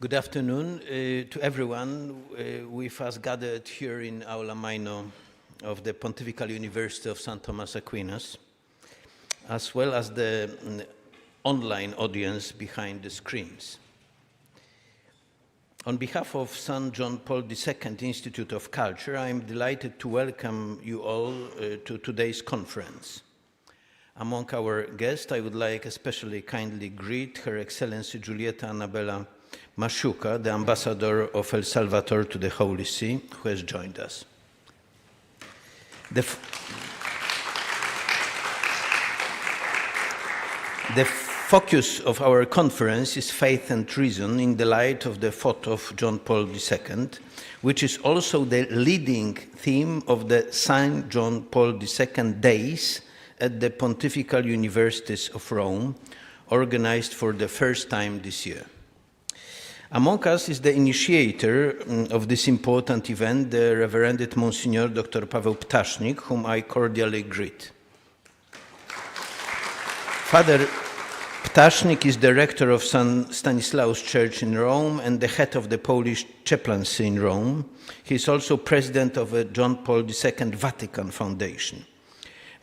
Good afternoon to everyone with us gathered here in Aula Magna of the Pontifical University of St. Thomas Aquinas, as well as the online audience behind the screens. On behalf of St. John Paul II Institute of Culture, I am delighted to welcome you all to today's conference. Among our guests, I would like especially kindly greet Her Excellency Giulietta Annabella Masciuca, the ambassador of El Salvador to the Holy See, who has joined us. The focus of our conference is faith and reason in the light of the thought of John Paul II, which is also the leading theme of the St. John Paul II Days at the Pontifical Universities of Rome, organized for the first time this year. Among us is the initiator of this important event, the Reverend Mnsgr Dr. Paweł Ptasznik, whom I cordially greet. Father Ptasznik is the rector of St. Stanislaus Church in Rome and the head of the Polish chaplaincy in Rome. He is also president of the John Paul II Vatican Foundation.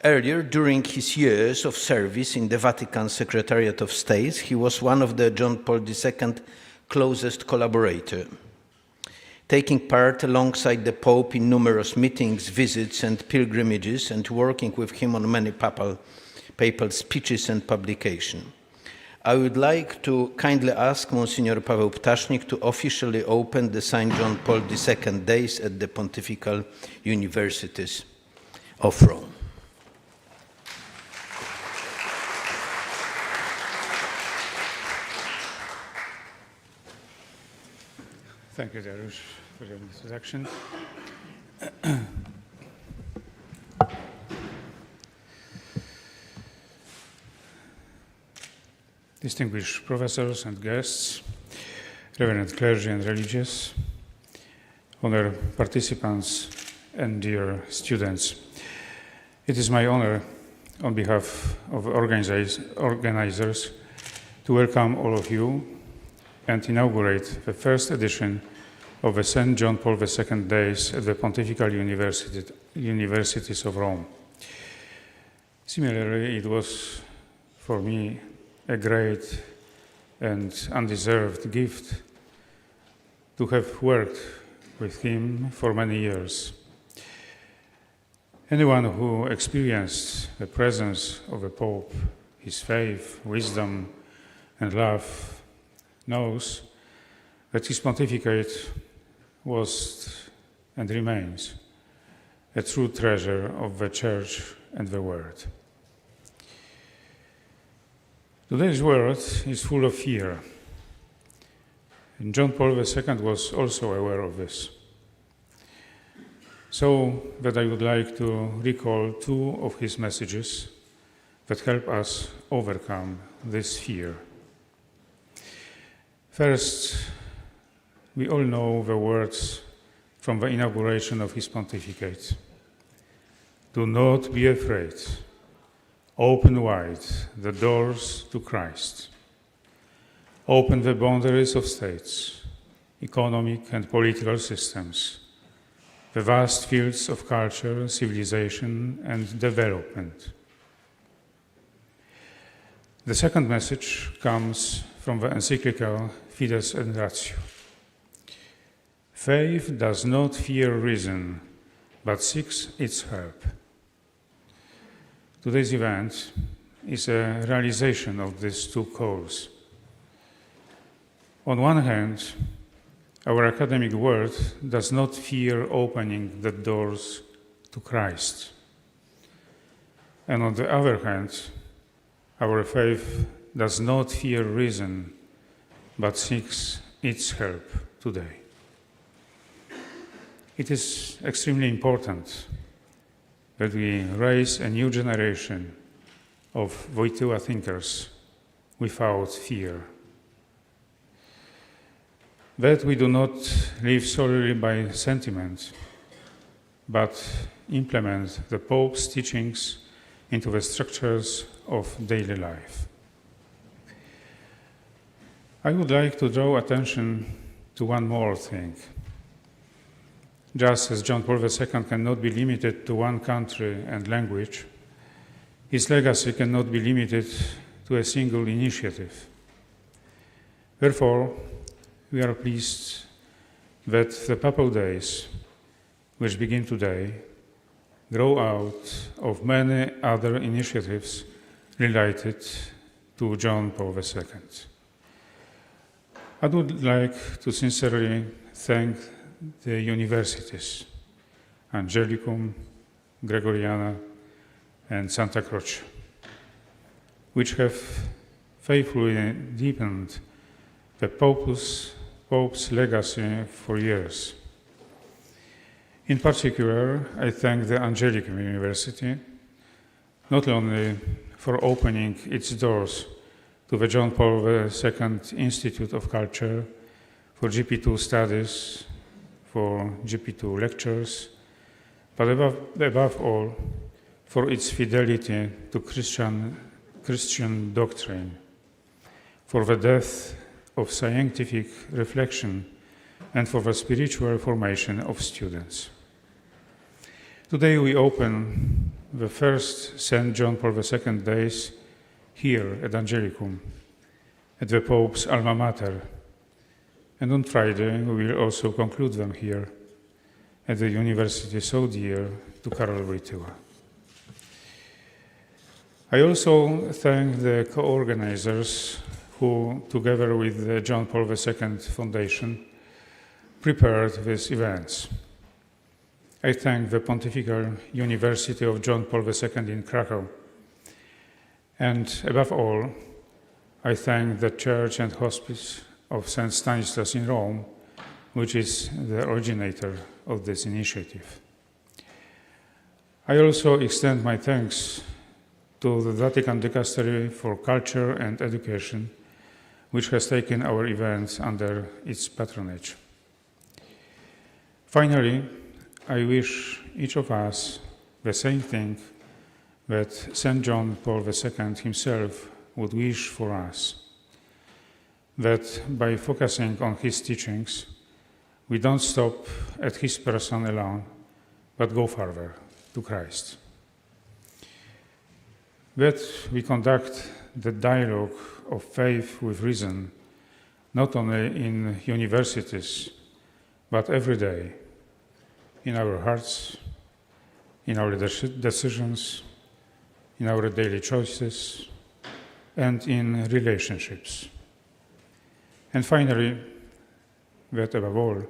Earlier, during his years of service in the Vatican Secretariat of State, he was one of the John Paul II closest collaborator, taking part alongside the Pope in numerous meetings, visits, and pilgrimages, and working with him on many papal speeches and publications. I would like to kindly ask Monsignor Paweł Ptasznik to officially open the St. John Paul II Days at the Pontifical Universities of Rome. Thank you, Dariusz, for your introduction. Distinguished professors and guests, reverend clergy and religious, honored participants, and dear students. It is my honor, on behalf of organizers, to welcome all of you and inaugurate the first edition of the St. John Paul II Days at the Pontifical Universities of Rome. Similarly, it was for me a great and undeserved gift to have worked with him for many years. Anyone who experienced the presence of the Pope, his faith, wisdom, and love knows that his pontificate was and remains a true treasure of the Church and the world. Today's world is full of fear, and John Paul II was also aware of this. So that I would like to recall two of his messages that help us overcome this fear. First, we all know the words from the inauguration of his pontificate. Do not be afraid. Open wide the doors to Christ. Open the boundaries of states, economic and political systems, the vast fields of culture, civilization, and development. The second message comes from the encyclical Fides et Ratio. Faith does not fear reason, but seeks its help. Today's event is a realization of these two calls. On one hand, our academic world does not fear opening the doors to Christ. And on the other hand, our faith does not fear reason, but seeks its help today. It is extremely important that we raise a new generation of Wojtyła thinkers without fear. That we do not live solely by sentiment, but implement the Pope's teachings into the structures of daily life. I would like to draw attention to one more thing. Just as John Paul II cannot be limited to one country and language, his legacy cannot be limited to a single initiative. Therefore, we are pleased that the Papal Days, which begin today, grow out of many other initiatives related to John Paul II. I would like to sincerely thank the universities, Angelicum, Gregoriana, and Santa Croce, which have faithfully deepened the Pope's legacy for years. In particular, I thank the Angelicum University, not only for opening its doors to the John Paul II Institute of Culture, for GP2 studies, for GP2 lectures, but above all, for its fidelity to Christian doctrine, for the depth of scientific reflection, and for the spiritual formation of students. Today we open the first St. John Paul II Days here at Angelicum, at the Pope's alma mater, and on Friday we will also conclude them here at the university so dear to Karol Wojtyła. I also thank the co-organizers who, together with the John Paul II Foundation, prepared these events. I thank the Pontifical University of John Paul II in Krakow. And above all, I thank the Church and Hospice of St. Stanislas in Rome, which is the originator of this initiative. I also extend my thanks to the Vatican Dicastery for Culture and Education, which has taken our events under its patronage. Finally, I wish each of us the same thing that St. John Paul II himself would wish for us, that by focusing on his teachings, we don't stop at his person alone, but go further to Christ. That we conduct the dialogue of faith with reason, not only in universities, but every day, in our hearts, in our decisions, in our daily choices, and in relationships. And finally, that above all,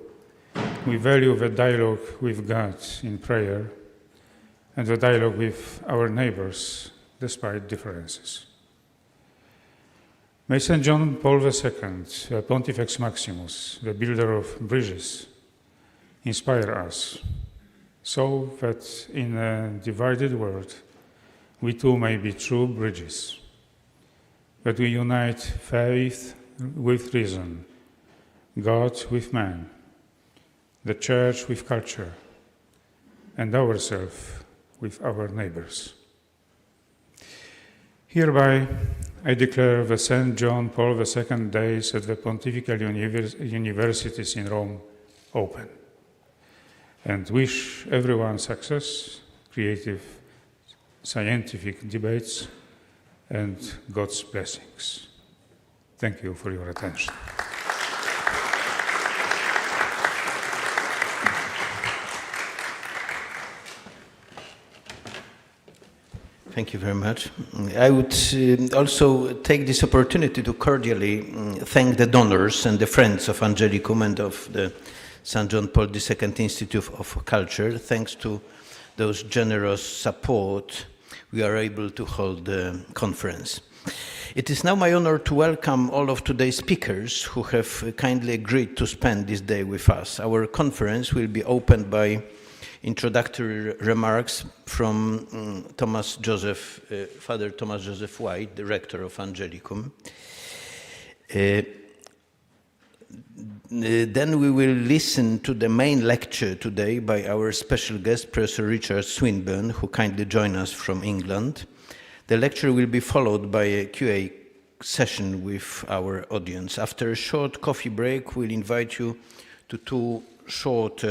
we value the dialogue with God in prayer and the dialogue with our neighbors despite differences. May St. John Paul II, Pontifex Maximus, the builder of bridges, inspire us so that in a divided world we too may be true bridges, that we unite faith with reason, God with man, the Church with culture, and ourselves with our neighbors. Hereby, I declare the St. John Paul II Days at the Pontifical Universities in Rome open, and wish everyone success, creative, scientific debates, and God's blessings. Thank you for your attention. Thank you very much. I would also take this opportunity to cordially thank the donors and the friends of Angelicum and of the St. John Paul II Institute of Culture. Thanks to those generous support, we are able to hold the conference. It is now my honor to welcome all of today's speakers who have kindly agreed to spend this day with us. Our conference will be opened by introductory remarks from Father Tomasz Joseph White, the rector of Angelicum. Then we will listen to the main lecture today by our special guest, Professor Richard Swinburne, who kindly joined us from England. The lecture will be followed by a Q&A session with our audience. After a short coffee break, we'll invite you to two short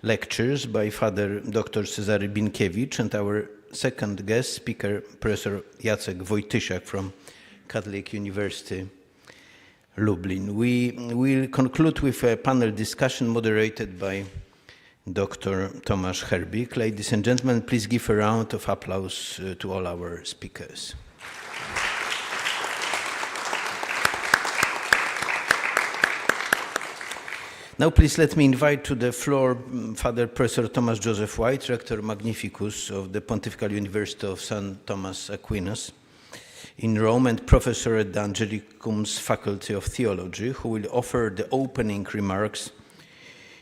lectures by Father Dr. Cezary Binkiewicz and our second guest speaker, Professor Jacek Wojtysiak from Catholic University, Lublin. We will conclude with a panel discussion moderated by Dr. Tomasz Herbich. Ladies and gentlemen, please give a round of applause to all our speakers. Now please let me invite to the floor Father Professor Tomasz Joseph White, Rector Magnificus of the Pontifical University of St. Thomas Aquinas in Rome and Professor at the Angelicum's Faculty of Theology, who will offer the opening remarks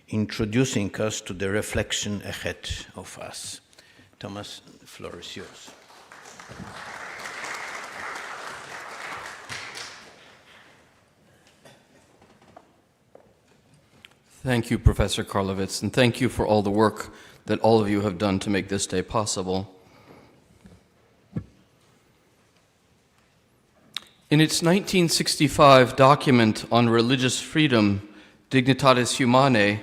introducing us to the reflection ahead of us. Thomas, the floor is yours. Thank you, Professor Karłowicz, and thank you for all the work that all of you have done to make this day possible. In its 1965 document on religious freedom, Dignitatis Humanae,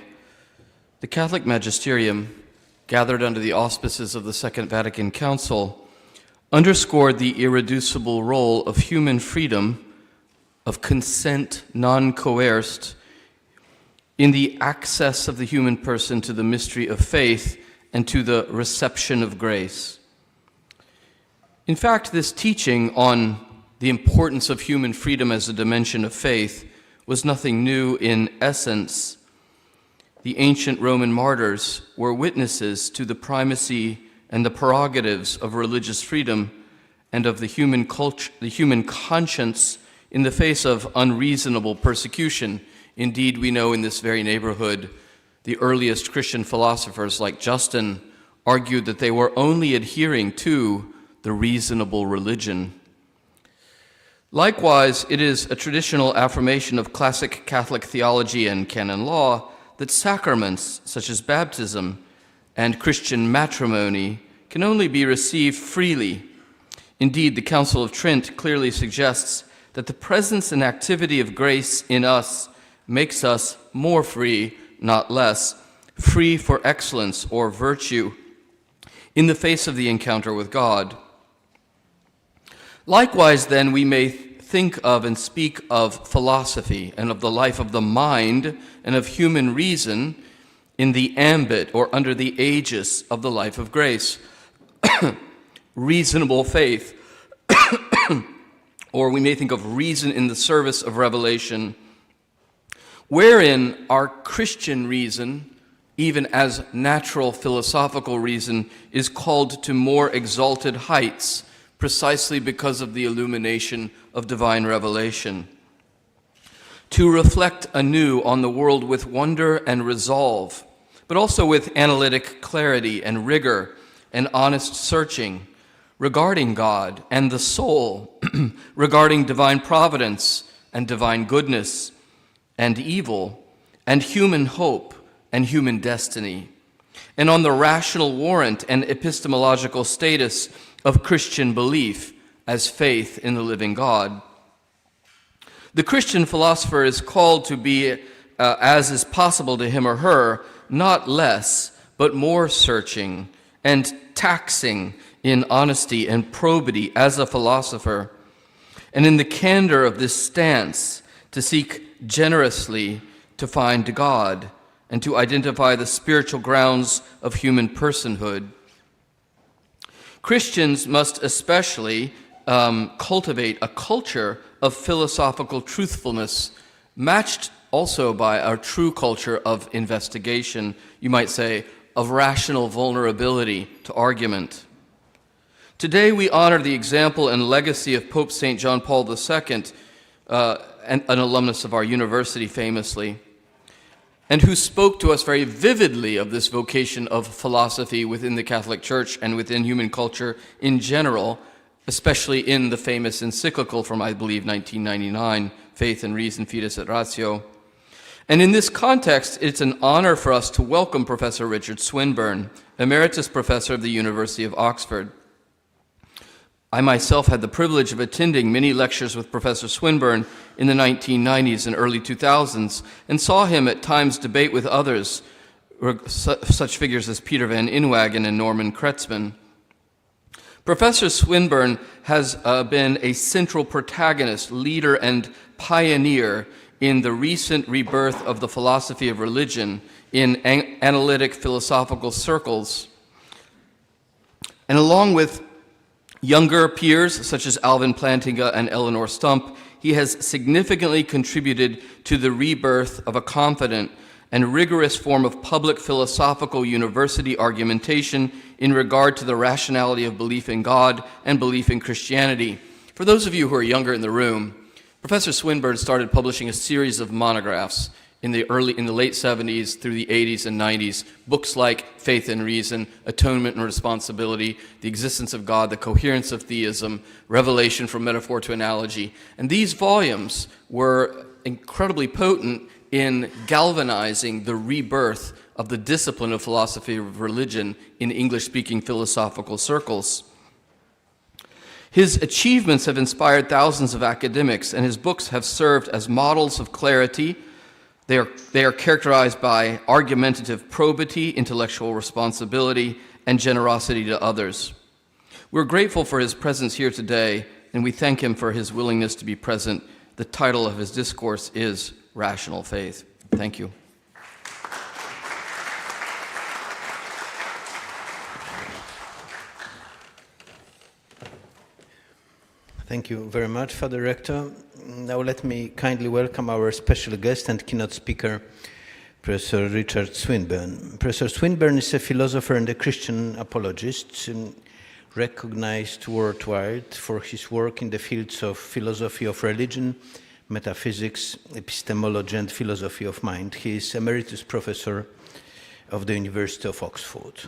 the Catholic Magisterium, gathered under the auspices of the Second Vatican Council, underscored the irreducible role of human freedom, of consent non-coerced, in the access of the human person to the mystery of faith and to the reception of grace. In fact, this teaching on the importance of human freedom as a dimension of faith was nothing new in essence. The ancient Roman martyrs were witnesses to the primacy and the prerogatives of religious freedom and of the human conscience in the face of unreasonable persecution. Indeed, we know in this very neighborhood, the earliest Christian philosophers like Justin argued that they were only adhering to the reasonable religion. Likewise, it is a traditional affirmation of classic Catholic theology and canon law that sacraments such as baptism and Christian matrimony can only be received freely. Indeed, the Council of Trent clearly suggests that the presence and activity of grace in us makes us more free, not less, free for excellence or virtue in the face of the encounter with God. Likewise, then, we may think of and speak of philosophy and of the life of the mind and of human reason in the ambit or under the aegis of the life of grace. Reasonable faith, or we may think of reason in the service of revelation, wherein our Christian reason, even as natural philosophical reason, is called to more exalted heights precisely because of the illumination of divine revelation. To reflect anew on the world with wonder and resolve, but also with analytic clarity and rigor and honest searching regarding God and the soul, regarding divine providence and divine goodness, and evil, and human hope, and human destiny, and on the rational warrant and epistemological status of Christian belief as faith in the living God. The Christian philosopher is called to be, as is possible to him or her, not less, but more searching and taxing in honesty and probity as a philosopher, and in the candor of this stance to seek generously to find God and to identify the spiritual grounds of human personhood. Christians must especially cultivate a culture of philosophical truthfulness, matched also by our true culture of investigation, you might say, of rational vulnerability to argument. Today we honor the example and legacy of Pope St. John Paul II, an alumnus of our university famously, and who spoke to us very vividly of this vocation of philosophy within the Catholic Church and within human culture in general, especially in the famous encyclical from, I believe, 1999, Faith and Reason, Fides et Ratio. And in this context, it's an honor for us to welcome Professor Richard Swinburne, Emeritus Professor of the University of Oxford. I myself had the privilege of attending many lectures with Professor Swinburne in the 1990s and early 2000s, and saw him at times debate with others, such figures as Peter van Inwagen and Norman Kretzmann. Professor Swinburne has been a central protagonist, leader, and pioneer in the recent rebirth of the philosophy of religion in analytic philosophical circles. And along with younger peers such as Alvin Plantinga and Eleanor Stump, he has significantly contributed to the rebirth of a confident and rigorous form of public philosophical university argumentation in regard to the rationality of belief in God and belief in Christianity. For those of you who are younger in the room, Professor Swinburne started publishing a series of monographs in the late 70s through the 80s and 90s, books like Faith and Reason, Atonement and Responsibility, The Existence of God, The Coherence of Theism, Revelation from Metaphor to Analogy. And these volumes were incredibly potent in galvanizing the rebirth of the discipline of philosophy of religion in English-speaking philosophical circles. His achievements have inspired thousands of academics, and his books have served as models of clarity. They are characterized by argumentative probity, intellectual responsibility, and generosity to others. We're grateful for his presence here today, and we thank him for his willingness to be present. The title of his discourse is Rational Faith. Thank you. Thank you very much, Father Rector. Now let me kindly welcome our special guest and keynote speaker, Professor Richard Swinburne. Professor Swinburne is a philosopher and a Christian apologist, recognized worldwide for his work in the fields of philosophy of religion, metaphysics, epistemology, and philosophy of mind. He is Emeritus Professor of the University of Oxford.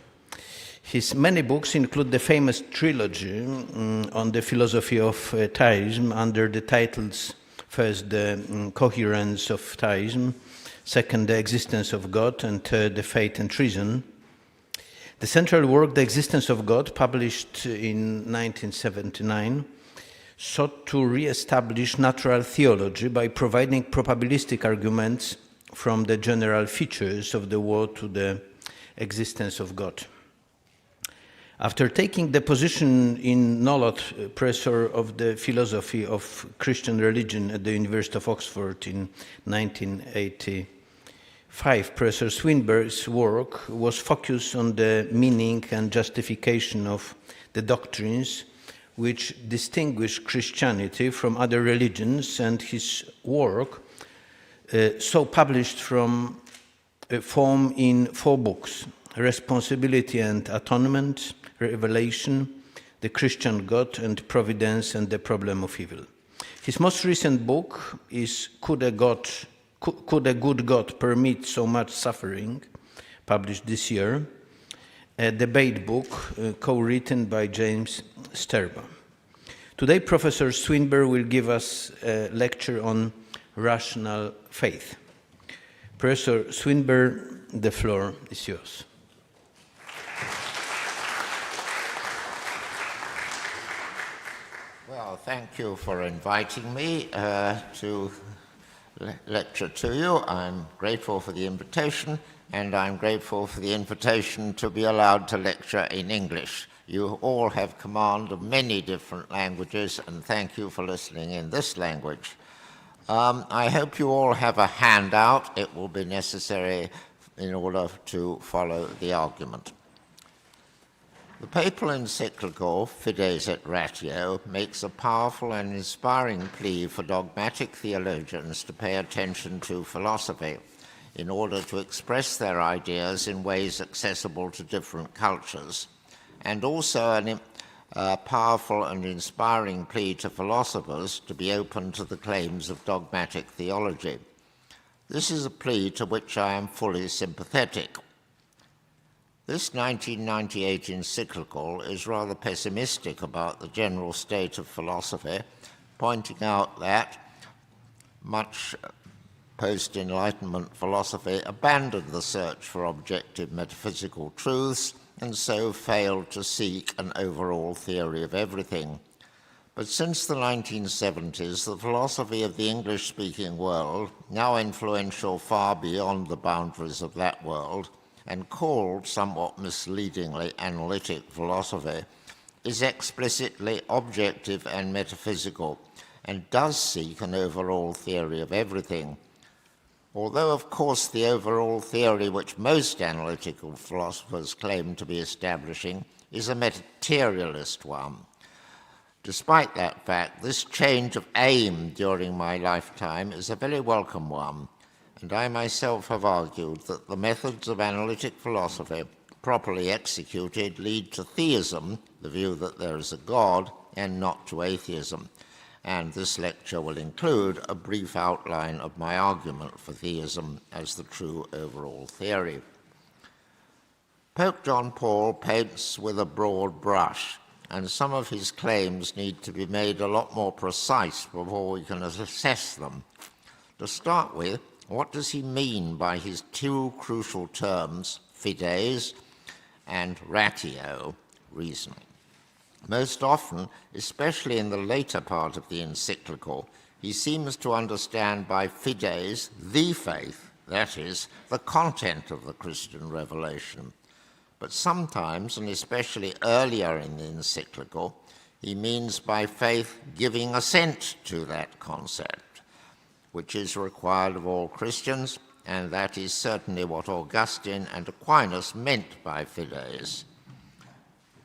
His many books include the famous trilogy on the philosophy of theism under the titles, first, The Coherence of Theism, second, The Existence of God, and third, The Faith and Reason. The central work, The Existence of God, published in 1979, sought to re-establish natural theology by providing probabilistic arguments from the general features of the world to the existence of God. After taking the position in Nolloth, professor of the philosophy of Christian religion at the University of Oxford in 1985, Professor Swinburne's work was focused on the meaning and justification of the doctrines which distinguish Christianity from other religions, and his work so published from form in 4 books: Responsibility and Atonement, Revelation, The Christian God and Providence, and the Problem of Evil. His most recent book is Could a Good God Permit So Much Suffering?, published this year, a debate book co-written by James Sterba. Today, Professor Swinburne will give us a lecture on rational faith. Professor Swinburne, the floor is yours. Well, thank you for inviting me to lecture to you. I'm grateful for the invitation, and I'm grateful for the invitation to be allowed to lecture in English. You all have command of many different languages, and thank you for listening in this language. I hope you all have a handout. It will be necessary in order to follow the argument. The papal encyclical Fides et Ratio makes a powerful and inspiring plea for dogmatic theologians to pay attention to philosophy in order to express their ideas in ways accessible to different cultures, and also a powerful and inspiring plea to philosophers to be open to the claims of dogmatic theology. This is a plea to which I am fully sympathetic. This 1998 encyclical is rather pessimistic about the general state of philosophy, pointing out that much post-Enlightenment philosophy abandoned the search for objective metaphysical truths and so failed to seek an overall theory of everything, But since the 1970s, the philosophy of the English-speaking world, now influential far beyond the boundaries of that world, and called somewhat misleadingly analytic philosophy, is explicitly objective and metaphysical, and does seek an overall theory of everything. Although, of course, the overall theory which most analytical philosophers claim to be establishing is a materialist one. Despite that fact, this change of aim during my lifetime is a very welcome one, and I myself have argued that the methods of analytic philosophy, properly executed, lead to theism, the view that there is a God, and not to atheism. And this lecture will include a brief outline of my argument for theism as the true overall theory. Pope John Paul paints with a broad brush, and some of his claims need to be made a lot more precise before we can assess them. To start with, what does he mean by his two crucial terms, fides and ratio, reason? Most often, especially in the later part of the encyclical, he seems to understand by fides the faith, that is, the content of the Christian revelation. But sometimes, and especially earlier in the encyclical, he means by faith giving assent to that concept, which is required of all Christians, and that is certainly what Augustine and Aquinas meant by fides.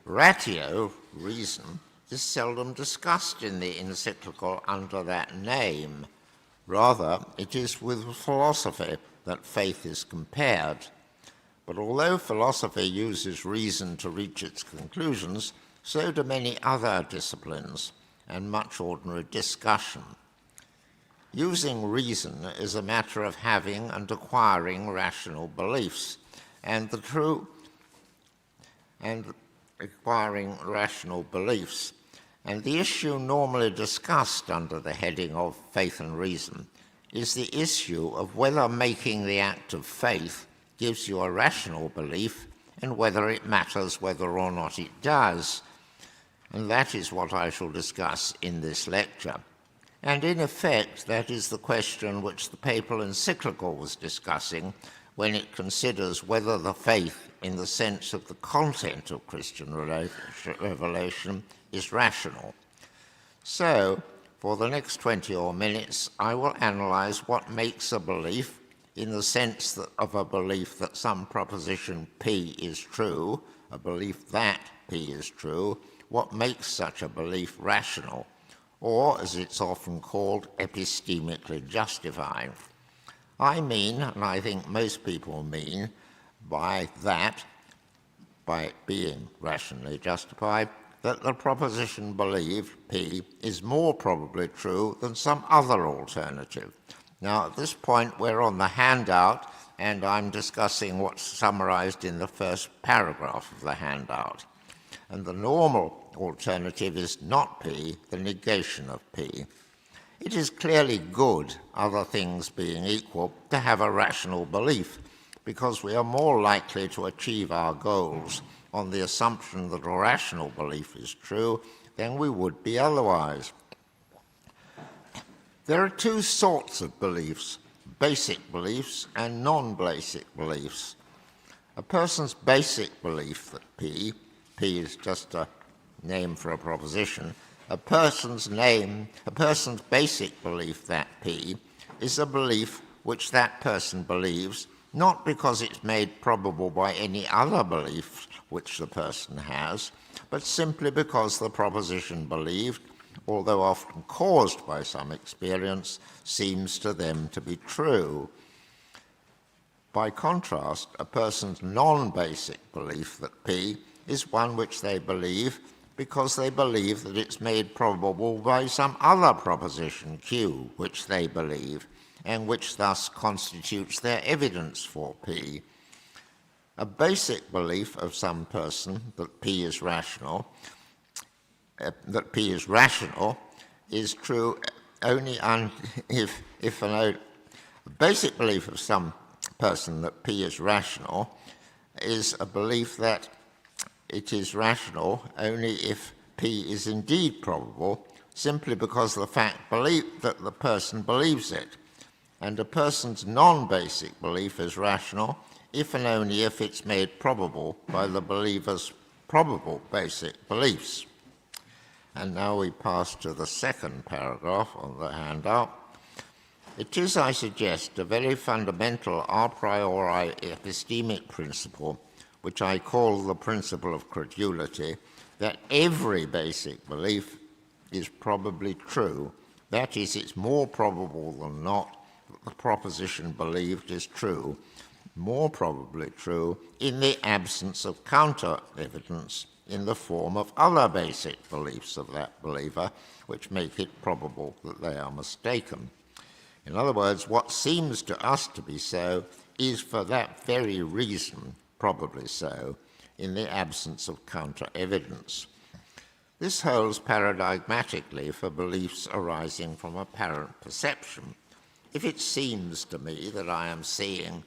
Ratio, reason, is seldom discussed in the encyclical under that name. Rather, it is with philosophy that faith is compared. But although philosophy uses reason to reach its conclusions, so do many other disciplines and much ordinary discussion. Using reason is a matter of having and acquiring rational beliefs, and acquiring rational beliefs. And the issue normally discussed under the heading of faith and reason is the issue of whether making the act of faith gives you a rational belief and whether it matters whether or not it does. And that is what I shall discuss in this lecture. And in effect, that is the question which the papal encyclical was discussing when it considers whether the faith, in the sense of the content of Christian revelation, is rational. So, for the next 20 or minutes, I will analyze what makes a belief, in the sense of a belief that some proposition P is true, a belief that P is true, what makes such a belief rational, or, as it's often called, epistemically justified. I mean, and I think most people mean, by that, by it being rationally justified, that the proposition believed, P, is more probably true than some other alternative. Now, at this point, we're on the handout, and I'm discussing what's summarized in the first paragraph of the handout. And the normal alternative is not P, the negation of P. It is clearly good, other things being equal, to have a rational belief, because we are more likely to achieve our goals on the assumption that a rational belief is true than we would be otherwise. There are two sorts of beliefs, basic beliefs and non-basic beliefs. A person's basic belief that P is just a name for a proposition, a person's basic belief that P is a belief which that person believes, not because it's made probable by any other belief which the person has, but simply because the proposition believed, although often caused by some experience, seems to them to be true. By contrast, a person's non-basic belief that P is one which they believe because they believe that it's made probable by some other proposition, Q, which they believe, and which thus constitutes their evidence for P. A basic belief of some person that P is rational, is true only if a basic belief of some person that P is rational is a belief that it is rational only if P is indeed probable, simply because the fact that the person believes it. And a person's non-basic belief is rational if and only if it's made probable by the believer's probable basic beliefs. And now we pass to the second paragraph on the handout. It is, I suggest, a very fundamental a priori epistemic principle, which I call the principle of credulity, that every basic belief is probably true. That is, it's more probable than not that the proposition believed is true, more probably true in the absence of counter-evidence in the form of other basic beliefs of that believer, which make it probable that they are mistaken. In other words, what seems to us to be so is for that very reason probably so in the absence of counter-evidence. This holds paradigmatically for beliefs arising from apparent perception. If it seems to me that I am seeing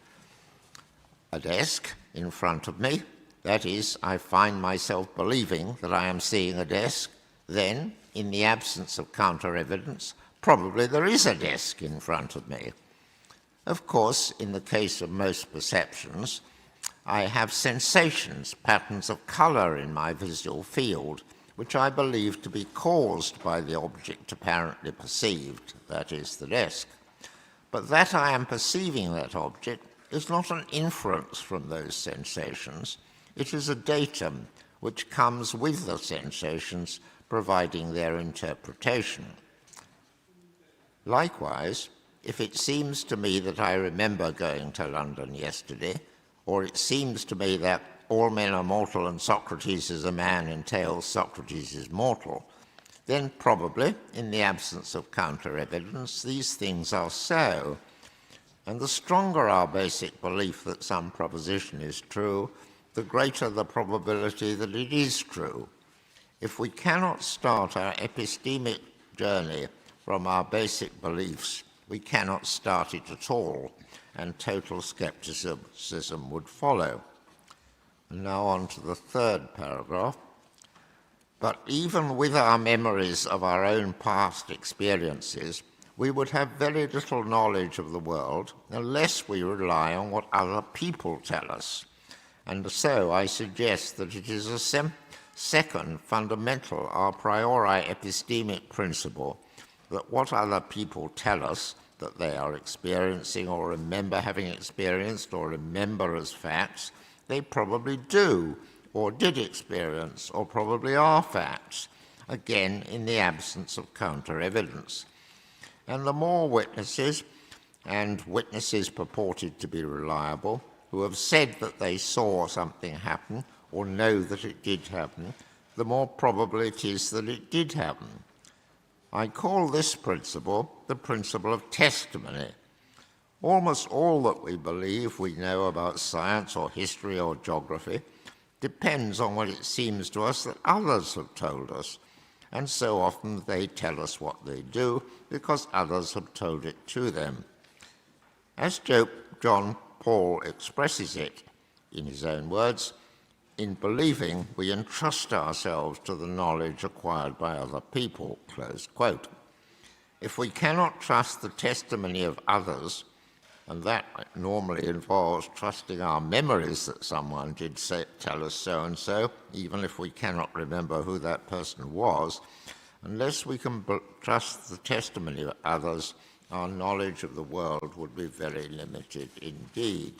a desk in front of me, that is, I find myself believing that I am seeing a desk, then, in the absence of counter-evidence, probably there is a desk in front of me. Of course, in the case of most perceptions, I have sensations, patterns of colour in my visual field, which I believe to be caused by the object apparently perceived, that is, the desk. But that I am perceiving that object is not an inference from those sensations. It is a datum which comes with the sensations, providing their interpretation. Likewise, if it seems to me that I remember going to London yesterday, or it seems to me that all men are mortal and Socrates is a man entails Socrates is mortal, then probably, in the absence of counter-evidence, these things are so. And the stronger our basic belief that some proposition is true, the greater the probability that it is true. If we cannot start our epistemic journey from our basic beliefs, we cannot start it at all, and total skepticism would follow. And now on to the third paragraph. But even with our memories of our own past experiences, we would have very little knowledge of the world unless we rely on what other people tell us. And so I suggest that it is a second fundamental a priori epistemic principle that what other people tell us that they are experiencing or remember having experienced or remember as facts, they probably do or did experience or probably are facts, again in the absence of counter-evidence. And the more witnesses, and witnesses purported to be reliable, who have said that they saw something happen or know that it did happen, the more probable it is that it did happen. I call this principle the principle of testimony. Almost all that we believe we know about science or history or geography depends on what it seems to us that others have told us, and so often they tell us what they do because others have told it to them. As John Paul expresses it, in his own words, in believing we entrust ourselves to the knowledge acquired by other people, close quote. If we cannot trust the testimony of others, and that normally involves trusting our memories that someone did tell us so-and-so, even if we cannot remember who that person was, unless we can trust the testimony of others, our knowledge of the world would be very limited indeed.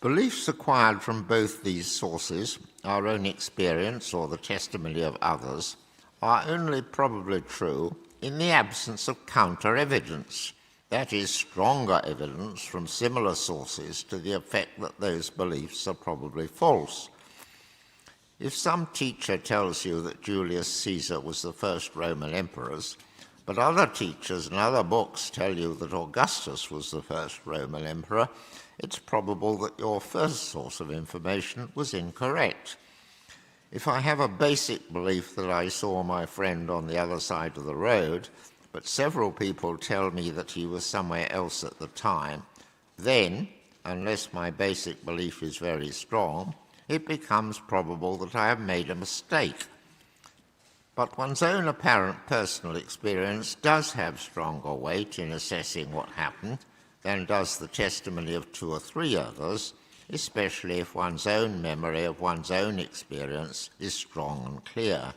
Beliefs acquired from both these sources, our own experience or the testimony of others, are only probably true in the absence of counter-evidence, that is, stronger evidence from similar sources to the effect that those beliefs are probably false. If some teacher tells you that Julius Caesar was the first Roman emperor, but other teachers and other books tell you that Augustus was the first Roman emperor, it's probable that your first source of information was incorrect. If I have a basic belief that I saw my friend on the other side of the road, but several people tell me that he was somewhere else at the time, then, unless my basic belief is very strong, it becomes probable that I have made a mistake. But one's own apparent personal experience does have stronger weight in assessing what happened than does the testimony of 2 or 3 others, especially if one's own memory of one's own experience is strong and clear,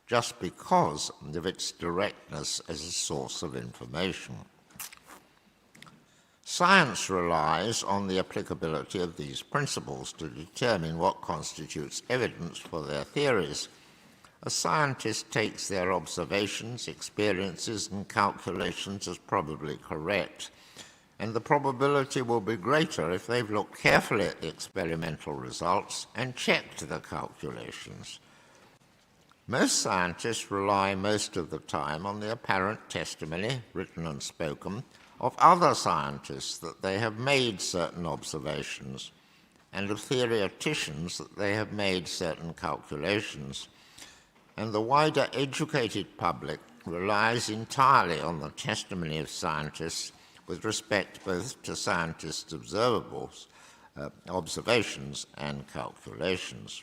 just because of its directness as a source of information. Science relies on the applicability of these principles to determine what constitutes evidence for their theories. A scientist takes their observations, experiences, and calculations as probably correct, and the probability will be greater if they've looked carefully at the experimental results and checked the calculations. Most scientists rely most of the time on the apparent testimony, written and spoken, of other scientists that they have made certain observations, and of theoreticians that they have made certain calculations. And the wider educated public relies entirely on the testimony of scientists with respect both to scientists' observations and calculations.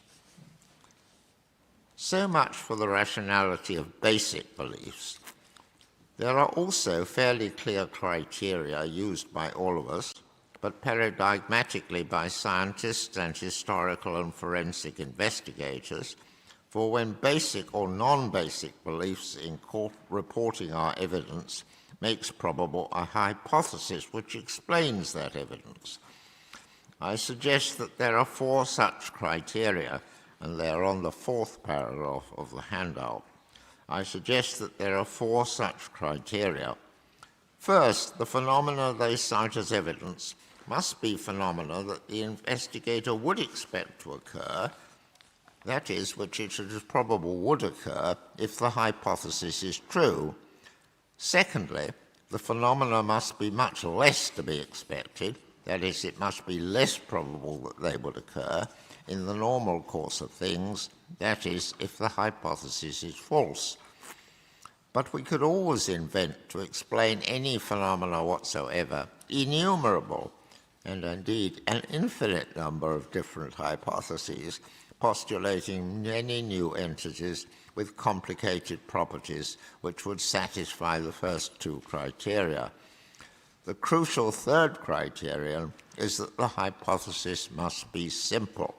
So much for the rationality of basic beliefs. There are also fairly clear criteria used by all of us, but paradigmatically by scientists and historical and forensic investigators, for when basic or non-basic beliefs in reporting our evidence makes probable a hypothesis which explains that evidence. I suggest that there are 4 such criteria, and they are on the 4th paragraph of the handout. I suggest that there are 4 such criteria. First, the phenomena they cite as evidence must be phenomena that the investigator would expect to occur, that is, which it is probable would occur if the hypothesis is true. Secondly, the phenomena must be much less to be expected, that is, it must be less probable that they would occur in the normal course of things, that is, if the hypothesis is false. But we could always invent to explain any phenomena whatsoever, innumerable, and indeed an infinite number of different hypotheses, postulating many new entities with complicated properties which would satisfy the first 2 criteria. The crucial 3rd criterion is that the hypothesis must be simple,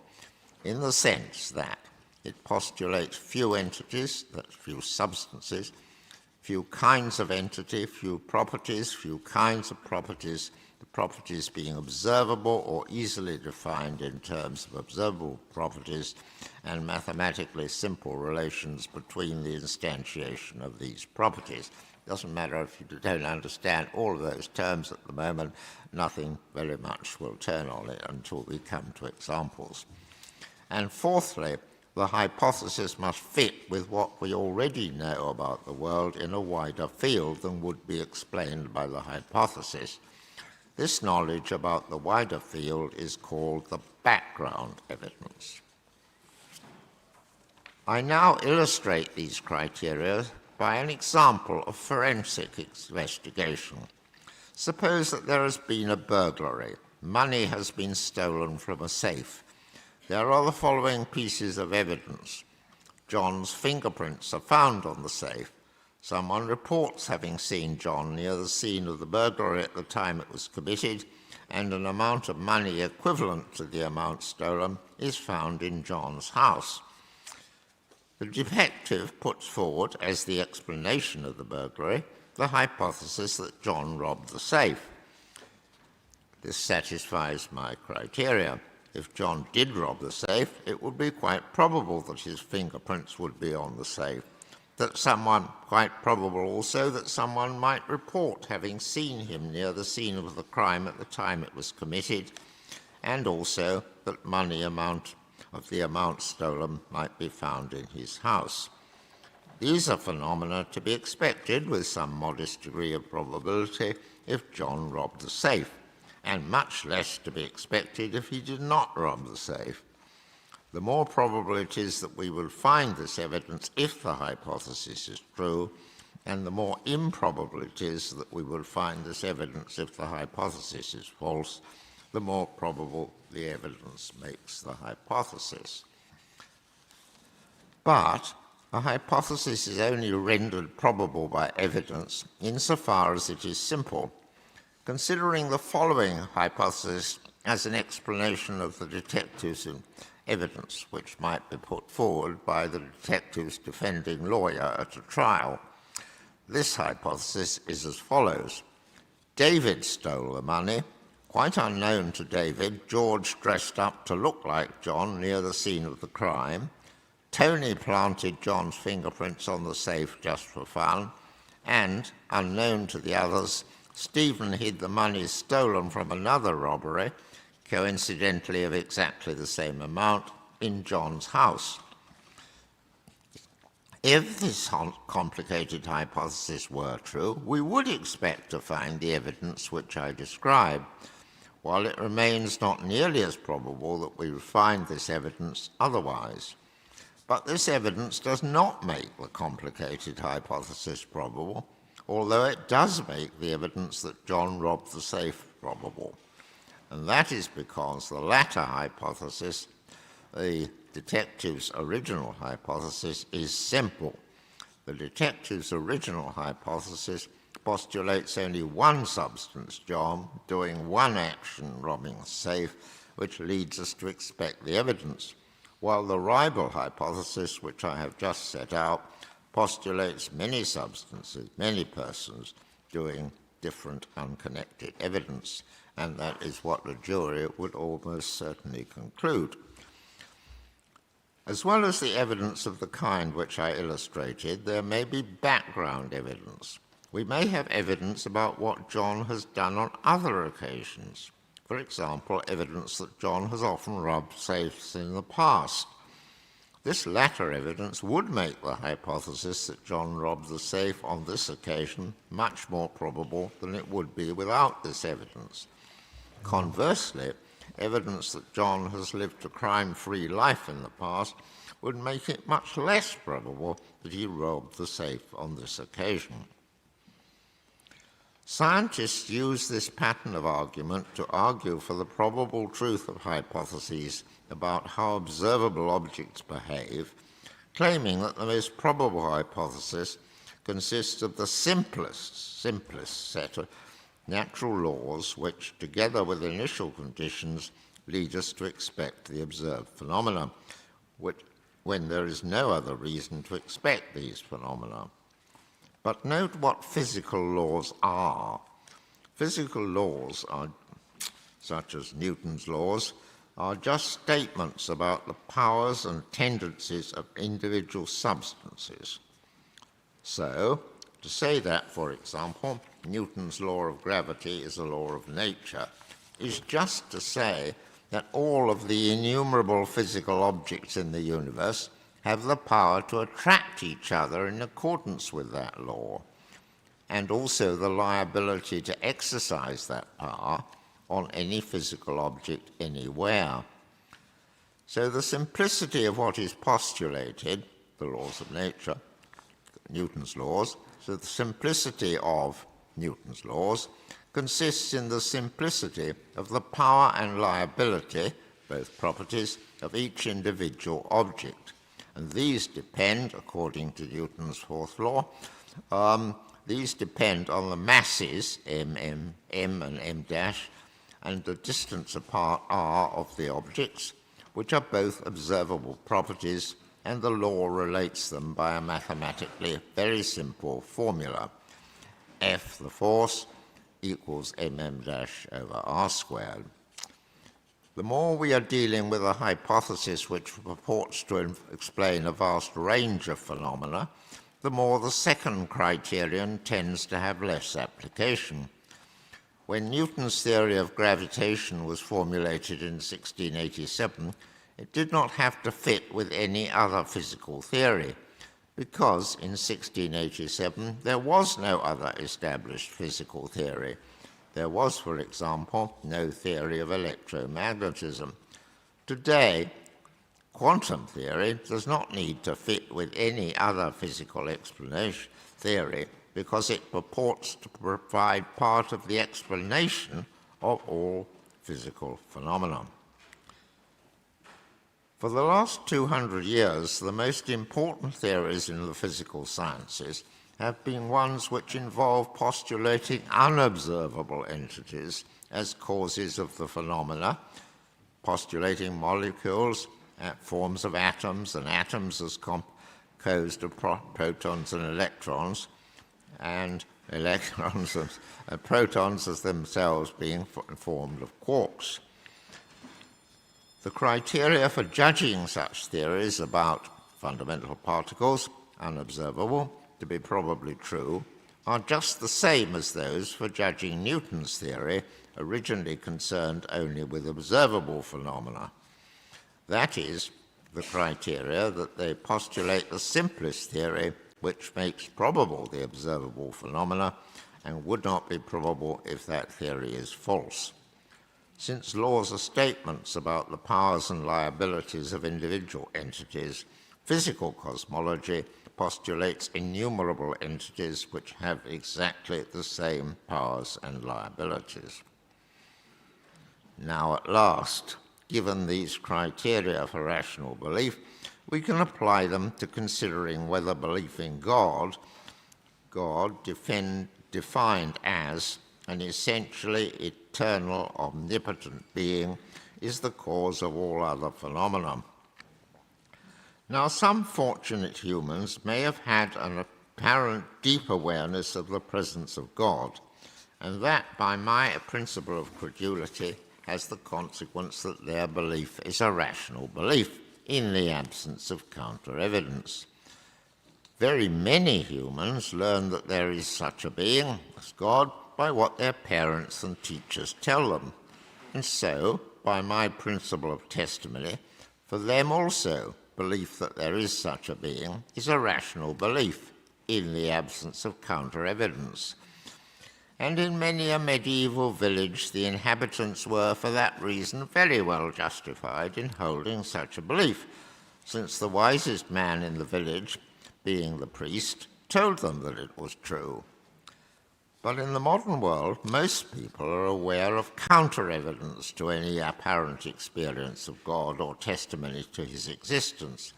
in the sense that it postulates few entities, that's few substances, few kinds of entity, few properties, few kinds of properties, the properties being observable or easily defined in terms of observable properties, and mathematically simple relations between the instantiation of these properties. It doesn't matter if you don't understand all of those terms at the moment, nothing very much will turn on it until we come to examples. And fourthly, the hypothesis must fit with what we already know about the world in a wider field than would be explained by the hypothesis. This knowledge about the wider field is called the background evidence. I now illustrate these criteria by an example of forensic investigation. Suppose that there has been a burglary. Money has been stolen from a safe. There are the following pieces of evidence. John's fingerprints are found on the safe. Someone reports having seen John near the scene of the burglary at the time it was committed, and an amount of money equivalent to the amount stolen is found in John's house. The detective puts forward, as the explanation of the burglary, the hypothesis that John robbed the safe. This satisfies my criteria. If John did rob the safe, it would be quite probable that his fingerprints would be on the safe. Quite probable also that someone might report having seen him near the scene of the crime at the time it was committed, and also that money of the amount stolen might be found in his house. These are phenomena to be expected with some modest degree of probability if John robbed the safe, and much less to be expected if he did not rob the safe. The more probable it is that we will find this evidence if the hypothesis is true, and the more improbable it is that we will find this evidence if the hypothesis is false, the more probable the evidence makes the hypothesis. But A hypothesis is only rendered probable by evidence insofar as it is simple. Considering the following hypothesis as an explanation of the detective's evidence, which might be put forward by the detective's defending lawyer at a trial. This hypothesis is as follows. David stole the money. Quite unknown to David, George dressed up to look like John near the scene of the crime. Tony planted John's fingerprints on the safe just for fun. And, unknown to the others, Stephen hid the money stolen from another robbery, coincidentally of exactly the same amount, in John's house. If this complicated hypothesis were true, we would expect to find the evidence which I describe, while it remains not nearly as probable that we would find this evidence otherwise. But this evidence does not make the complicated hypothesis probable, although it does make the evidence that John robbed the safe probable. And that is because the latter hypothesis, the detective's original hypothesis, is simple. The detective's original hypothesis postulates only one substance, John, doing one action, robbing a safe, which leads us to expect the evidence, while the rival hypothesis, which I have just set out, postulates many substances, many persons, doing different unconnected evidence, and that is what the jury would almost certainly conclude. As well as the evidence of the kind which I illustrated, there may be background evidence. We may have evidence about what John has done on other occasions. For example, evidence that John has often robbed safes in the past. This latter evidence would make the hypothesis that John robbed the safe on this occasion much more probable than it would be without this evidence. Conversely, evidence that John has lived a crime-free life in the past would make it much less probable that he robbed the safe on this occasion. Scientists use this pattern of argument to argue for the probable truth of hypotheses about how observable objects behave, claiming that the most probable hypothesis consists of the simplest set of natural laws which, together with initial conditions, lead us to expect the observed phenomena, when there is no other reason to expect these phenomena. But note what physical laws are. Physical laws, such as Newton's laws, are just statements about the powers and tendencies of individual substances. So, to say that, for example, Newton's law of gravity is a law of nature, is just to say that all of the innumerable physical objects in the universe have the power to attract each other in accordance with that law, and also the liability to exercise that power on any physical object anywhere. So the simplicity of what is postulated, the laws of nature, Newton's laws, so the simplicity of Newton's laws consists in the simplicity of the power and liability, both properties, of each individual object. And these depend, according to Newton's fourth law, these depend on the masses, m and m dash, and the distance apart r of the objects, which are both observable properties, and the law relates them by a mathematically very simple formula. F, the force, equals mm dash over r squared. The more we are dealing with a hypothesis which purports to explain a vast range of phenomena, the more the second criterion tends to have less application. When Newton's theory of gravitation was formulated in 1687, it did not have to fit with any other physical theory, because in 1687 there was no other established physical theory. There was, for example, no theory of electromagnetism. Today, quantum theory does not need to fit with any other physical explanation theory because it purports to provide part of the explanation of all physical phenomena. For the last 200 years, the most important theories in the physical sciences have been ones which involve postulating unobservable entities as causes of the phenomena, postulating molecules, forms of atoms, and atoms as composed of protons and electrons and protons as themselves being formed of quarks. The criteria for judging such theories about fundamental particles, unobservable, to be probably true, are just the same as those for judging Newton's theory, originally concerned only with observable phenomena. That is, the criteria that they postulate the simplest theory, which makes probable the observable phenomena, and would not be probable if that theory is false. Since laws are statements about the powers and liabilities of individual entities, physical cosmology postulates innumerable entities which have exactly the same powers and liabilities. Now, at last, given these criteria for rational belief, we can apply them to considering whether belief in God defined as an essentially eternal, omnipotent being, is the cause of all other phenomena. Now, some fortunate humans may have had an apparent deep awareness of the presence of God, and that, by my principle of credulity, has the consequence that their belief is a rational belief in the absence of counter-evidence. Very many humans learn that there is such a being as God by what their parents and teachers tell them, and so, by my principle of testimony, for them also, belief that there is such a being is a rational belief in the absence of counter-evidence. And in many a medieval village, the inhabitants were, for that reason, very well justified in holding such a belief, since the wisest man in the village, being the priest, told them that it was true. But in the modern world, most people are aware of counter-evidence to any apparent experience of God or testimony to his existence.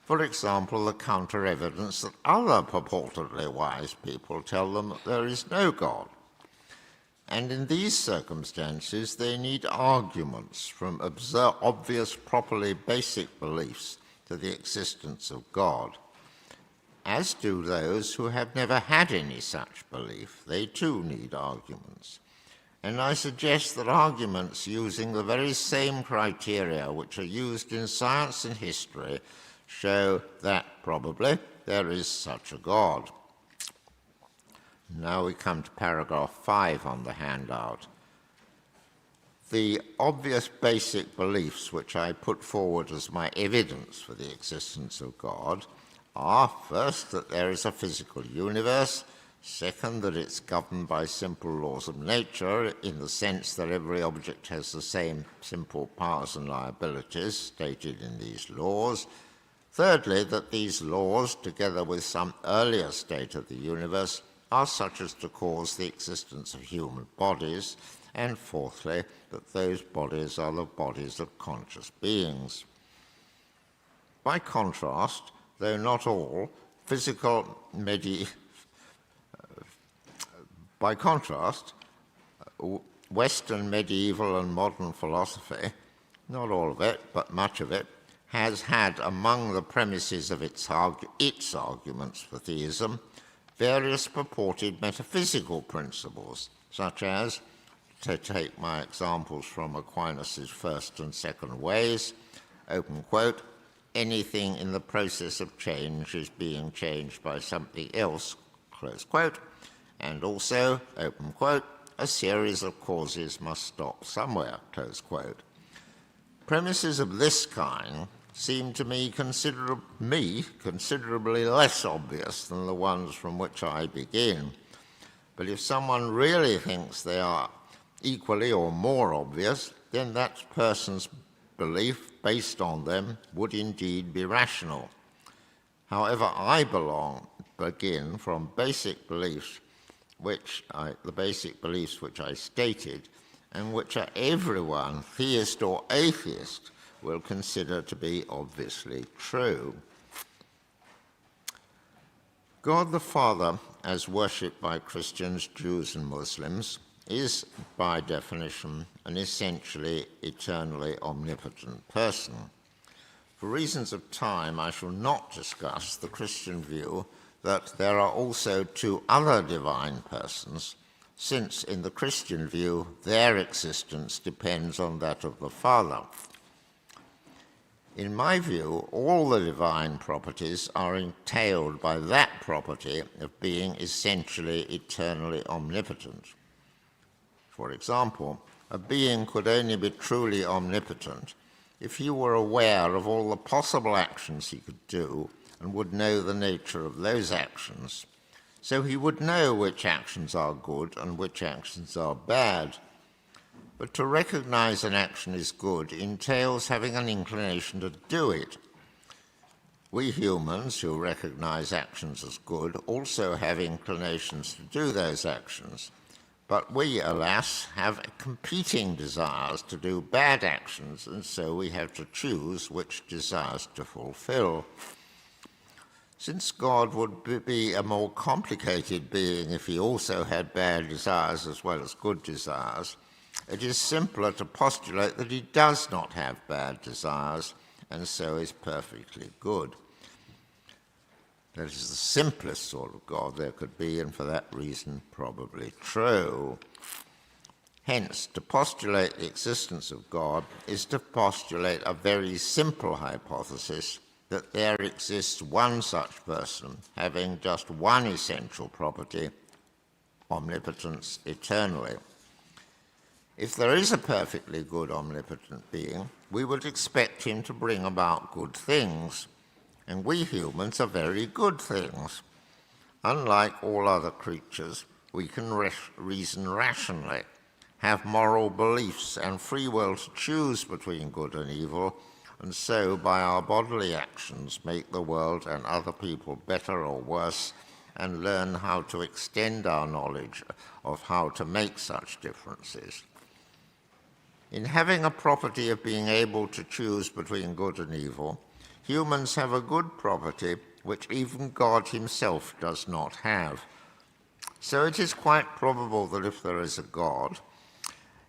For example, the counter-evidence that other purportedly wise people tell them that there is no God. And in these circumstances, they need arguments from obvious, properly basic beliefs to the existence of God. As do those who have never had any such belief. They too need arguments. And I suggest that arguments using the very same criteria which are used in science and history show that probably there is such a God. Now we come to paragraph 5 on the handout. The obvious basic beliefs which I put forward as my evidence for the existence of God are, first, that there is a physical universe, second, that it's governed by simple laws of nature in the sense that every object has the same simple powers and liabilities stated in these laws, thirdly, that these laws, together with some earlier state of the universe, are such as to cause the existence of human bodies, and fourthly, that those bodies are the bodies of conscious beings. By contrast, though not all, Western medieval and modern philosophy, not all of it, but much of it, has had among the premises of its arguments for theism various purported metaphysical principles, such as, to take my examples from Aquinas' first and second ways, open quote, anything in the process of change is being changed by something else, close quote, and also, open quote, a series of causes must stop somewhere, close quote. Premises of this kind seem to me considerably less obvious than the ones from which I begin. But if someone really thinks they are equally or more obvious, then that person's belief based on them would indeed be rational. However, I begin from basic beliefs the basic beliefs which I stated, and which are everyone, theist or atheist, will consider to be obviously true. God the Father, as worshipped by Christians, Jews, and Muslims, is, by definition, an essentially eternally omnipotent person. For reasons of time, I shall not discuss the Christian view that there are also two other divine persons, since in the Christian view, their existence depends on that of the Father. In my view, all the divine properties are entailed by that property of being essentially eternally omnipotent. For example, a being could only be truly omnipotent if he were aware of all the possible actions he could do and would know the nature of those actions. So he would know which actions are good and which actions are bad. But to recognize an action is good entails having an inclination to do it. We humans who recognize actions as good also have inclinations to do those actions. But we, alas, have competing desires to do bad actions, and so we have to choose which desires to fulfill. Since God would be a more complicated being if he also had bad desires as well as good desires, it is simpler to postulate that he does not have bad desires, and so is perfectly good. That is the simplest sort of God there could be, and for that reason probably true. Hence, to postulate the existence of God is to postulate a very simple hypothesis that there exists one such person having just one essential property, omnipotence eternally. If there is a perfectly good omnipotent being, we would expect him to bring about good things, and we humans are very good things. Unlike all other creatures, we can reason rationally, have moral beliefs and free will to choose between good and evil, and so by our bodily actions make the world and other people better or worse, and learn how to extend our knowledge of how to make such differences. In having a property of being able to choose between good and evil, humans have a good property which even God himself does not have. So it is quite probable that if there is a God,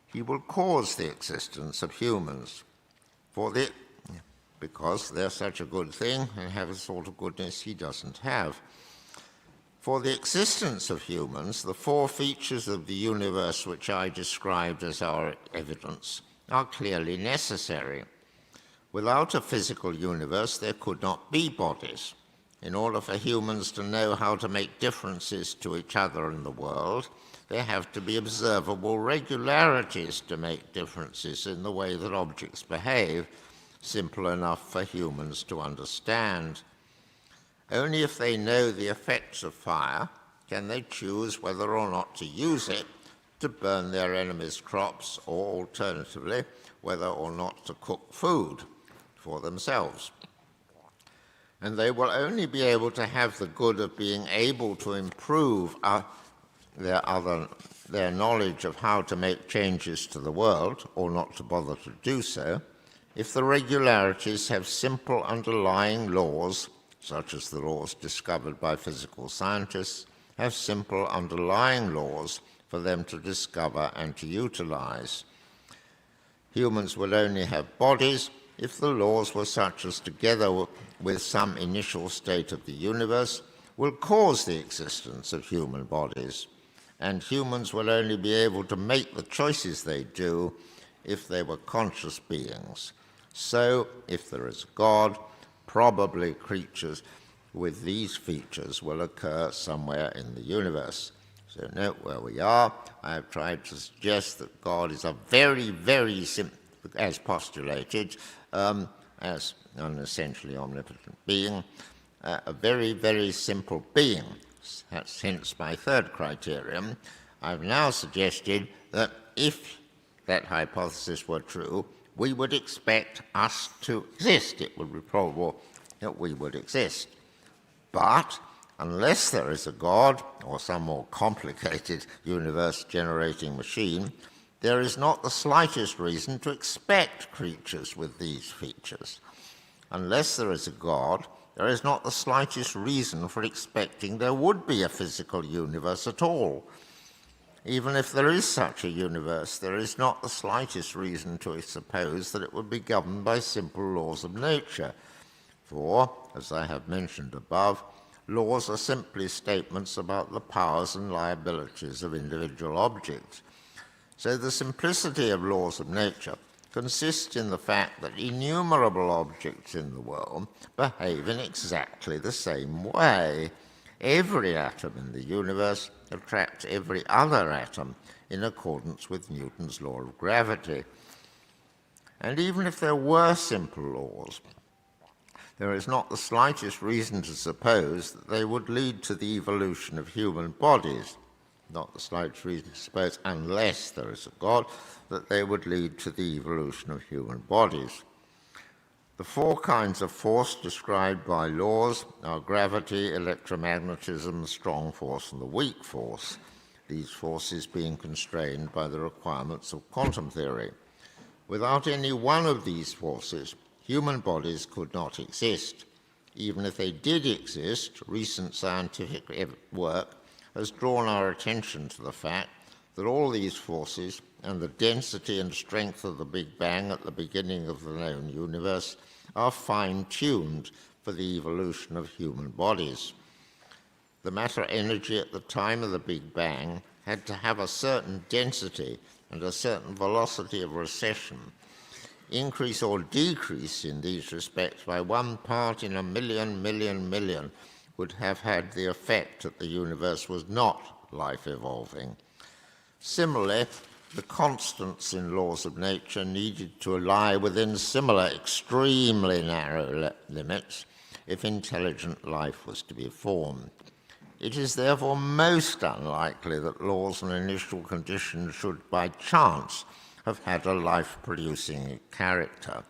he will cause the existence of humans, because they're such a good thing and have a sort of goodness he doesn't have. For the existence of humans, the four features of the universe which I described as our evidence are clearly necessary. Without a physical universe, there could not be bodies. In order for humans to know how to make differences to each other in the world, there have to be observable regularities to make differences in the way that objects behave, simple enough for humans to understand. Only if they know the effects of fire can they choose whether or not to use it to burn their enemies' crops, or alternatively, whether or not to cook food for themselves. And they will only be able to have the good of being able to improve their knowledge of how to make changes to the world, or not to bother to do so, if the regularities have simple underlying laws, such as the laws discovered by physical scientists, have simple underlying laws for them to discover and to utilize. Humans will only have bodies if the laws were such as, together with some initial state of the universe, will cause the existence of human bodies. And humans will only be able to make the choices they do if they were conscious beings. So, if there is a God, probably creatures with these features will occur somewhere in the universe. So note where we are. I have tried to suggest that God is a very, very simple, as postulated, as an essentially omnipotent being, a very, very simple being. That's hence my third criterion. I've now suggested that if that hypothesis were true, we would expect us to exist. It would be probable that we would exist. But unless there is a God or some more complicated universe-generating machine, there is not the slightest reason to expect creatures with these features. Unless there is a God, there is not the slightest reason for expecting there would be a physical universe at all. Even if there is such a universe, there is not the slightest reason to suppose that it would be governed by simple laws of nature. For, as I have mentioned above, laws are simply statements about the powers and liabilities of individual objects. So the simplicity of laws of nature consists in the fact that innumerable objects in the world behave in exactly the same way. Every atom in the universe attracts every other atom in accordance with Newton's law of gravity. And even if there were simple laws, there is not the slightest reason to suppose that they would lead to the evolution of human bodies. Not the slightest reason to suppose, unless there is a God, that they would lead to the evolution of human bodies. The four kinds of force described by laws are gravity, electromagnetism, the strong force, and the weak force, these forces being constrained by the requirements of quantum theory. Without any one of these forces, human bodies could not exist. Even if they did exist, recent scientific work has drawn our attention to the fact that all these forces and the density and strength of the Big Bang at the beginning of the known universe are fine-tuned for the evolution of human bodies. The matter energy at the time of the Big Bang had to have a certain density and a certain velocity of recession. Increase or decrease in these respects by 1 part in a million would have had the effect that the universe was not life-evolving. Similarly, the constants in laws of nature needed to lie within similar extremely narrow limits if intelligent life was to be formed. It is therefore most unlikely that laws and initial conditions should by chance have had a life-producing character.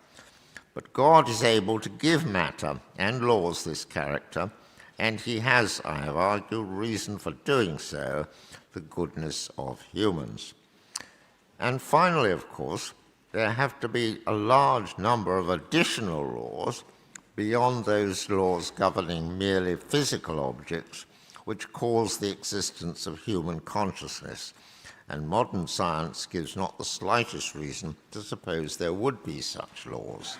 But God is able to give matter and laws this character, and he has, I have argued, reason for doing so, the goodness of humans. And finally, of course, there have to be a large number of additional laws beyond those laws governing merely physical objects, which cause the existence of human consciousness. And modern science gives not the slightest reason to suppose there would be such laws.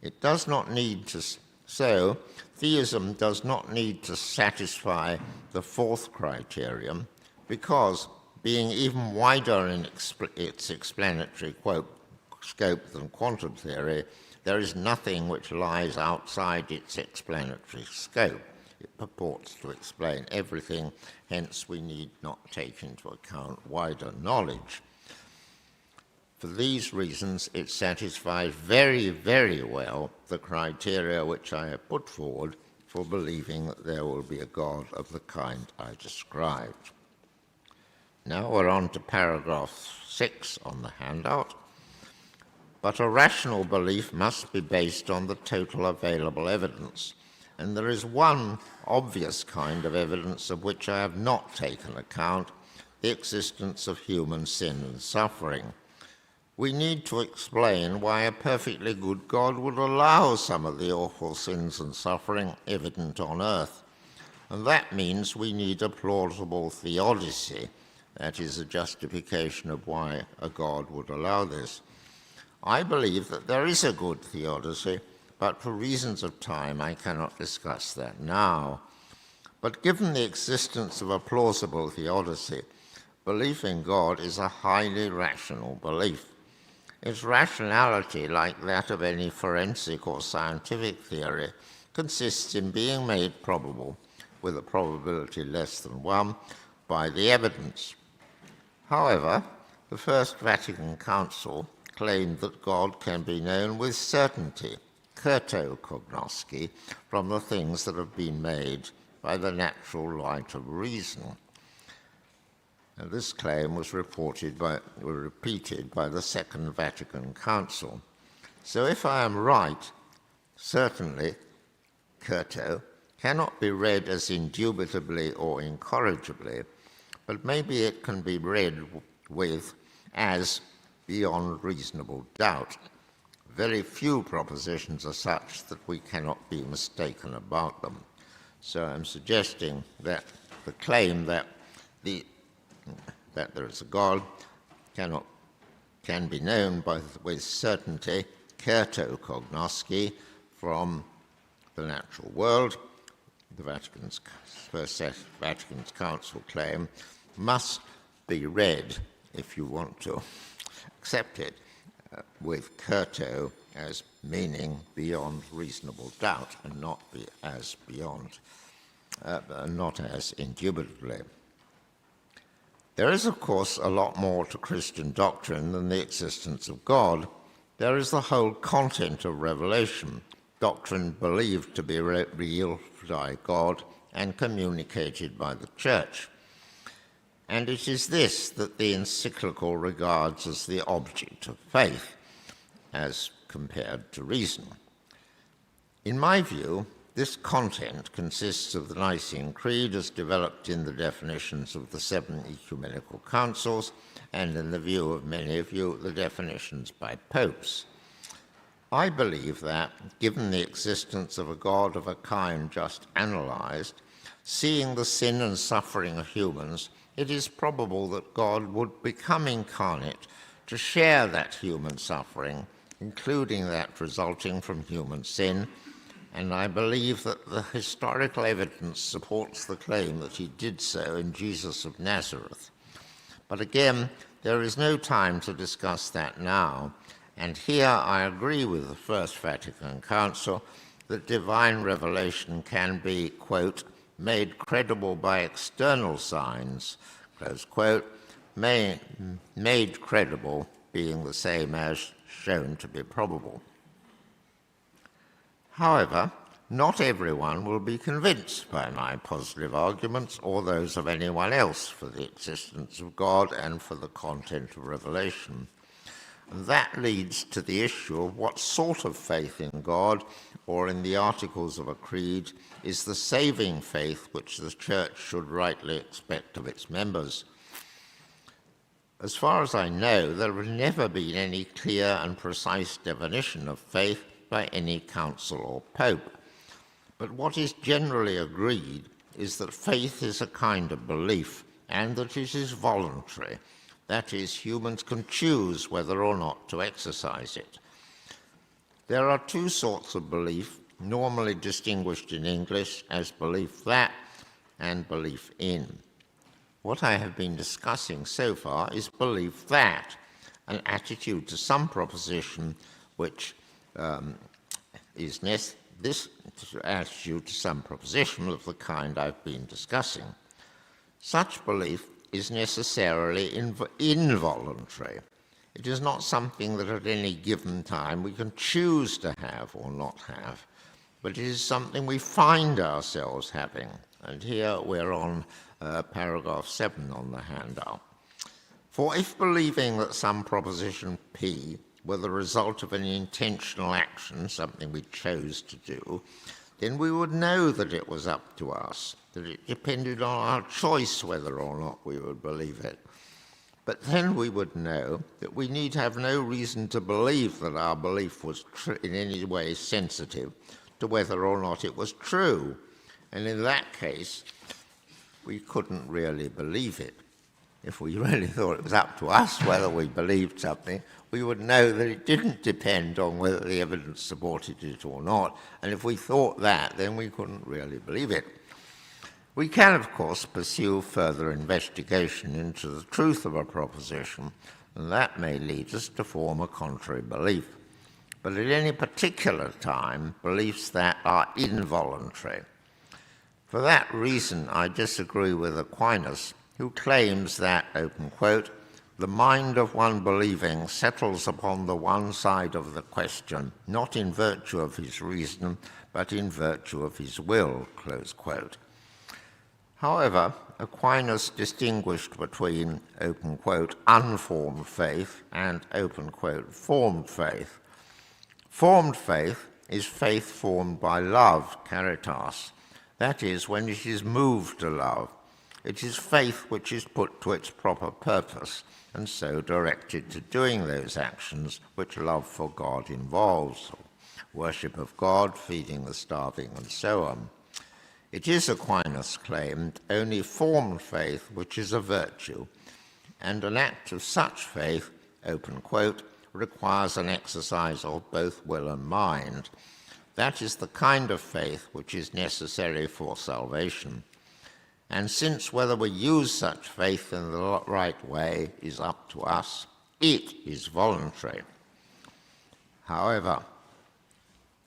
It does not need to, so theism does not need to satisfy the fourth criterion, because being even wider in its explanatory scope than quantum theory, there is nothing which lies outside its explanatory scope. It purports to explain everything, hence we need not take into account wider knowledge. For these reasons, it satisfies very, very well the criteria which I have put forward for believing that there will be a God of the kind I described. Now we're on to paragraph 6 on the handout. But a rational belief must be based on the total available evidence. And there is one obvious kind of evidence of which I have not taken account, the existence of human sin and suffering. We need to explain why a perfectly good God would allow some of the awful sins and suffering evident on earth. And that means we need a plausible theodicy, that is, a justification of why a God would allow this. I believe that there is a good theodicy, but for reasons of time I cannot discuss that now. But given the existence of a plausible theodicy, belief in God is a highly rational belief. Its rationality, like that of any forensic or scientific theory, consists in being made probable, with a probability less than 1, by the evidence. However, the First Vatican Council claimed that God can be known with certainty, kertokognoski, from the things that have been made by the natural light of reason. And this claim was repeated by the Second Vatican Council. So if I am right, certainly kerto cannot be read as indubitably or incorrigibly, but maybe it can be read with as beyond reasonable doubt. Very few propositions are such that we cannot be mistaken about them. So I'm suggesting that the claim that there is a God can be known both with certainty, certo cognosci, from the natural world, the First Vatican's Council claim, must be read, if you want to accept it, with certo as meaning beyond reasonable doubt, and not as indubitably. There is, of course, a lot more to Christian doctrine than the existence of God. There is the whole content of revelation, doctrine believed to be revealed by God and communicated by the Church. And it is this that the encyclical regards as the object of faith, as compared to reason. In my view, this content consists of the Nicene Creed as developed in the definitions of the 7 ecumenical councils, and in the view of many of you, the definitions by popes. I believe that, given the existence of a God of a kind just analyzed, seeing the sin and suffering of humans, it is probable that God would become incarnate to share that human suffering, including that resulting from human sin, and I believe that the historical evidence supports the claim that he did so in Jesus of Nazareth. But again, there is no time to discuss that now, and here I agree with the First Vatican Council that divine revelation can be, quote, made credible by external signs, close quote, made credible being the same as shown to be probable. However, not everyone will be convinced by my positive arguments or those of anyone else for the existence of God and for the content of revelation. And that leads to the issue of what sort of faith in God or in the articles of a creed is the saving faith which the Church should rightly expect of its members. As far as I know, there has never been any clear and precise definition of faith by any council or pope. But what is generally agreed is that faith is a kind of belief and that it is voluntary. That is, humans can choose whether or not to exercise it. There are 2 sorts of belief, normally distinguished in English as belief that and belief in. What I have been discussing so far is belief that, an attitude to some proposition which this attitude to some proposition of the kind I've been discussing. Such belief is necessarily involuntary. It is not something that at any given time we can choose to have or not have, but it is something we find ourselves having. And here we're on paragraph 7 on the handout. For if believing that some proposition P were the result of an intentional action, something we chose to do, then we would know that it was up to us, that it depended on our choice whether or not we would believe it. But then we would know that we need have no reason to believe that our belief was in any way sensitive to whether or not it was true. And in that case, we couldn't really believe it. If we really thought it was up to us whether we believed something, we would know that it didn't depend on whether the evidence supported it or not. And if we thought that, then we couldn't really believe it. We can, of course, pursue further investigation into the truth of a proposition, and that may lead us to form a contrary belief. But at any particular time, beliefs that are involuntary. For that reason, I disagree with Aquinas, who claims that, open quote, the mind of one believing settles upon the one side of the question, not in virtue of his reason, but in virtue of his will, close quote. However, Aquinas distinguished between, open quote, unformed faith and, open quote, formed faith. Formed faith is faith formed by love, caritas, that is, when it is moved to love. It is faith which is put to its proper purpose and so directed to doing those actions which love for God involves. Worship of God, feeding the starving, and so on. It is, Aquinas claimed, only formed faith which is a virtue, and an act of such faith, open quote, requires an exercise of both will and mind. That is the kind of faith which is necessary for salvation. And since whether we use such faith in the right way is up to us, it is voluntary. However,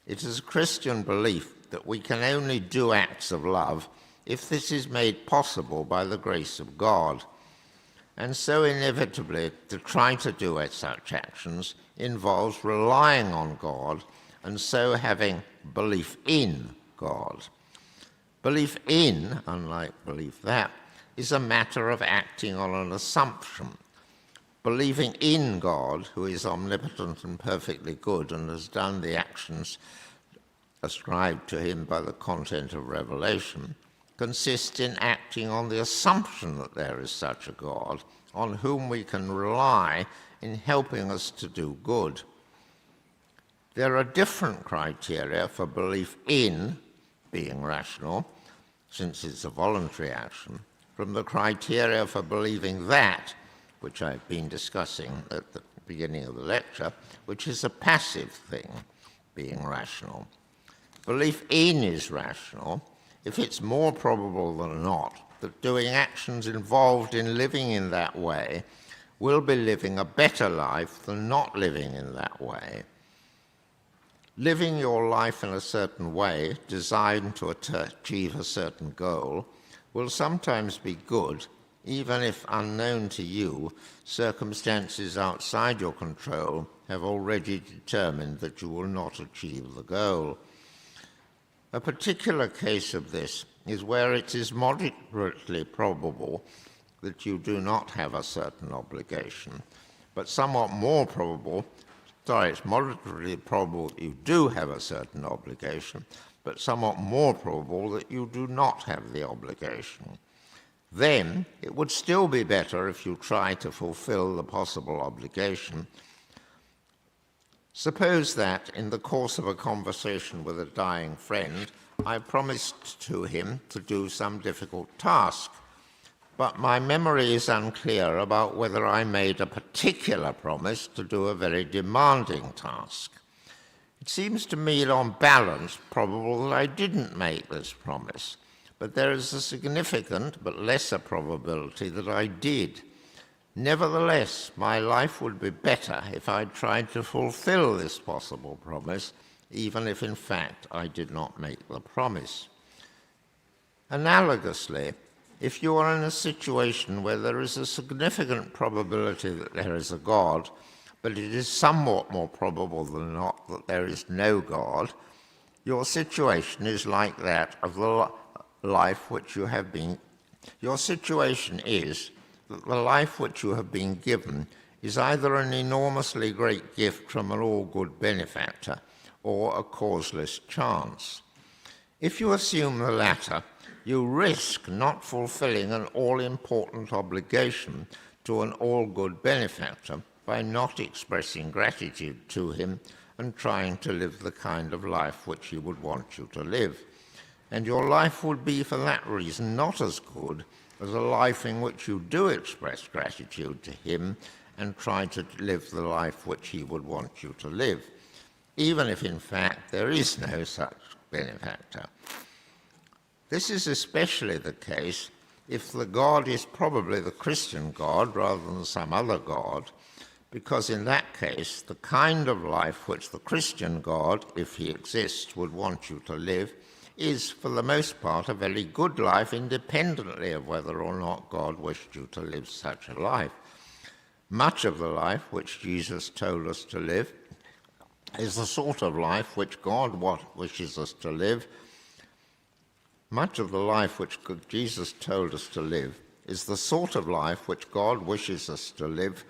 it is a Christian belief that we can only do acts of love if this is made possible by the grace of God. And so inevitably, to try to do such actions involves relying on God and so having belief in God. Belief in, unlike belief that, is a matter of acting on an assumption. Believing in God, who is omnipotent and perfectly good and has done the actions ascribed to him by the content of revelation, consists in acting on the assumption that there is such a God on whom we can rely in helping us to do good. There are different criteria for belief in being rational, since it's a voluntary action, from the criteria for believing that, which I've been discussing at the beginning of the lecture, which is a passive thing, being rational. Belief in is rational if it's more probable than not that doing actions involved in living in that way will be living a better life than not living in that way. Living your life in a certain way, designed to achieve a certain goal, will sometimes be good, even if unknown to you, circumstances outside your control have already determined that you will not achieve the goal. A particular case of this is where it is moderately probable that you do not have a certain obligation, but somewhat more probable it's moderately probable that you do have a certain obligation, but somewhat more probable that you do not have the obligation. Then it would still be better if you try to fulfill the possible obligation. Suppose that in the course of a conversation with a dying friend, I promised to him to do some difficult task, but my memory is unclear about whether I made a particular promise to do a very demanding task. It seems to me, on balance, probable that I didn't make this promise, but there is a significant but lesser probability that I did. Nevertheless, my life would be better if I tried to fulfill this possible promise, even if in fact I did not make the promise. Analogously, if you are in a situation where there is a significant probability that there is a God, but it is somewhat more probable than not that there is no God, your situation is like that of the life which you have been. Your situation is that the life which you have been given is either an enormously great gift from an all-good benefactor or a causeless chance. If you assume the latter, you risk not fulfilling an all-important obligation to an all-good benefactor by not expressing gratitude to him and trying to live the kind of life which he would want you to live. And your life would be, for that reason, not as good as a life in which you do express gratitude to him and try to live the life which he would want you to live, even if, in fact, there is no such benefactor. This is especially the case if the God is probably the Christian God rather than some other God, because in that case, the kind of life which the Christian God, if he exists, would want you to live is, for the most part, a very good life, independently of whether or not God wished you to live such a life. Much of the life which Jesus told us to live is the sort of life which God wishes us to live. Much of the life which Jesus told us to live is the sort of life which God wishes us to live,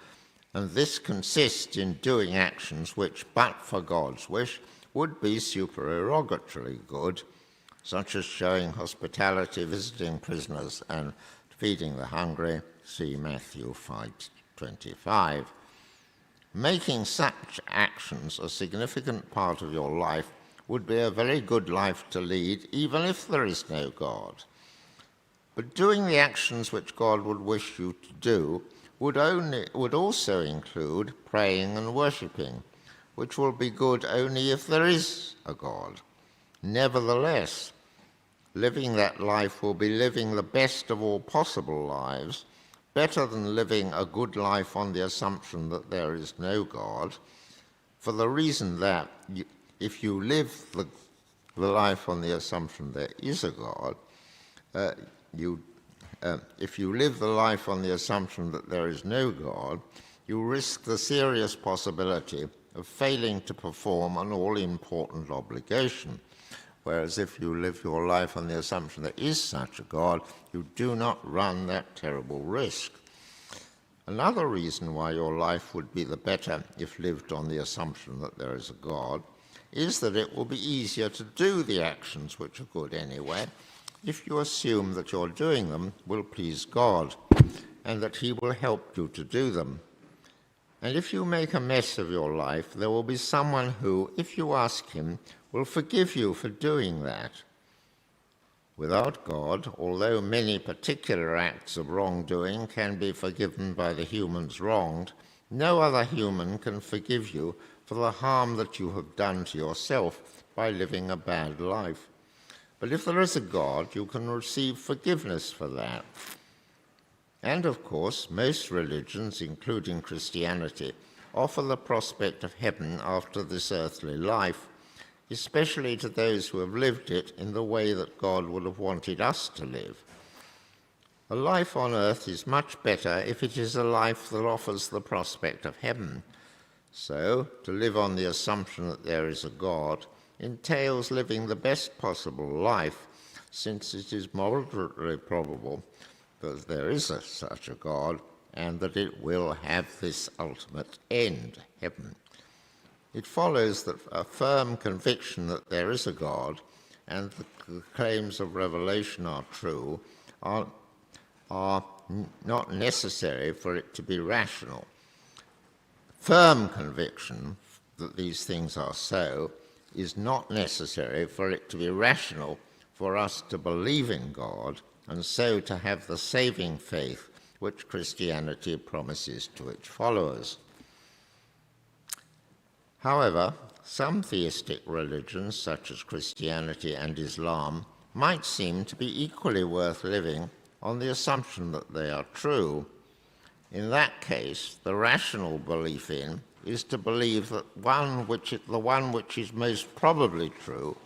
and this consists in doing actions which, but for God's wish, would be supererogatorily good, such as showing hospitality, visiting prisoners, and feeding the hungry, see Matthew 5:25. Making such actions a significant part of your life would be a very good life to lead, even if there is no God. But doing the actions which God would wish you to do would also include praying and worshipping, which will be good only if there is a God. Nevertheless, living that life will be living the best of all possible lives, better than living a good life on the assumption that there is no God, for the reason that if you live the life on the assumption there is a God, if you live the life on the assumption that there is no God, you risk the serious possibility of failing to perform an all-important obligation. Whereas if you live your life on the assumption there is such a God, you do not run that terrible risk. Another reason why your life would be the better if lived on the assumption that there is a God is that it will be easier to do the actions which are good anyway, if you assume that your doing them will please God and that he will help you to do them. And if you make a mess of your life, there will be someone who, if you ask him, will forgive you for doing that. Without God, although many particular acts of wrongdoing can be forgiven by the humans wronged, no other human can forgive you for the harm that you have done to yourself by living a bad life. But if there is a God, you can receive forgiveness for that. And of course, most religions, including Christianity, offer the prospect of heaven after this earthly life, especially to those who have lived it in the way that God would have wanted us to live. A life on earth is much better if it is a life that offers the prospect of heaven. So, to live on the assumption that there is a God entails living the best possible life, since it is moderately probable that there is such a God and that it will have this ultimate end, heaven. It follows that a firm conviction that there is a God and the claims of revelation are true are not necessary for it to be rational. Firm conviction that these things are so is not necessary for it to be rational for us to believe in God and so to have the saving faith which Christianity promises to its followers. However, some theistic religions, such as Christianity and Islam, might seem to be equally worth living on the assumption that they are true. In that case, the rational belief in is to believe that the one which is most probably true,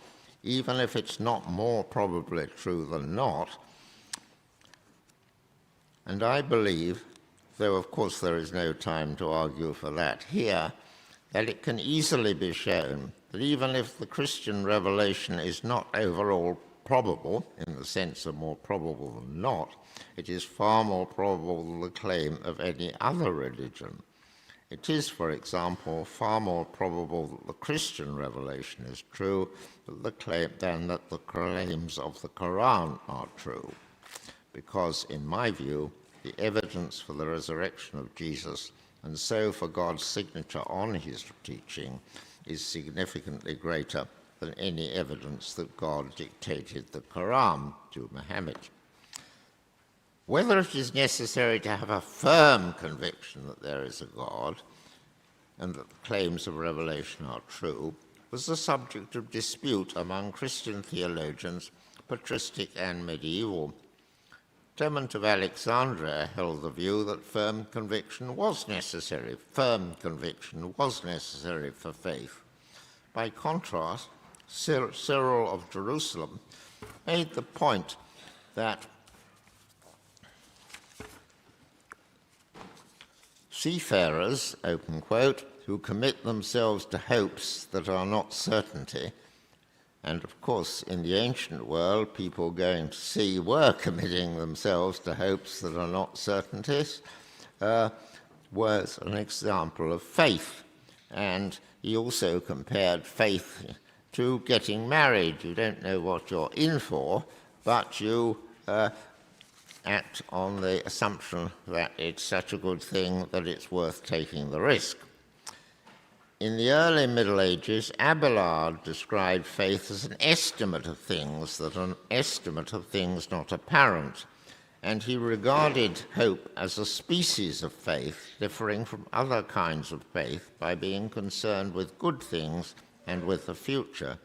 even if it's not more probably true than not. And I believe, though of course there is no time to argue for that here, that it can easily be shown that even if the Christian revelation is not overall probable, in the sense of more probable than not, it is far more probable than the claim of any other religion. It is, for example, far more probable that the Christian revelation is true than that the claims of the Quran are true, because, in my view, the evidence for the resurrection of Jesus, and so for God's signature on his teaching, is significantly greater than any evidence that God dictated the Quran to Muhammad. Whether it is necessary to have a firm conviction that there is a God and that the claims of revelation are true was the subject of dispute among Christian theologians, patristic and medieval. Clement of Alexandria held the view that firm conviction was necessary. Firm conviction was necessary for faith. By contrast, Cyril of Jerusalem made the point that seafarers, open quote, who commit themselves to hopes that are not certainty, and of course in the ancient world people going to sea were committing themselves to hopes that are not certainties, was an example of faith. And he also compared faith to getting married. You don't know what you're in for, but you act on the assumption that it's such a good thing that it's worth taking the risk. In the early Middle Ages, Abelard described faith as an estimate of things, not apparent, and he regarded hope as a species of faith differing from other kinds of faith by being concerned with good things and with the future.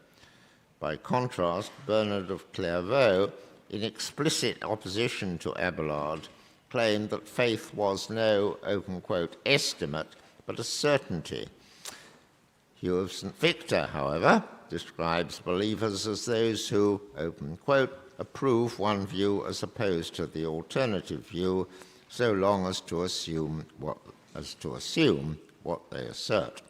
By contrast, Bernard of Clairvaux, in explicit opposition to Abelard, claimed that faith was no, open quote, estimate, but a certainty. Hugh of St. Victor, however, describes believers as those who, open quote, approve one view as opposed to the alternative view, so long as to assume what they assert.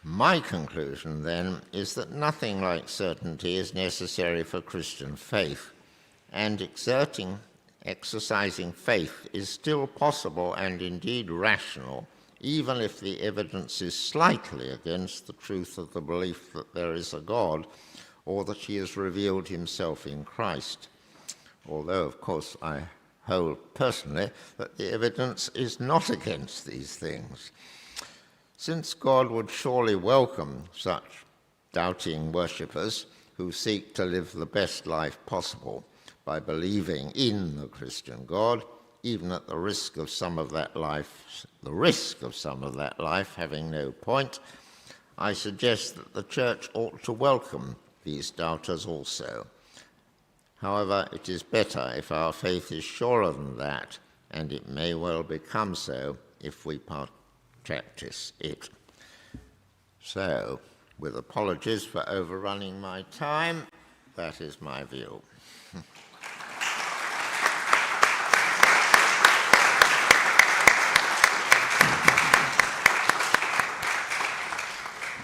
My conclusion, then, is that nothing like certainty is necessary for Christian faith, and exercising faith is still possible and indeed rational, even if the evidence is slightly against the truth of the belief that there is a God or that he has revealed himself in Christ. Although, of course, I hold personally that the evidence is not against these things. Since God would surely welcome such doubting worshippers who seek to live the best life possible by believing in the Christian God, even at the risk of some of that life having no point, I suggest that the Church ought to welcome these doubters also. However, it is better if our faith is surer than that, and it may well become so if we practice it. So, with apologies for overrunning my time, that is my view.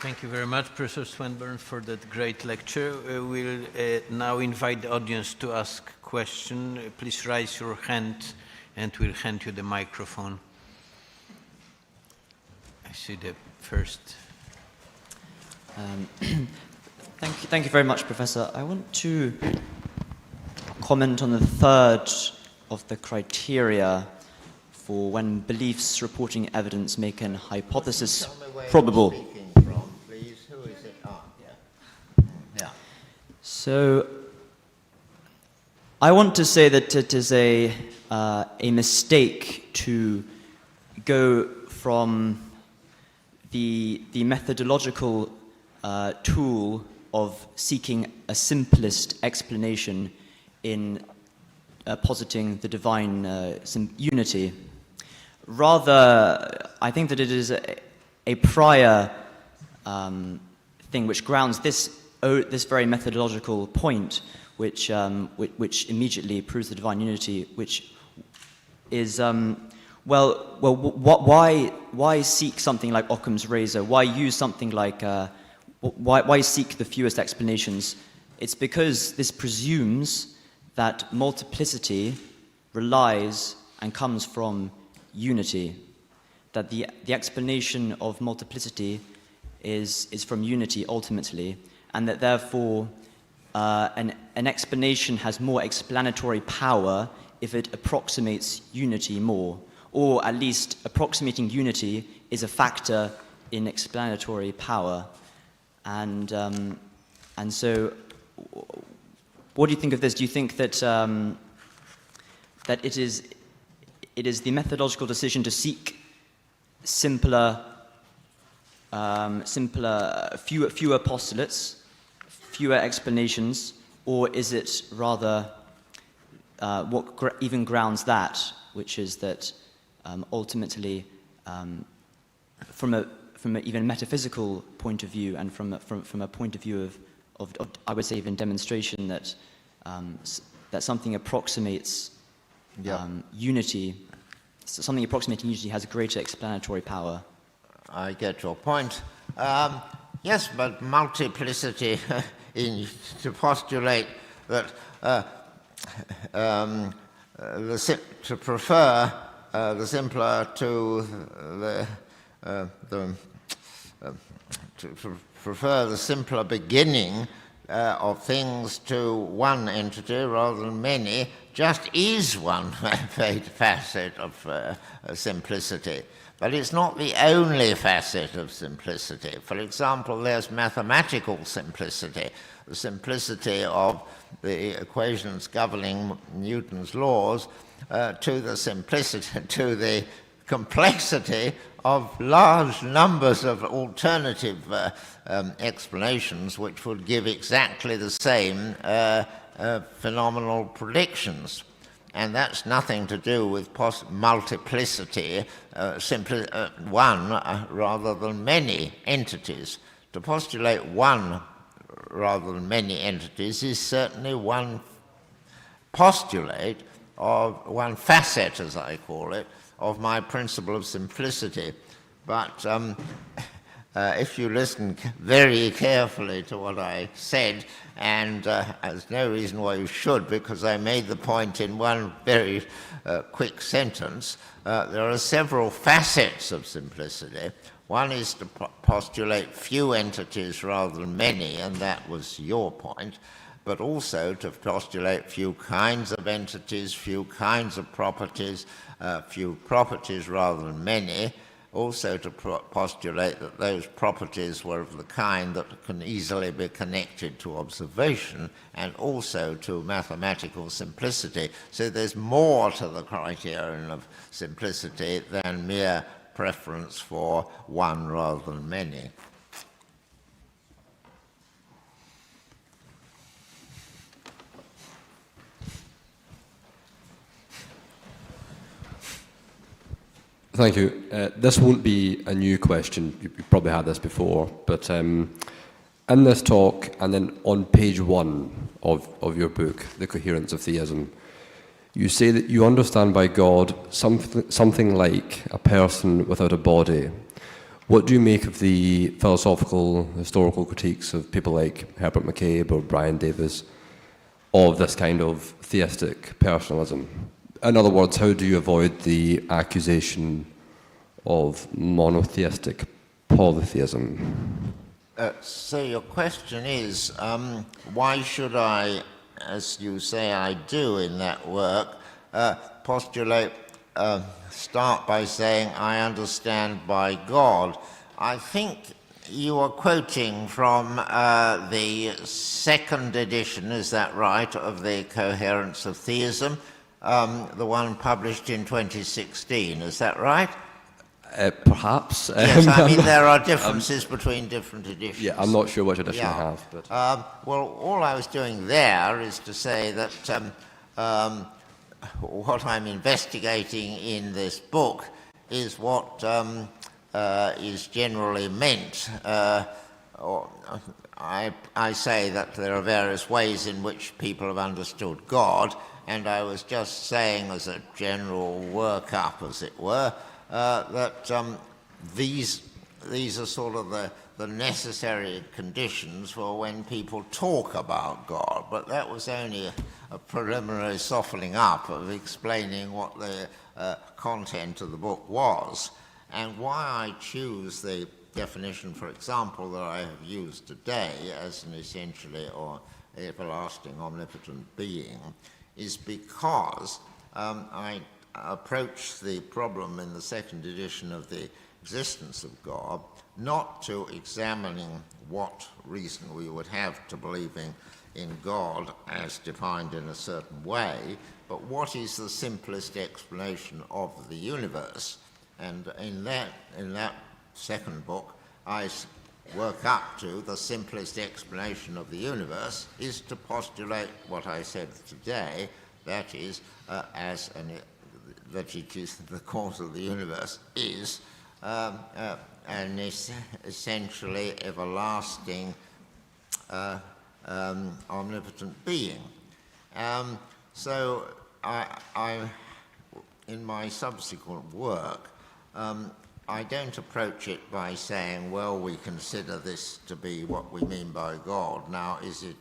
Thank you very much, Professor Swinburne, for that great lecture. We'll now invite the audience to ask questions. Please raise your hand and we'll hand you the microphone. I see the first. Thank you very much, Professor. I want to comment on the third of the criteria for when beliefs reporting evidence make an hypothesis probable. So, I want to say that it is a mistake to go from the methodological tool of seeking a simplest explanation in positing the divine unity. Rather, I think that it is a prior thing which grounds this very methodological point, which immediately proves the divine unity, which is why seek something like Occam's razor? Why use something like why seek the fewest explanations? It's because this presumes that multiplicity relies and comes from unity, that the explanation of multiplicity is from unity ultimately, and that therefore an explanation has more explanatory power if it approximates unity more, or at least approximating unity is a factor in explanatory power. And so, what do you think of this? Do you think that that it is the methodological decision to seek fewer postulates, fewer explanations, or is it rather what even grounds that, which is that ultimately, from an even metaphysical point of view, and from a point of view of I would say even demonstration, that that something approximates unity, something approximating unity has greater explanatory power. I get your point. Yes, but multiplicity to postulate that to prefer the simpler to prefer the simpler beginning of things to one entity rather than many just is one facet of simplicity. But it's not the only facet of simplicity. For example, there's mathematical simplicity, the simplicity of the equations governing Newton's laws, to the complexity of large numbers of alternative explanations which would give exactly the same phenomenal predictions. And that's nothing to do with multiplicity, simply one rather than many entities. To postulate one rather than many entities is certainly one postulate of one facet, as I call it, of my principle of simplicity. But if you listen very carefully to what I said, and there's no reason why you should, because I made the point in one very quick sentence, there are several facets of simplicity. One is to postulate few entities rather than many, and that was your point, but also to postulate few kinds of entities, few kinds of properties, few properties rather than many, also to postulate that those properties were of the kind that can easily be connected to observation, and also to mathematical simplicity. So there's more to the criterion of simplicity than mere preference for one rather than many. Thank you. This won't be a new question. You've probably had this before, but in this talk, and then on page 1 of your book, The Coherence of Theism, you say that you understand by God something like a person without a body. What do you make of the philosophical, historical critiques of people like Herbert McCabe or Brian Davis of this kind of theistic personalism? In other words, how do you avoid the accusation of monotheistic polytheism? So your question is, why should I, as you say I do in that work, postulate, start by saying I understand by God? I think you are quoting from the second edition, is that right, of the Coherence of Theism, the one published in 2016, is that right? Perhaps. Yes, I mean there are differences between different editions. Yeah, I'm not sure which edition I have. But well, all I was doing there is to say that what I'm investigating in this book is what is generally meant. I say that there are various ways in which people have understood God, and I was just saying as a general workup, as it were, that these are sort of the necessary conditions for when people talk about God. But that was only a preliminary softening up of explaining what the content of the book was, and why I choose the definition, for example, that I have used today as an essentially or everlasting omnipotent being, is because I approach the problem in the second edition of the existence of God not to examining what reason we would have to believing in God as defined in a certain way, but what is the simplest explanation of the universe. And in that second book, I work up to the simplest explanation of the universe is to postulate what I said today, that is, that it is the cause of the universe is an essentially everlasting omnipotent being. So I, in my subsequent work, I don't approach it by saying, well, we consider this to be what we mean by God. Now, is it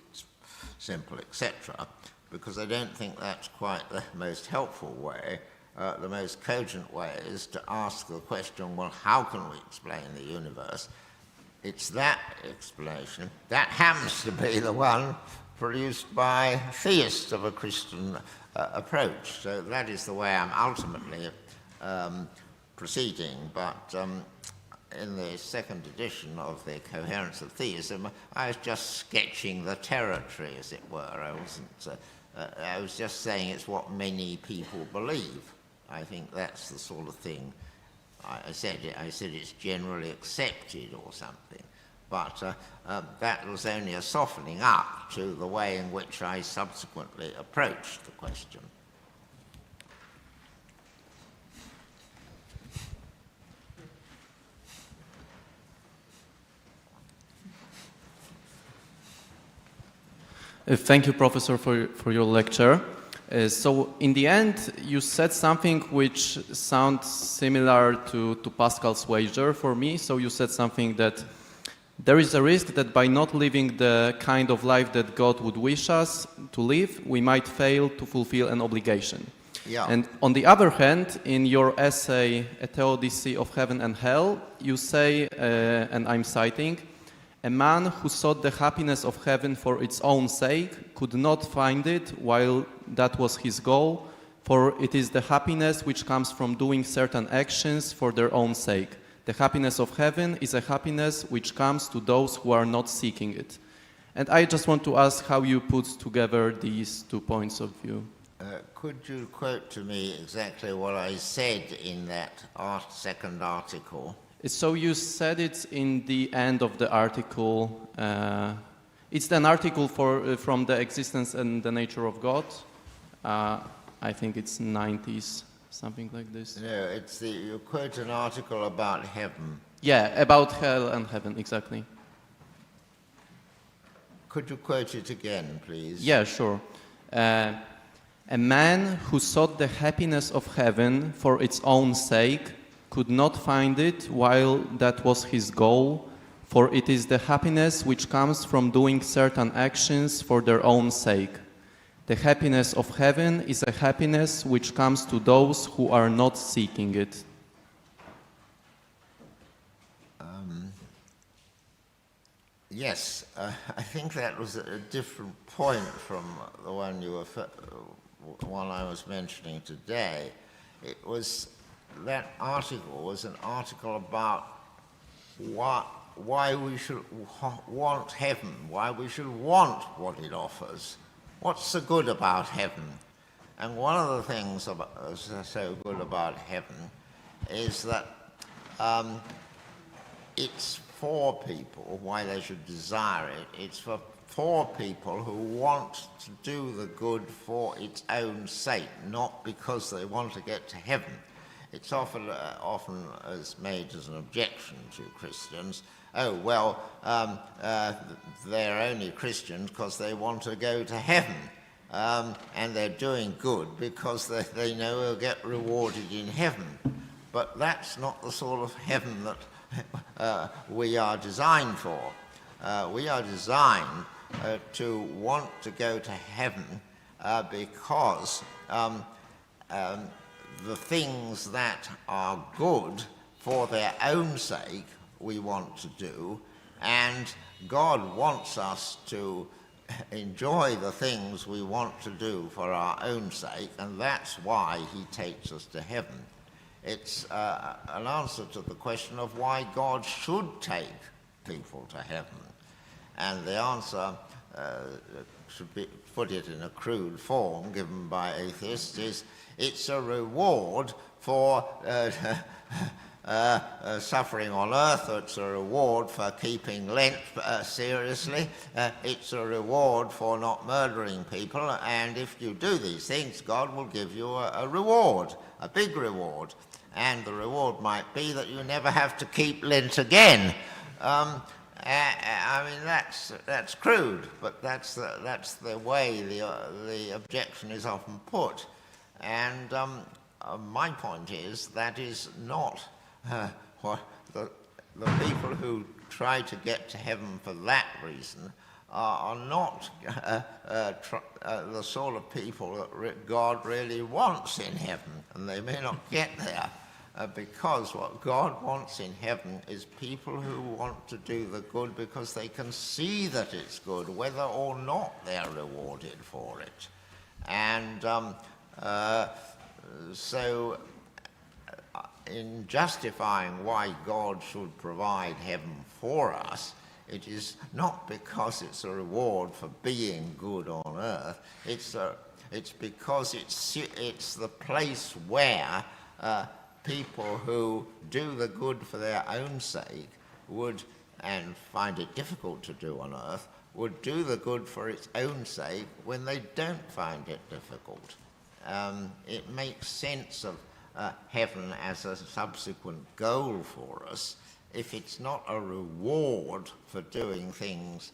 simple, etc.? Because I don't think that's quite the most helpful way. The most cogent way is to ask the question, well, how can we explain the universe? it's that explanation that happens to be the one produced by theists of a Christian approach. So that is the way I'm ultimately proceeding. But in the second edition of the Coherence of Theism, I was just sketching the territory, as it were. I was just saying it's what many people believe. I think that's the sort of thing. I said it's generally accepted or something. But that was only a softening up to the way in which I subsequently approached the question. Thank you, Professor, for your lecture. So in the end, you said something which sounds similar to Pascal's wager for me. So you said something that there is a risk that by not living the kind of life that God would wish us to live, we might fail to fulfill an obligation. Yeah. And on the other hand, in your essay, A Theodicy of Heaven and Hell, you say, and I'm citing, a man who sought the happiness of heaven for its own sake could not find it while that was his goal, for it is the happiness which comes from doing certain actions for their own sake. The happiness of heaven is a happiness which comes to those who are not seeking it. And I just want to ask how you put together these 2 points of view. Could you quote to me exactly what I said in that second article? So you said it in the end of the article. It's an article from the existence and the nature of God. I think it's 90s, something like this. No, you quote an article about heaven. Yeah, about hell and heaven, exactly. Could you quote it again, please? Yeah, sure. A man who sought the happiness of heaven for its own sake could not find it while that was his goal, for it is the happiness which comes from doing certain actions for their own sake. The happiness of heaven is a happiness which comes to those who are not seeking it. Yes, I think that was a different point from the one I was mentioning today. That article was an article about why we should want heaven, why we should want what it offers. What's so good about heaven? And one of the things that's so good about heaven is that it's for people, why they should desire it. It's for people who want to do the good for its own sake, not because they want to get to heaven. It's often as made as an objection to Christians. Oh, well, they're only Christians because they want to go to heaven. And they're doing good because they know they'll get rewarded in heaven. But that's not the sort of heaven that we are designed for. We are designed to want to go to heaven because the things that are good for their own sake we want to do, and God wants us to enjoy the things we want to do for our own sake, and that's why he takes us to heaven. It's an answer to the question of why God should take people to heaven. And the answer, should be put it in a crude form given by atheists, is it's a reward for suffering on earth. It's a reward for keeping Lent seriously. It's a reward for not murdering people. And if you do these things, God will give you a reward, a big reward. And the reward might be that you never have to keep Lent again. I mean, that's crude, but that's the way the objection is often put. And my point is that is not what the people who try to get to heaven for that reason are not the sort of people that God really wants in heaven, and they may not get there because what God wants in heaven is people who want to do the good because they can see that it's good, whether or not they're rewarded for it. And so in justifying why God should provide heaven for us, it is not because it's a reward for being good on earth, it's because it's the place where people who do the good for their own sake would, and find it difficult to do on earth, would do the good for its own sake when they don't find it difficult. It makes sense of heaven as a subsequent goal for us if it's not a reward for doing things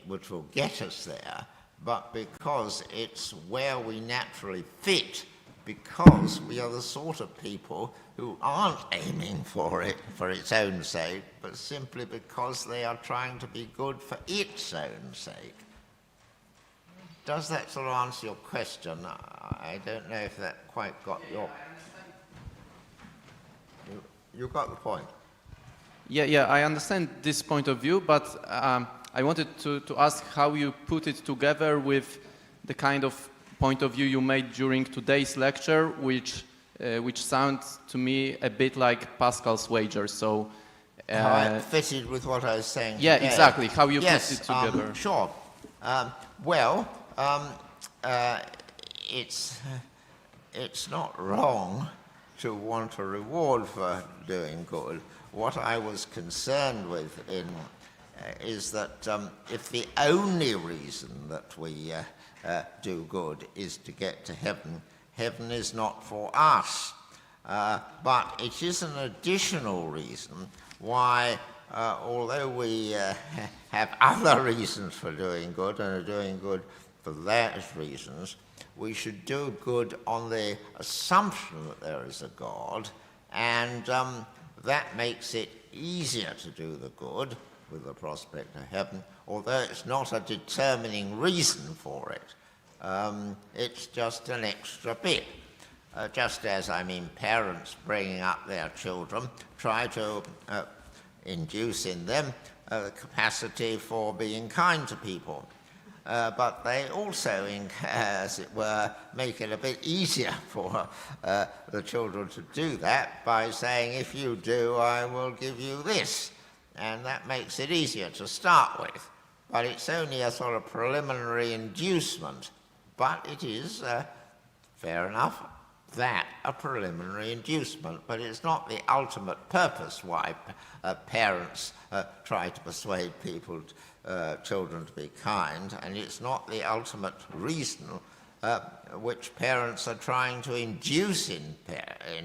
which will get us there, but because it's where we naturally fit, because we are the sort of people who aren't aiming for it for its own sake, but simply because they are trying to be good for its own sake. Does that sort of answer your question? I don't know if that quite got your... You got the point. Yeah, I understand this point of view, but I wanted to ask how you put it together with the kind of point of view you made during today's lecture, which sounds to me a bit like Pascal's wager. So how it fitted with what I was saying. Yeah, today. exactly. How you put it together. Sure. It's not wrong to want a reward for doing good. What I was concerned with is that if the only reason that we do good is to get to heaven, heaven is not for us. But it is an additional reason why, although we have other reasons for doing good and are doing good for those reasons, we should do good on the assumption that there is a God, and that makes it easier to do the good with the prospect of heaven, although it's not a determining reason for it. It's just an extra bit. Just as, parents bringing up their children try to induce in them the capacity for being kind to people. But they also, as it were, make it a bit easier for the children to do that by saying, if you do, I will give you this. And that makes it easier to start with. But it's only a sort of preliminary inducement. But it is, fair enough, that a preliminary inducement. But it's not the ultimate purpose why parents try to persuade children to be kind, and it's not the ultimate reason which parents are trying to induce in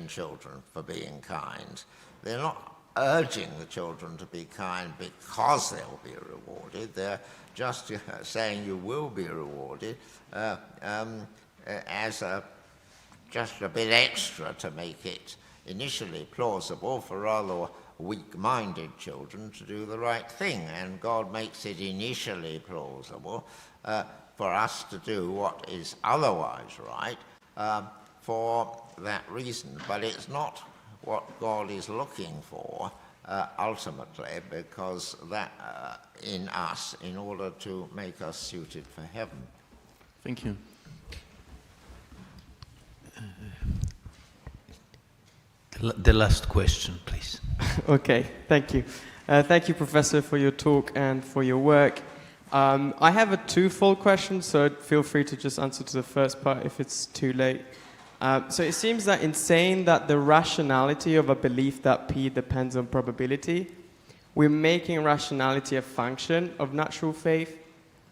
children for being kind. They're not urging the children to be kind because they'll be rewarded. They're just saying you will be rewarded as just a bit extra to make it initially plausible for rather weak-minded children to do the right thing, and God makes it initially plausible for us to do what is otherwise right for that reason. But it's not what God is looking for ultimately, because that in us, in order to make us suited for heaven. Thank you. The last question, please. Okay, thank you. Thank you, Professor, for your talk and for your work. I have a twofold question, so feel free to just answer to the first part if it's too late. So it seems that in saying that the rationality of a belief that P depends on probability, we're making rationality a function of natural faith,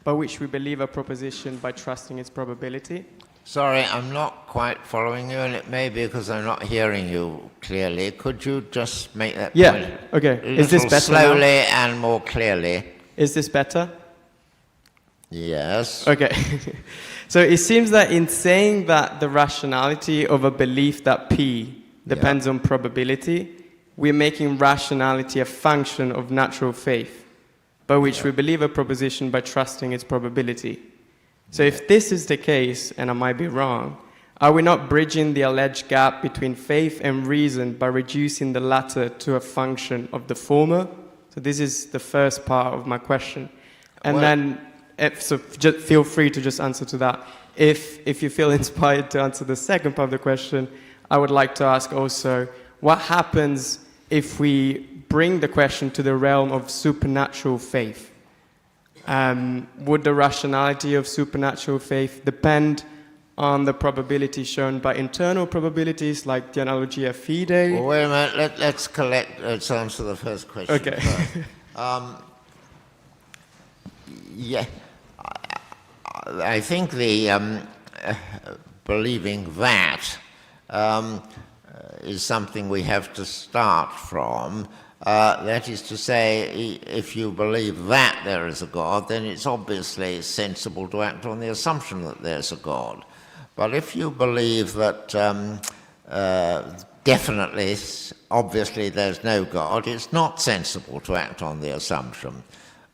by which we believe a proposition by trusting its probability. Sorry, I'm not quite following you, and it may be because I'm not hearing you clearly. Could you just make that point? Okay. Is this better slowly now? And more clearly. Is this better? Yes. Okay. So it seems that in saying that the rationality of a belief that P depends on probability, we're making rationality a function of natural faith, by which we believe a proposition by trusting its probability. So if this is the case, and I might be wrong, Are we not bridging the alleged gap between faith and reason by reducing the latter to a function of the former? So this is the first part of my question. And then, just feel free to just answer to that. If you feel inspired to answer the second part of the question, I would like to ask also, what happens if we bring the question to the realm of supernatural faith? Would the rationality of supernatural faith depend on the probability shown by internal probabilities like the analogia fide? Well, wait a minute, let's answer the first question Okay. first. Yeah, I think the believing that is something we have to start from. That is to say, if you believe that there is a God, then it's obviously sensible to act on the assumption that there's a God. But if you believe that definitely, obviously there's no God, it's not sensible to act on the assumption.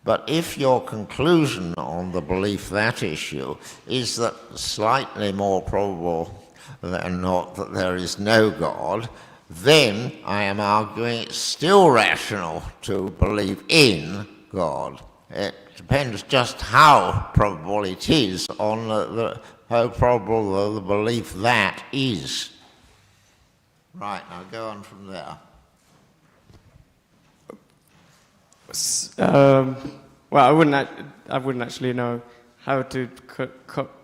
But if your conclusion on the belief that issue is that slightly more probable than not that there is no God, then I am arguing it's still rational to believe in God. It depends just how probable it is on how probable the belief that is. Right, now go on from there. Well, I wouldn't actually know how to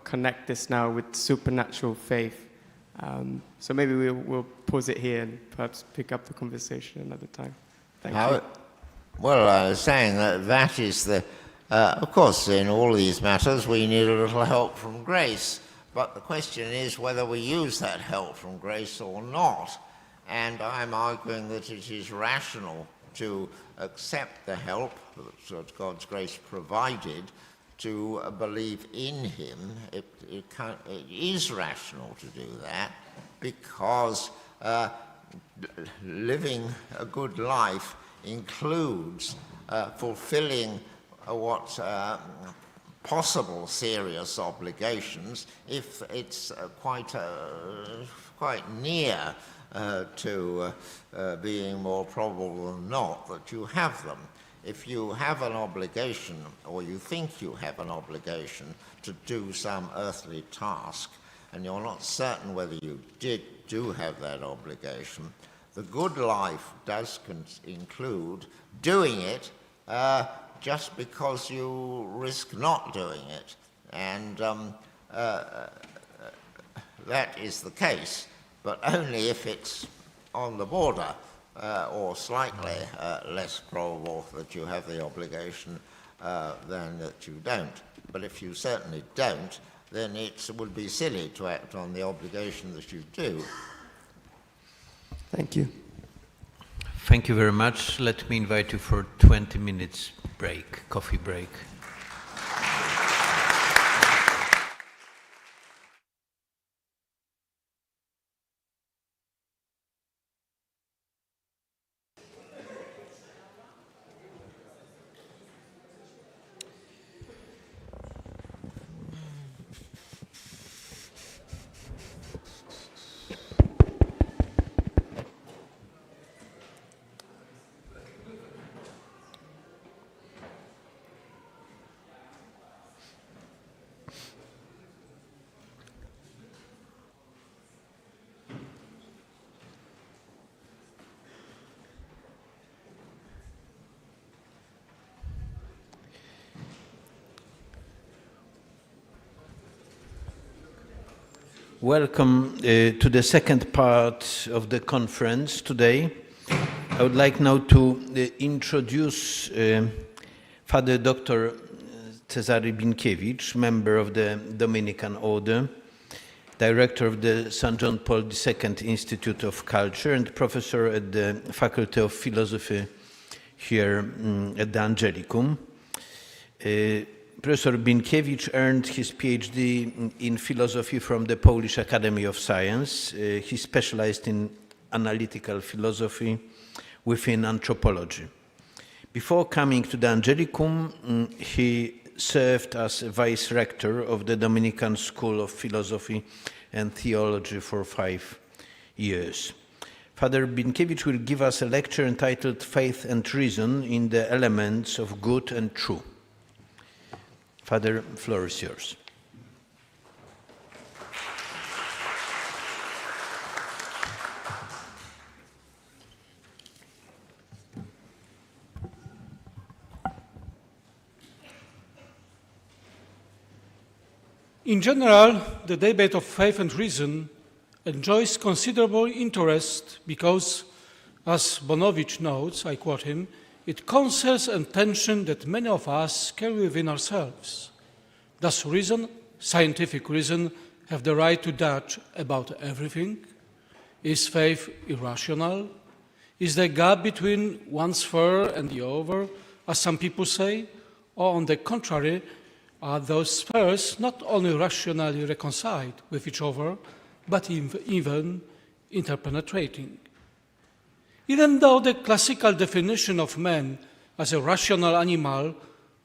connect this now with supernatural faith. So maybe we'll pause it here and perhaps pick up the conversation another time. Thank you. Well, I was saying that is the... of course, in all these matters, we need a little help from grace. But the question is whether we use that help from grace or not. And I'm arguing that it is rational to accept the help that God's grace provided to believe in him. It is rational to do that because living a good life includes fulfilling what possible serious obligations if it's quite near to being more probable than not that you have them. If you have an obligation, or you think you have an obligation to do some earthly task, and you're not certain whether you do have that obligation, the good life does include doing it just because you risk not doing it. And that is the case, but only if it's on the border or slightly less probable that you have the obligation than that you don't. But if you certainly don't, then it would be silly to act on the obligation that you do. Thank you. Thank you very much. Let me invite you for 20 minutes break, coffee break. Welcome to the second part of the conference today. I would like now to introduce Father Dr. Cezary Binkiewicz, member of the Dominican Order, director of the St. John Paul II Institute of Culture, and professor at the Faculty of Philosophy here at the Angelicum. Professor Binkiewicz earned his PhD in philosophy from the Polish Academy of Science. He specialized in analytical philosophy within anthropology. Before coming to the Angelicum, he served as a vice rector of the Dominican School of Philosophy and Theology for 5 years. Father Binkiewicz will give us a lecture entitled Faith and Reason in the Elements of Good and True. Father, floor is yours. In general, the debate of faith and reason enjoys considerable interest because, as Bonowicz notes, I quote him, it concerns a tension that many of us carry within ourselves. Does reason, scientific reason, have the right to judge about everything? Is faith irrational? Is there a gap between one sphere and the other, as some people say? Or on the contrary, are those spheres not only rationally reconciled with each other, but even interpenetrating? Even though the classical definition of man as a rational animal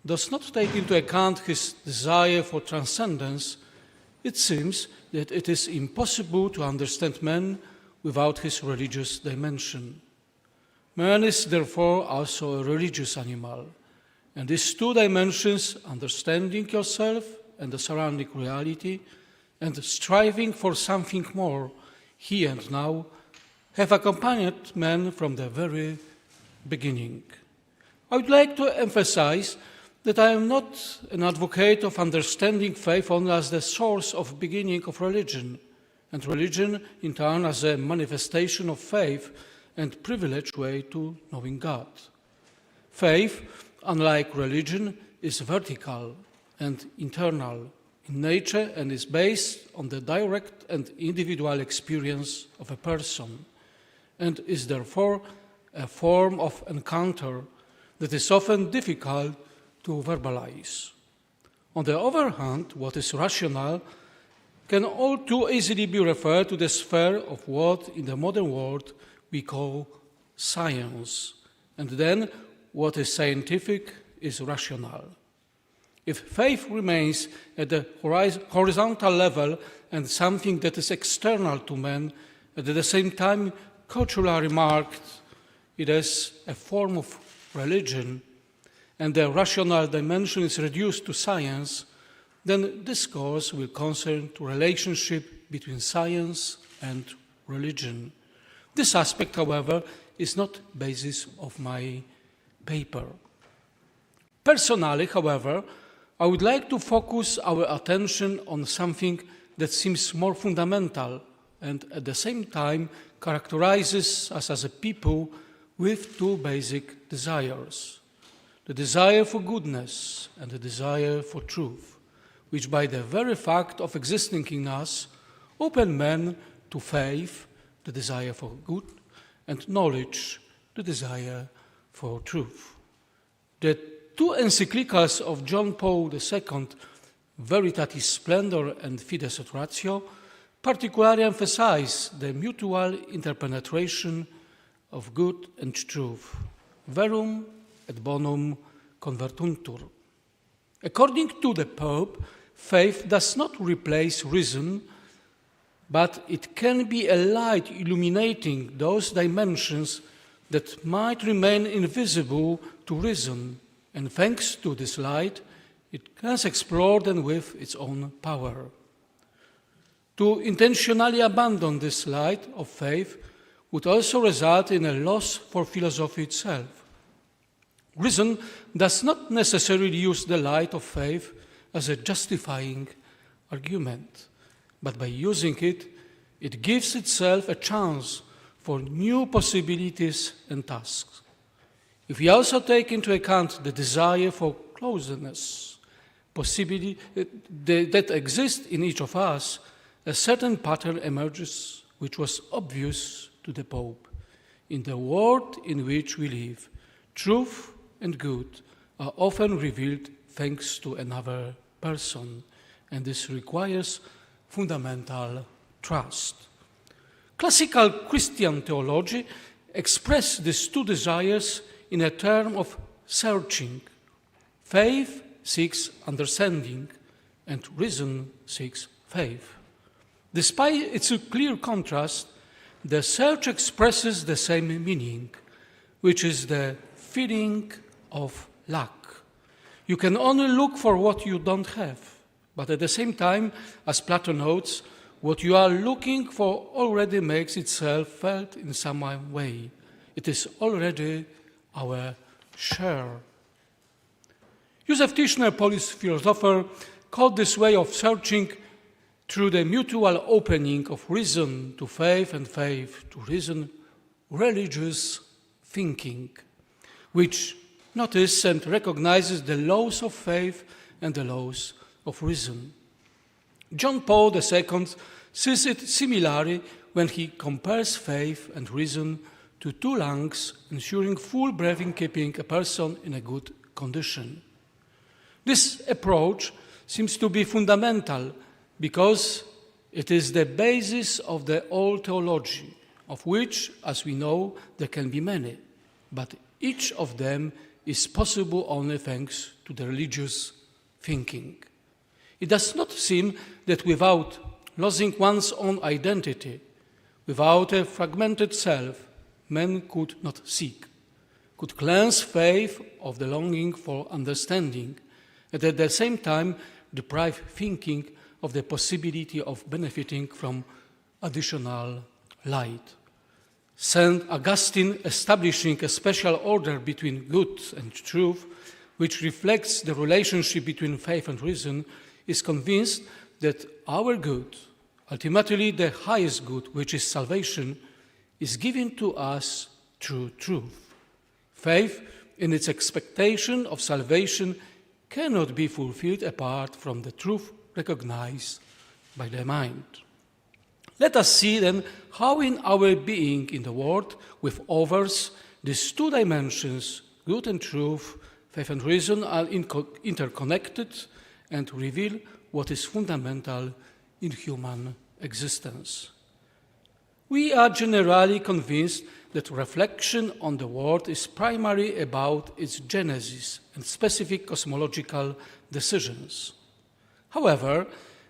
does not take into account his desire for transcendence, it seems that it is impossible to understand man without his religious dimension. Man is therefore also a religious animal. And these two dimensions, understanding yourself and the surrounding reality, and striving for something more, here and now, have accompanied man from the very beginning. I would like to emphasize that I am not an advocate of understanding faith only as the source of beginning of religion, and religion in turn as a manifestation of faith and privileged way to knowing God. Faith, unlike religion, is vertical and internal in nature and is based on the direct and individual experience of a person, and is therefore a form of encounter that is often difficult to verbalize. On the other hand, what is rational can all too easily be referred to the sphere of what in the modern world we call science, and then what is scientific is rational. If faith remains at the horizontal level and something that is external to man, at the same time culturally marked it as a form of religion, and the rational dimension is reduced to science, then discourse will concern the relationship between science and religion. This aspect, however, is not basis of my paper. Personally, however, I would like to focus our attention on something that seems more fundamental and at the same time characterizes us as a people with two basic desires: the desire for goodness and the desire for truth, which by the very fact of existing in us open men to faith, the desire for good, and knowledge, the desire for truth. The two encyclicals of John Paul II, Veritatis Splendor and Fides et Ratio, particularly emphasize the mutual interpenetration of good and truth. Verum et bonum convertuntur. According to the Pope, faith does not replace reason, but it can be a light illuminating those dimensions that might remain invisible to reason, and thanks to this light, it can explore them with its own power. To intentionally abandon this light of faith would also result in a loss for philosophy itself. Reason does not necessarily use the light of faith as a justifying argument, but by using it, it gives itself a chance for new possibilities and tasks. If we also take into account the desire for closeness, possibility that exists in each of us, a certain pattern emerges which was obvious to the Pope. In the world in which we live, truth and good are often revealed thanks to another person, and this requires fundamental trust. Classical Christian theology expressed these two desires in a term of searching. Faith seeks understanding, and reason seeks faith. Despite its clear contrast, the search expresses the same meaning, which is the feeling of lack. You can only look for what you don't have, but at the same time, as Plato notes, what you are looking for already makes itself felt in some way. It is already our share. Józef Tischner, Polish philosopher, called this way of searching through the mutual opening of reason to faith and faith to reason, religious thinking, which notices and recognizes the laws of faith and the laws of reason. John Paul II sees it similarly when he compares faith and reason to two lungs, ensuring full breathing, keeping a person in a good condition. This approach seems to be fundamental because it is the basis of the old theology, of which, as we know, there can be many, but each of them is possible only thanks to the religious thinking. It does not seem that without losing one's own identity, without a fragmented self, man could not seek, could cleanse faith of the longing for understanding, and at the same time deprive thinking of the possibility of benefiting from additional light. St. Augustine, establishing a special order between good and truth, which reflects the relationship between faith and reason, is convinced that our good, ultimately the highest good, which is salvation, is given to us through truth. Faith, in its expectation of salvation, cannot be fulfilled apart from the truth recognized by the mind. Let us see then how in our being in the world with others, these two dimensions, good and truth, faith and reason, are interconnected and reveal what is fundamental in human existence. We are generally convinced that reflection on the world is primarily about its genesis and specific cosmological decisions. However,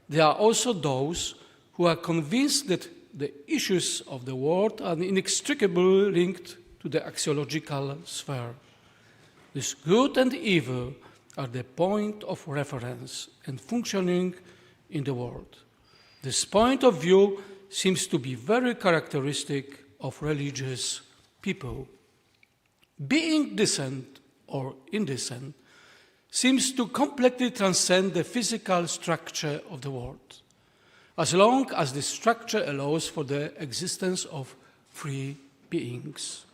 there are also those who are convinced that the issues of the world are inextricably linked to the axiological sphere. This good and evil are the point of reference and functioning in the world. This point of view seems to be very characteristic of religious people. Being decent or indecent seems to completely transcend the physical structure of the world, as long as this structure allows for the existence of free beings.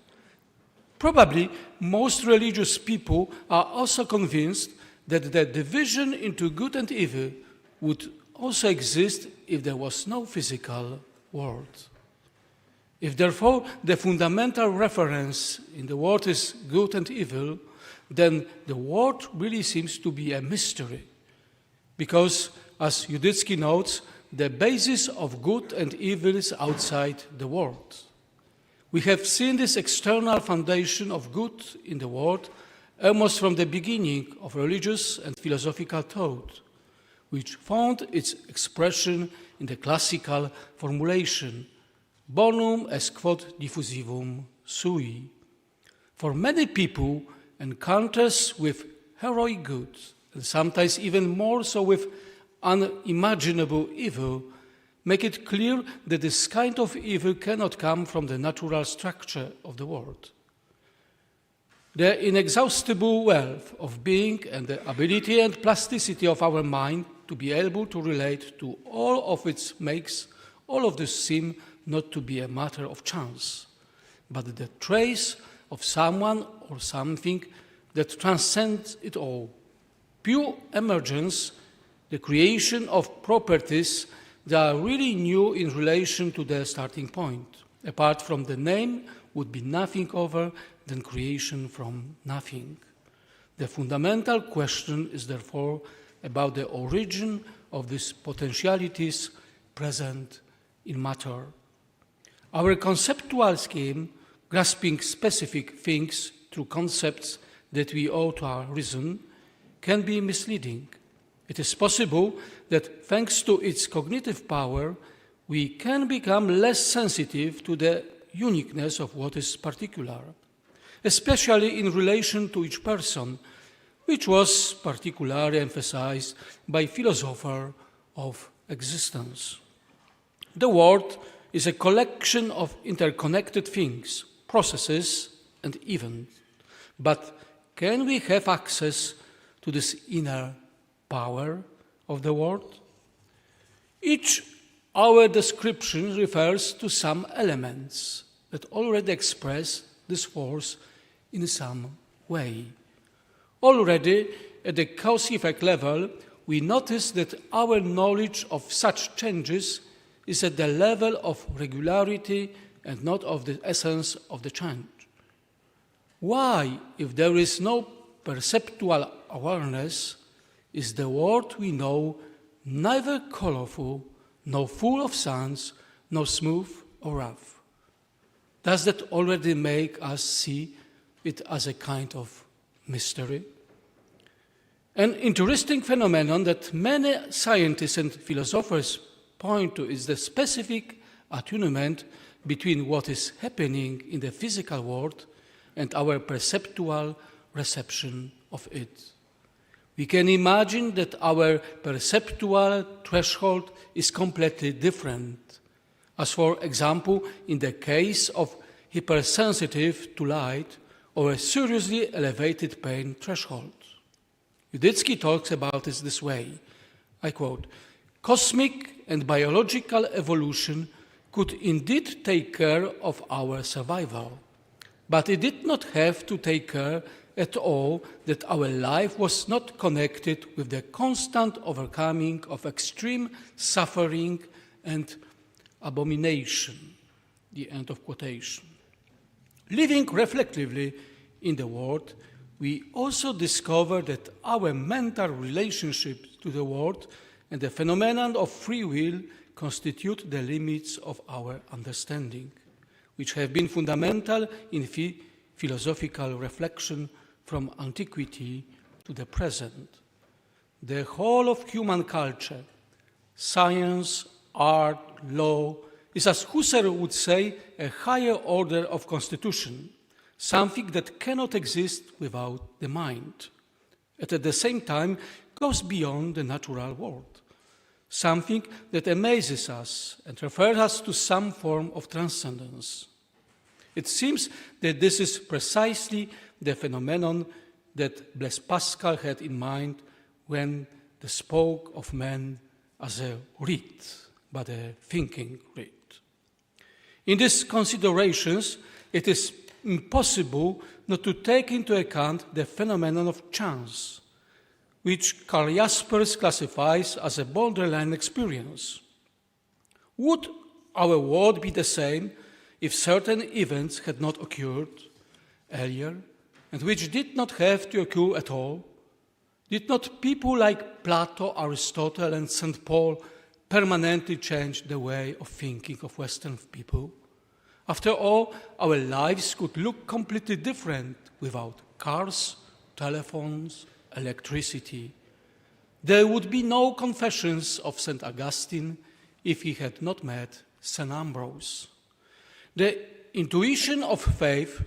Probably most religious people are also convinced that the division into good and evil would also exist if there was no physical world. If therefore the fundamental reference in the world is good and evil, then the world really seems to be a mystery. Because, as Judycki notes, the basis of good and evil is outside the world. We have seen this external foundation of good in the world almost from the beginning of religious and philosophical thought, which found its expression in the classical formulation, bonum est quod diffusivum sui. For many people, encounters with heroic good, and sometimes even more so with unimaginable evil, make it clear that this kind of evil cannot come from the natural structure of the world. The inexhaustible wealth of being and the ability and plasticity of our mind to be able to relate to all of its makes all of this seem not to be a matter of chance, but the trace of someone or something that transcends it all. Pure emergence, the creation of properties that are really new in relation to their starting point. Apart from the name, would be nothing other than creation from nothing. The fundamental question is therefore about the origin of these potentialities present in matter. Our conceptual scheme, grasping specific things through concepts that we owe to our reason, can be misleading. It is possible that thanks to its cognitive power, we can become less sensitive to the uniqueness of what is particular, especially in relation to each person, which was particularly emphasized by philosophers of existence. The world is a collection of interconnected things, processes, and events. But can we have access to this inner power of the world? Each our description refers to some elements that already express this force in some way. Already at the cause-effect level, we notice that our knowledge of such changes is at the level of regularity and not of the essence of the change. Why, if there is no perceptual awareness, is the world we know neither colorful, nor full of suns, nor smooth or rough? Does that already make us see it as a kind of mystery? An interesting phenomenon that many scientists and philosophers point to is the specific attunement between what is happening in the physical world and our perceptual reception of it. We can imagine that our perceptual threshold is completely different, as for example in the case of hypersensitive to light or a seriously elevated pain threshold. Yuditsky talks about it this way, I quote, "Cosmic and biological evolution could indeed take care of our survival, but it did not have to take care at all that our life was not connected with the constant overcoming of extreme suffering and abomination." The end of quotation. Living reflectively in the world, we also discover that our mental relationship to the world and the phenomenon of free will constitute the limits of our understanding, which have been fundamental in philosophical reflection from antiquity to the present. The whole of human culture, science, art, law, is, as Husserl would say, a higher order of constitution, something that cannot exist without the mind, and at the same time goes beyond the natural world, something that amazes us and refers us to some form of transcendence. It seems that this is precisely the phenomenon that Blaise Pascal had in mind when he spoke of man as a reed, but a thinking reed. In these considerations, it is impossible not to take into account the phenomenon of chance, which Karl Jaspers classifies as a borderline experience. Would our world be the same if certain events had not occurred earlier, and which did not have to occur at all? Did not people like Plato, Aristotle, and St. Paul permanently change the way of thinking of Western people? After all, our lives could look completely different without cars, telephones, electricity. There would be no confessions of St. Augustine if he had not met St. Ambrose. The intuition of faith,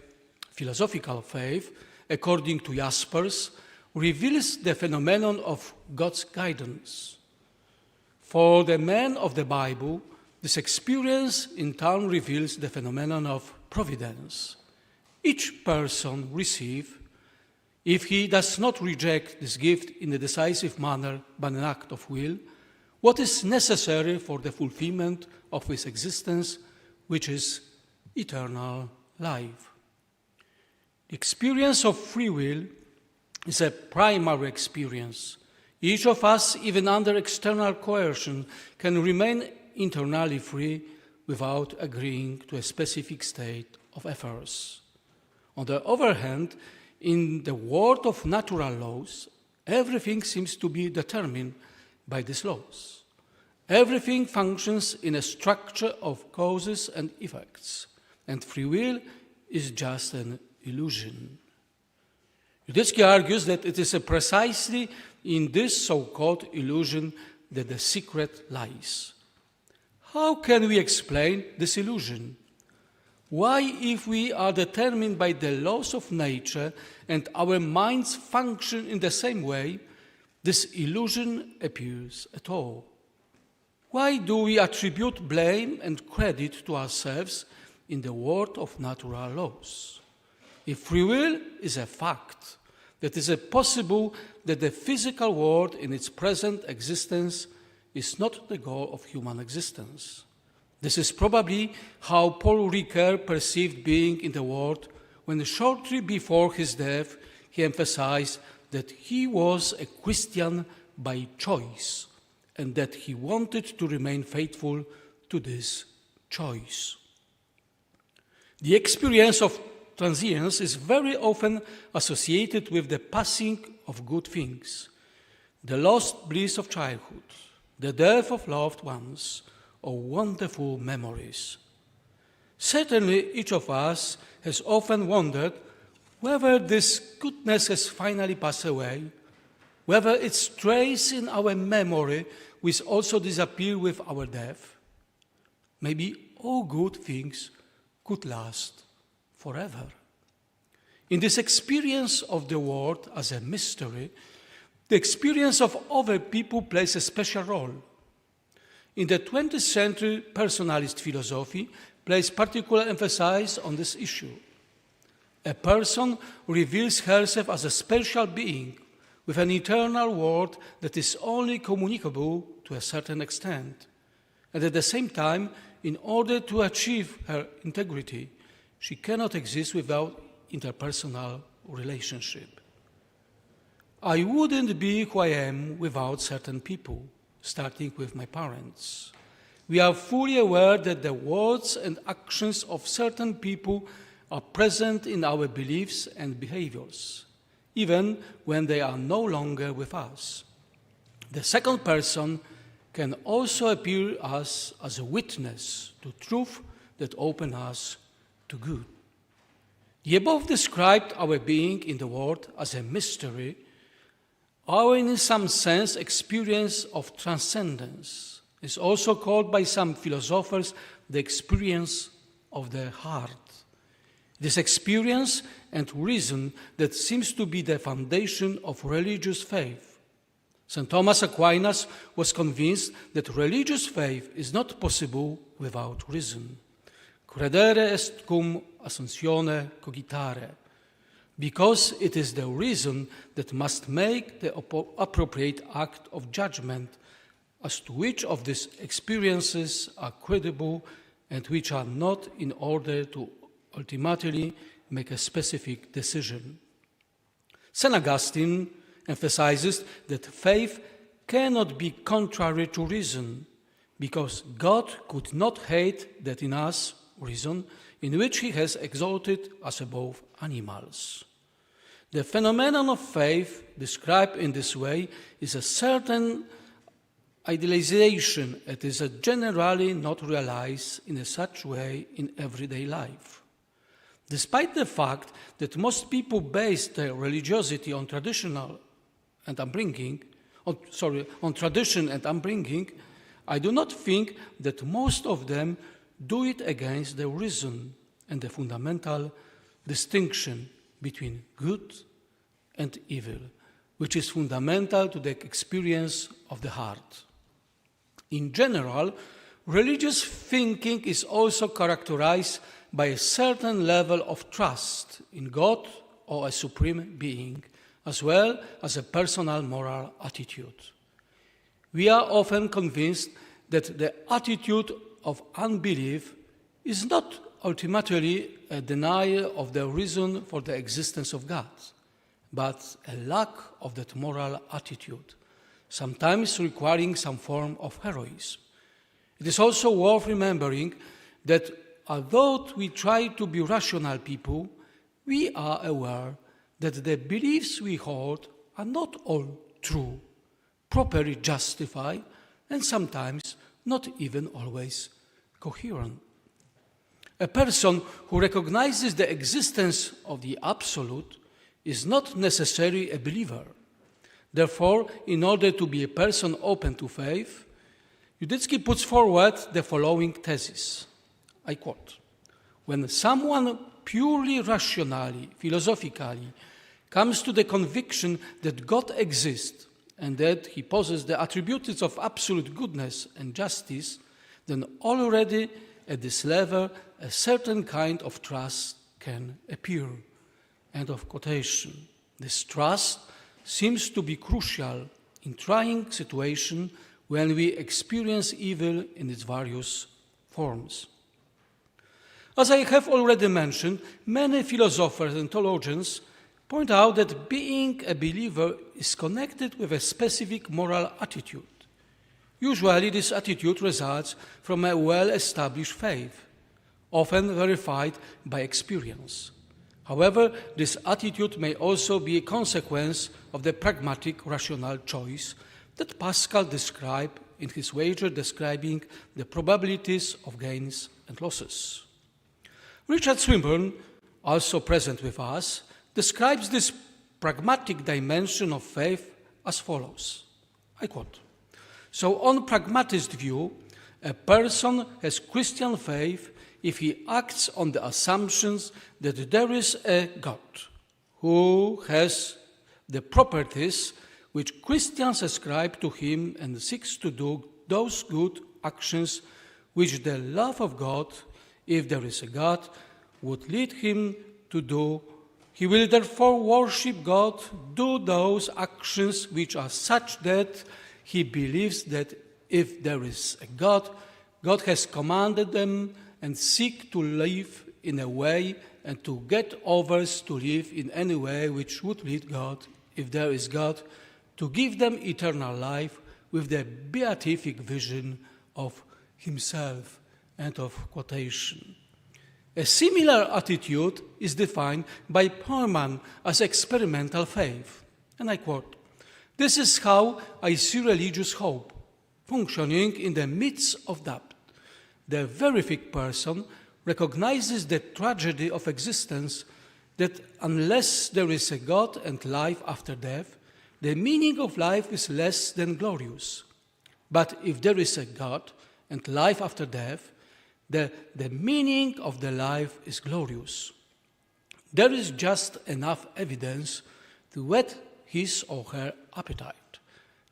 philosophical faith, according to Jaspers, reveals the phenomenon of God's guidance. For the men of the Bible, this experience in turn reveals the phenomenon of providence. Each person receives, if he does not reject this gift in a decisive manner by an act of will, what is necessary for the fulfillment of his existence, which is eternal life. The experience of free will is a primary experience. Each of us, even under external coercion, can remain internally free without agreeing to a specific state of affairs. On the other hand, in the world of natural laws, everything seems to be determined by these laws. Everything functions in a structure of causes and effects, and free will is just an illusion. Rudetsky argues that it is precisely in this so-called illusion that the secret lies. How can we explain this illusion? Why, if we are determined by the laws of nature and our minds function in the same way, this illusion appears at all? Why do we attribute blame and credit to ourselves in the world of natural laws? If free will is a fact, that is possible that the physical world in its present existence is not the goal of human existence. This is probably how Paul Ricoeur perceived being in the world when shortly before his death he emphasized that he was a Christian by choice and that he wanted to remain faithful to this choice. The experience of transience is very often associated with the passing of good things, the lost bliss of childhood, the death of loved ones, or wonderful memories. Certainly, each of us has often wondered whether this goodness has finally passed away, whether its trace in our memory will also disappear with our death. Maybe all good things could last forever. In this experience of the world as a mystery, the experience of other people plays a special role. In the 20th century, personalist philosophy places particular emphasis on this issue. A person reveals herself as a special being with an eternal world that is only communicable to a certain extent. And at the same time, in order to achieve her integrity, she cannot exist without interpersonal relationship. I wouldn't be who I am without certain people, starting with my parents. We are fully aware that the words and actions of certain people are present in our beliefs and behaviors, even when they are no longer with us. The second person can also appear as a witness to truth that opens us to good. The above described our being in the world as a mystery, our, in some sense, experience of transcendence is also called by some philosophers the experience of the heart. This experience and reason that seems to be the foundation of religious faith. St. Thomas Aquinas was convinced that religious faith is not possible without reason. Credere est cum ascensione cogitare, because it is the reason that must make the appropriate act of judgment as to which of these experiences are credible and which are not, in order to ultimately make a specific decision. St. Augustine emphasizes that faith cannot be contrary to reason, because God could not hate that in us reason, in which he has exalted us above animals. The phenomenon of faith, described in this way, is a certain idealization. It is generally not realized in such way in everyday life. Despite the fact that most people base their religiosity on tradition and upbringing, I do not think that most of them do it against the reason and the fundamental distinction between good and evil, which is fundamental to the experience of the heart. In general, religious thinking is also characterized by a certain level of trust in God or a supreme being, as well as a personal moral attitude. We are often convinced that the attitude of unbelief is not ultimately a denial of the reason for the existence of God, but a lack of that moral attitude, sometimes requiring some form of heroism. It is also worth remembering that although we try to be rational people, we are aware that the beliefs we hold are not all true, properly justified, and sometimes not even always coherent. A person who recognizes the existence of the absolute is not necessarily a believer. Therefore, in order to be a person open to faith, Yudycki puts forward the following thesis. I quote, "When someone purely rationally, philosophically, comes to the conviction that God exists and that he possesses the attributes of absolute goodness and justice, then already at this level a certain kind of trust can appear." End of quotation. This trust seems to be crucial in trying situations when we experience evil in its various forms. As I have already mentioned, many philosophers and theologians point out that being a believer is connected with a specific moral attitude. Usually this attitude results from a well-established faith, often verified by experience. However, this attitude may also be a consequence of the pragmatic rational choice that Pascal described in his wager describing the probabilities of gains and losses. Richard Swinburne, also present with us, describes this pragmatic dimension of faith as follows. I quote, "So on pragmatist view, a person has Christian faith if he acts on the assumptions that there is a God who has the properties which Christians ascribe to him and seeks to do those good actions which the love of God, if there is a God, would lead him to do. He will therefore worship God, do those actions which are such that he believes that if there is a God, God has commanded them, and seek to live in a way and to get others to live in any way which would lead God, if there is God, to give them eternal life with the beatific vision of himself." End of quotation. A similar attitude is defined by Perman as experimental faith. And I quote, "This is how I see religious hope, functioning in the midst of doubt. The verific person recognizes the tragedy of existence that unless there is a God and life after death, the meaning of life is less than glorious. But if there is a God and life after death, the meaning of the life is glorious. There is just enough evidence to whet his or her appetite,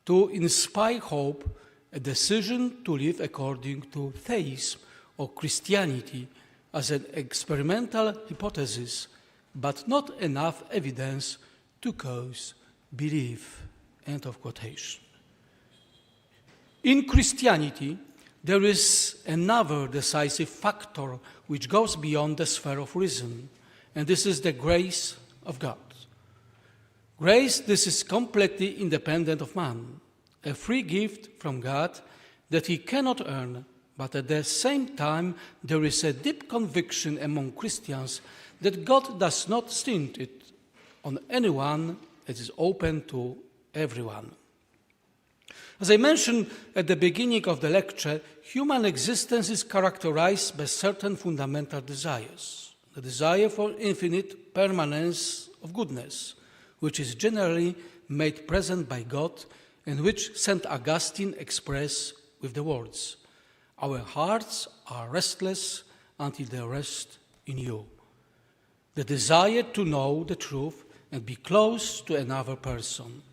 to inspire hope, a decision to live according to theism or Christianity as an experimental hypothesis, but not enough evidence to cause belief." End of quotation. In Christianity, there is another decisive factor which goes beyond the sphere of reason, and this is the grace of God. Grace, this is completely independent of man, a free gift from God that he cannot earn, but at the same time there is a deep conviction among Christians that God does not stint it on anyone, it is open to everyone. As I mentioned at the beginning of the lecture, human existence is characterized by certain fundamental desires. The desire for infinite permanence of goodness, which is generally made present by God and which St. Augustine expressed with the words, "Our hearts are restless until they rest in you." The desire to know the truth and be close to another person.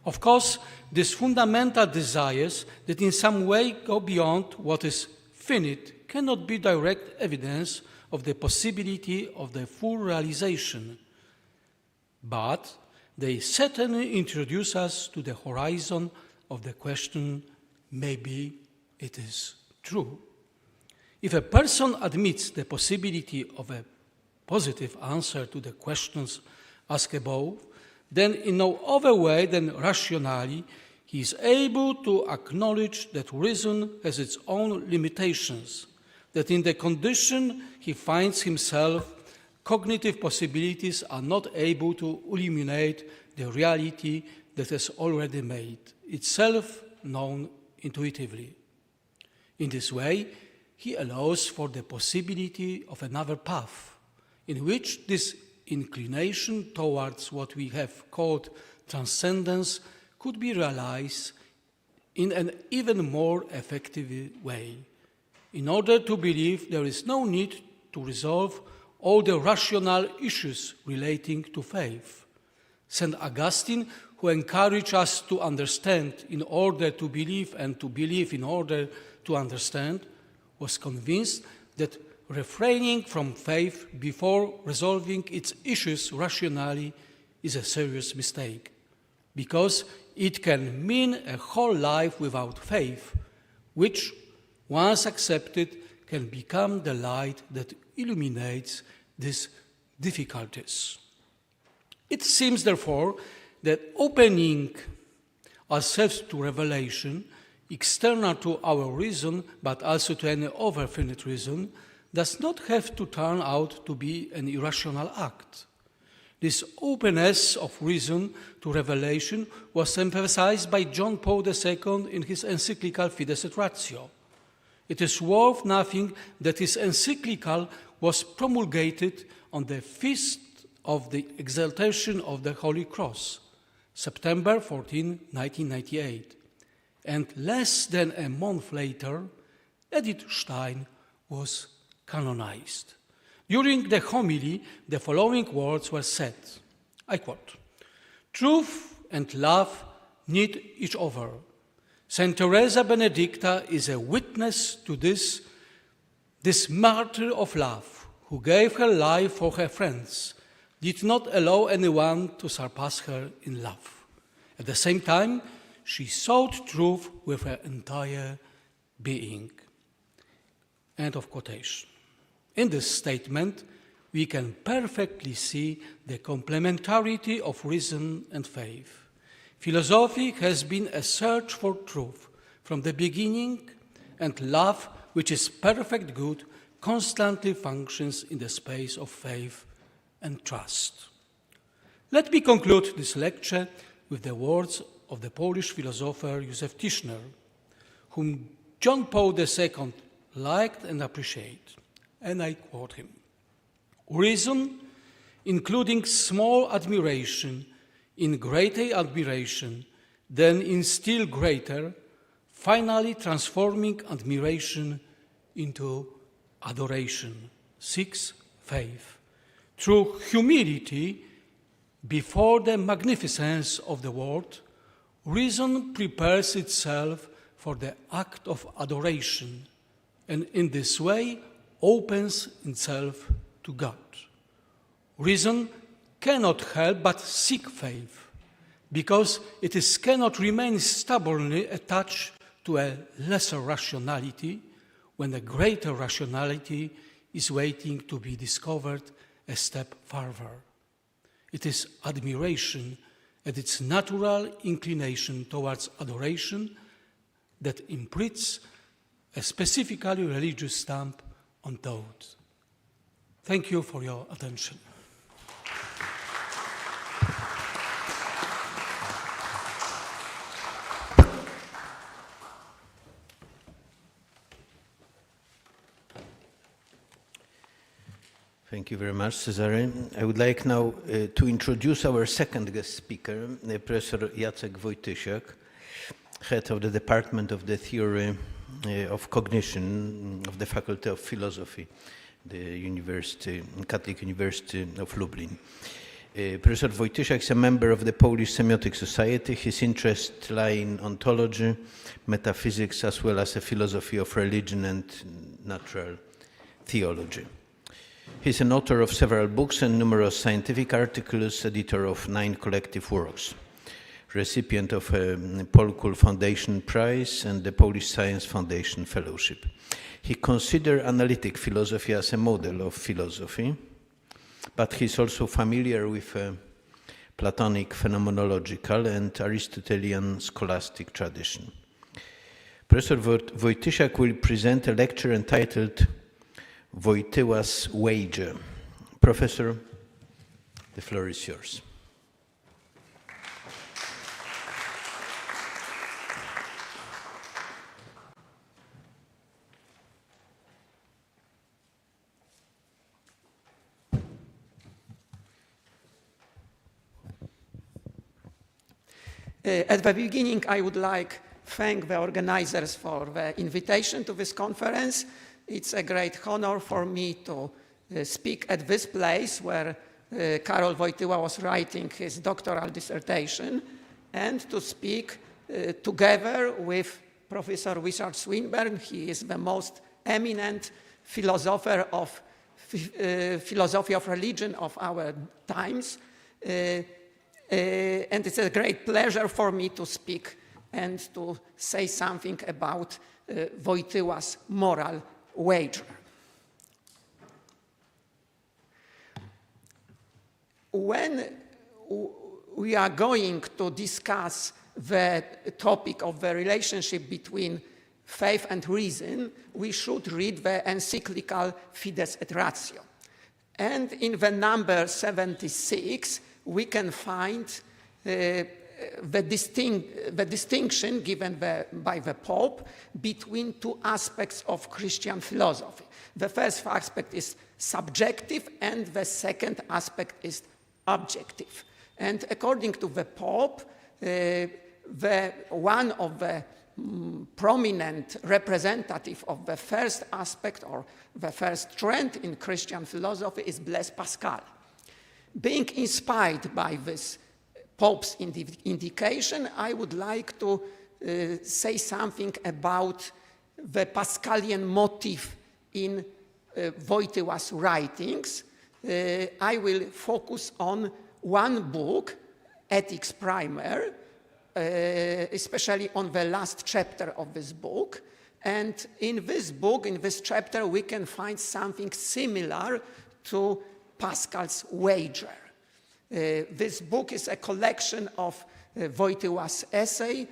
Of course, these fundamental desires that in some way go beyond what is finite cannot be direct evidence of the possibility of their full realization, but they certainly introduce us to the horizon of the question, maybe it is true. If a person admits the possibility of a positive answer to the questions asked above, then in no other way than rationally, he is able to acknowledge that reason has its own limitations, that in the condition he finds himself, cognitive possibilities are not able to illuminate the reality that has already made itself known intuitively. In this way, he allows for the possibility of another path, in which this inclination towards what we have called transcendence could be realized in an even more effective way. In order to believe, there is no need to resolve all the rational issues relating to faith. St. Augustine, who encouraged us to understand in order to believe and to believe in order to understand, was convinced that refraining from faith before resolving its issues rationally is a serious mistake, because it can mean a whole life without faith, which, once accepted, can become the light that illuminates these difficulties. It seems, therefore, that opening ourselves to revelation, external to our reason, but also to any other finite reason, does not have to turn out to be an irrational act. This openness of reason to revelation was emphasized by John Paul II in his encyclical Fides et Ratio. It is worth nothing that his encyclical was promulgated on the feast of the exaltation of the Holy Cross, September 14, 1998. And less than a month later, Edith Stein was canonized. During the homily, the following words were said, I quote, "Truth and love need each other. Saint Teresa Benedicta is a witness to this martyr of love, who gave her life for her friends, did not allow anyone to surpass her in love. At the same time, she sought truth with her entire being." End of quotation. In this statement, we can perfectly see the complementarity of reason and faith. Philosophy has been a search for truth from the beginning, and love, which is perfect good, constantly functions in the space of faith and trust. Let me conclude this lecture with the words of the Polish philosopher Józef Tischner, whom John Paul II liked and appreciated. And I quote him, "Reason, including small admiration, in greater admiration, then in still greater, finally transforming admiration into adoration. 6. Faith. Through humility before the magnificence of the world, reason prepares itself for the act of adoration, and in this way opens itself to God. Reason cannot help but seek faith, because it cannot remain stubbornly attached to a lesser rationality when a greater rationality is waiting to be discovered a step further. It is admiration and its natural inclination towards adoration that imprints a specifically religious stamp on thought. Thank you for your attention. Thank you very much, Cezary. I would like now to introduce our second guest speaker, Professor Jacek Wojtysiak, head of the Department of the Theory of Cognition of the Faculty of Philosophy, the Catholic University of Lublin. Professor Wojtysiak is a member of the Polish Semiotic Society. His interests lie in ontology, metaphysics, as well as a philosophy of religion and natural theology. He is an author of several books and numerous scientific articles, editor of 9 collective works, recipient of a Paul Kuhl Foundation Prize and the Polish Science Foundation Fellowship. He considered analytic philosophy as a model of philosophy, but he is also familiar with Platonic phenomenological and Aristotelian scholastic tradition. Professor Wojtysiak will present a lecture entitled Wojtyła's Wager. Professor, the floor is yours. At the beginning, I would like to thank the organizers for the invitation to this conference. It's a great honor for me to speak at this place where Karol Wojtyła was writing his doctoral dissertation, and to speak together with Professor Richard Swinburne. He is the most eminent philosopher of philosophy of religion of our times. And it's a great pleasure for me to speak and to say something about Wojtyła's moral wager. When we are going to discuss the topic of the relationship between faith and reason, we should read the encyclical Fides et Ratio. And in the number 76, we can find the distinction given by the Pope between two aspects of Christian philosophy. The first aspect is subjective, and the second aspect is objective. And according to the Pope, one of the prominent representative of the first aspect or the first trend in Christian philosophy is Blaise Pascal. Being inspired by this Pope's indication, I would like to say something about the Pascalian motive in Wojtyła's writings. I will focus on one book, Ethics Primer, especially on the last chapter of this book. And in this book, in this chapter, we can find something similar to Pascal's wager. This book is a collection of Wojtyła's essay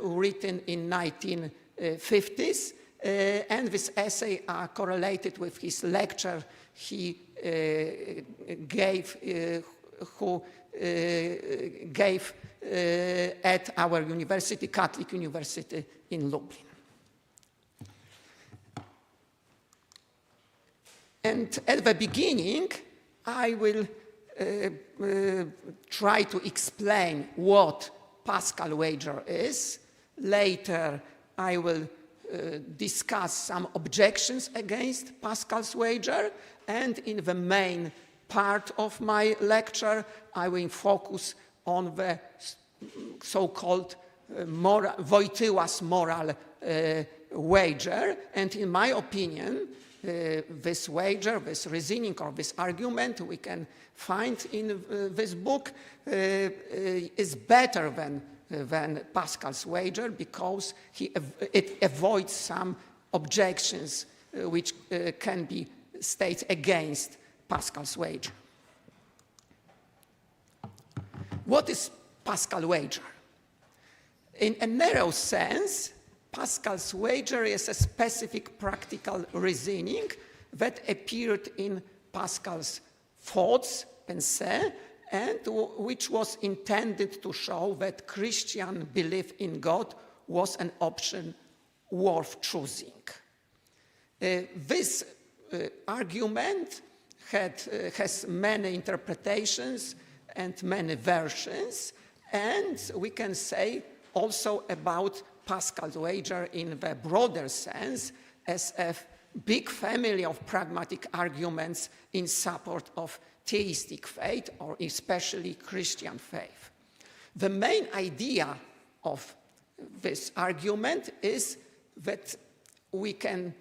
written in 1950s, and this essay are correlated with his lecture he gave at our university, Catholic University in Lublin. And at the beginning, I will try to explain what Pascal wager is. Later, I will discuss some objections against Pascal's wager. And in the main part of my lecture, I will focus on the so-called Wojtyła's moral wager. And in my opinion, this wager, this reasoning, or this argument we can find in this book is better than Pascal's wager, because it avoids some objections which can be stated against Pascal's wager. What is Pascal's wager? In a narrow sense, Pascal's wager is a specific practical reasoning that appeared in Pascal's thoughts, pensées, and which was intended to show that Christian belief in God was an option worth choosing. This argument has many interpretations and many versions, and we can say also about Pascal's wager in the broader sense as a big family of pragmatic arguments in support of theistic faith, or especially Christian faith. The main idea of this argument is that we can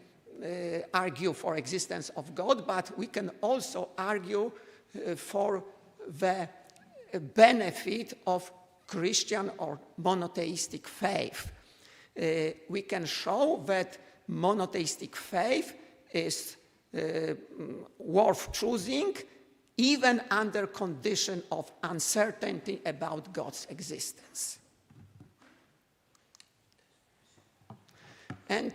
argue for existence of God, but we can also argue for the benefit of Christian or monotheistic faith. We can show that monotheistic faith is worth choosing even under condition of uncertainty about God's existence. And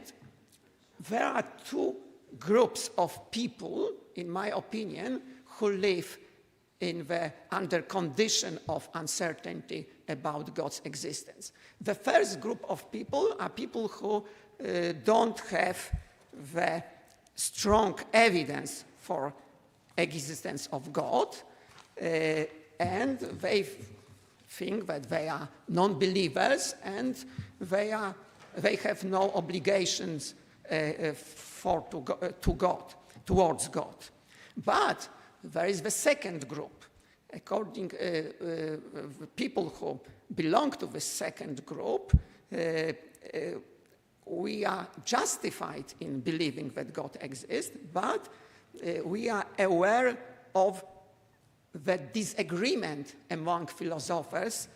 there are two groups of people, in my opinion, who live under condition of uncertainty about God's existence. The first group of people are people who don't have the strong evidence for existence of God, and they think that they are non-believers and they have no obligations towards God. But there is the second group. According people who belong to the second group, we are justified in believing that God exists, but we are aware of the disagreement among philosophers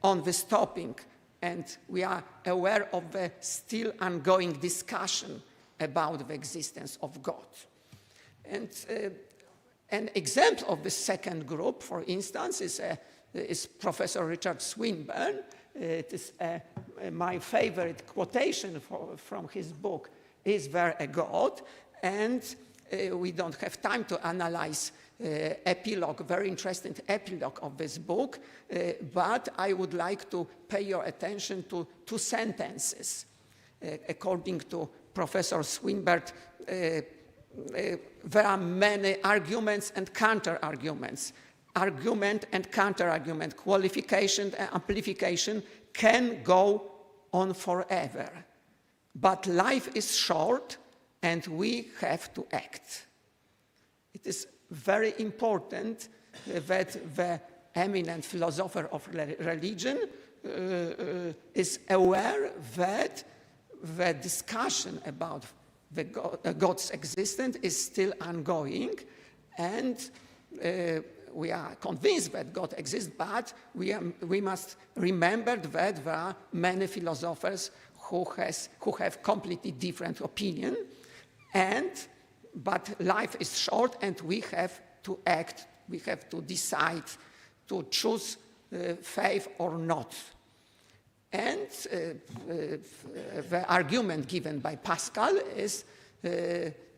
on this topic, and we are aware of the still ongoing discussion about the existence of God. And an example of the second group, for instance, is Professor Richard Swinburne. It is my favorite quotation from his book, Is There a God? And we don't have time to analyze very interesting epilogue of this book, but I would like to pay your attention to two sentences. According to Professor Swinburne, there are many arguments and counter-arguments. Argument and counter-argument, qualification and amplification can go on forever. But life is short and we have to act. It is very important that the eminent philosopher of religion is aware that the discussion about God's existence is still ongoing, and we are convinced that God exists, but we must remember that there are many philosophers who have completely different opinion, but life is short and we have to act, we have to decide to choose faith or not. And the argument given by Pascal is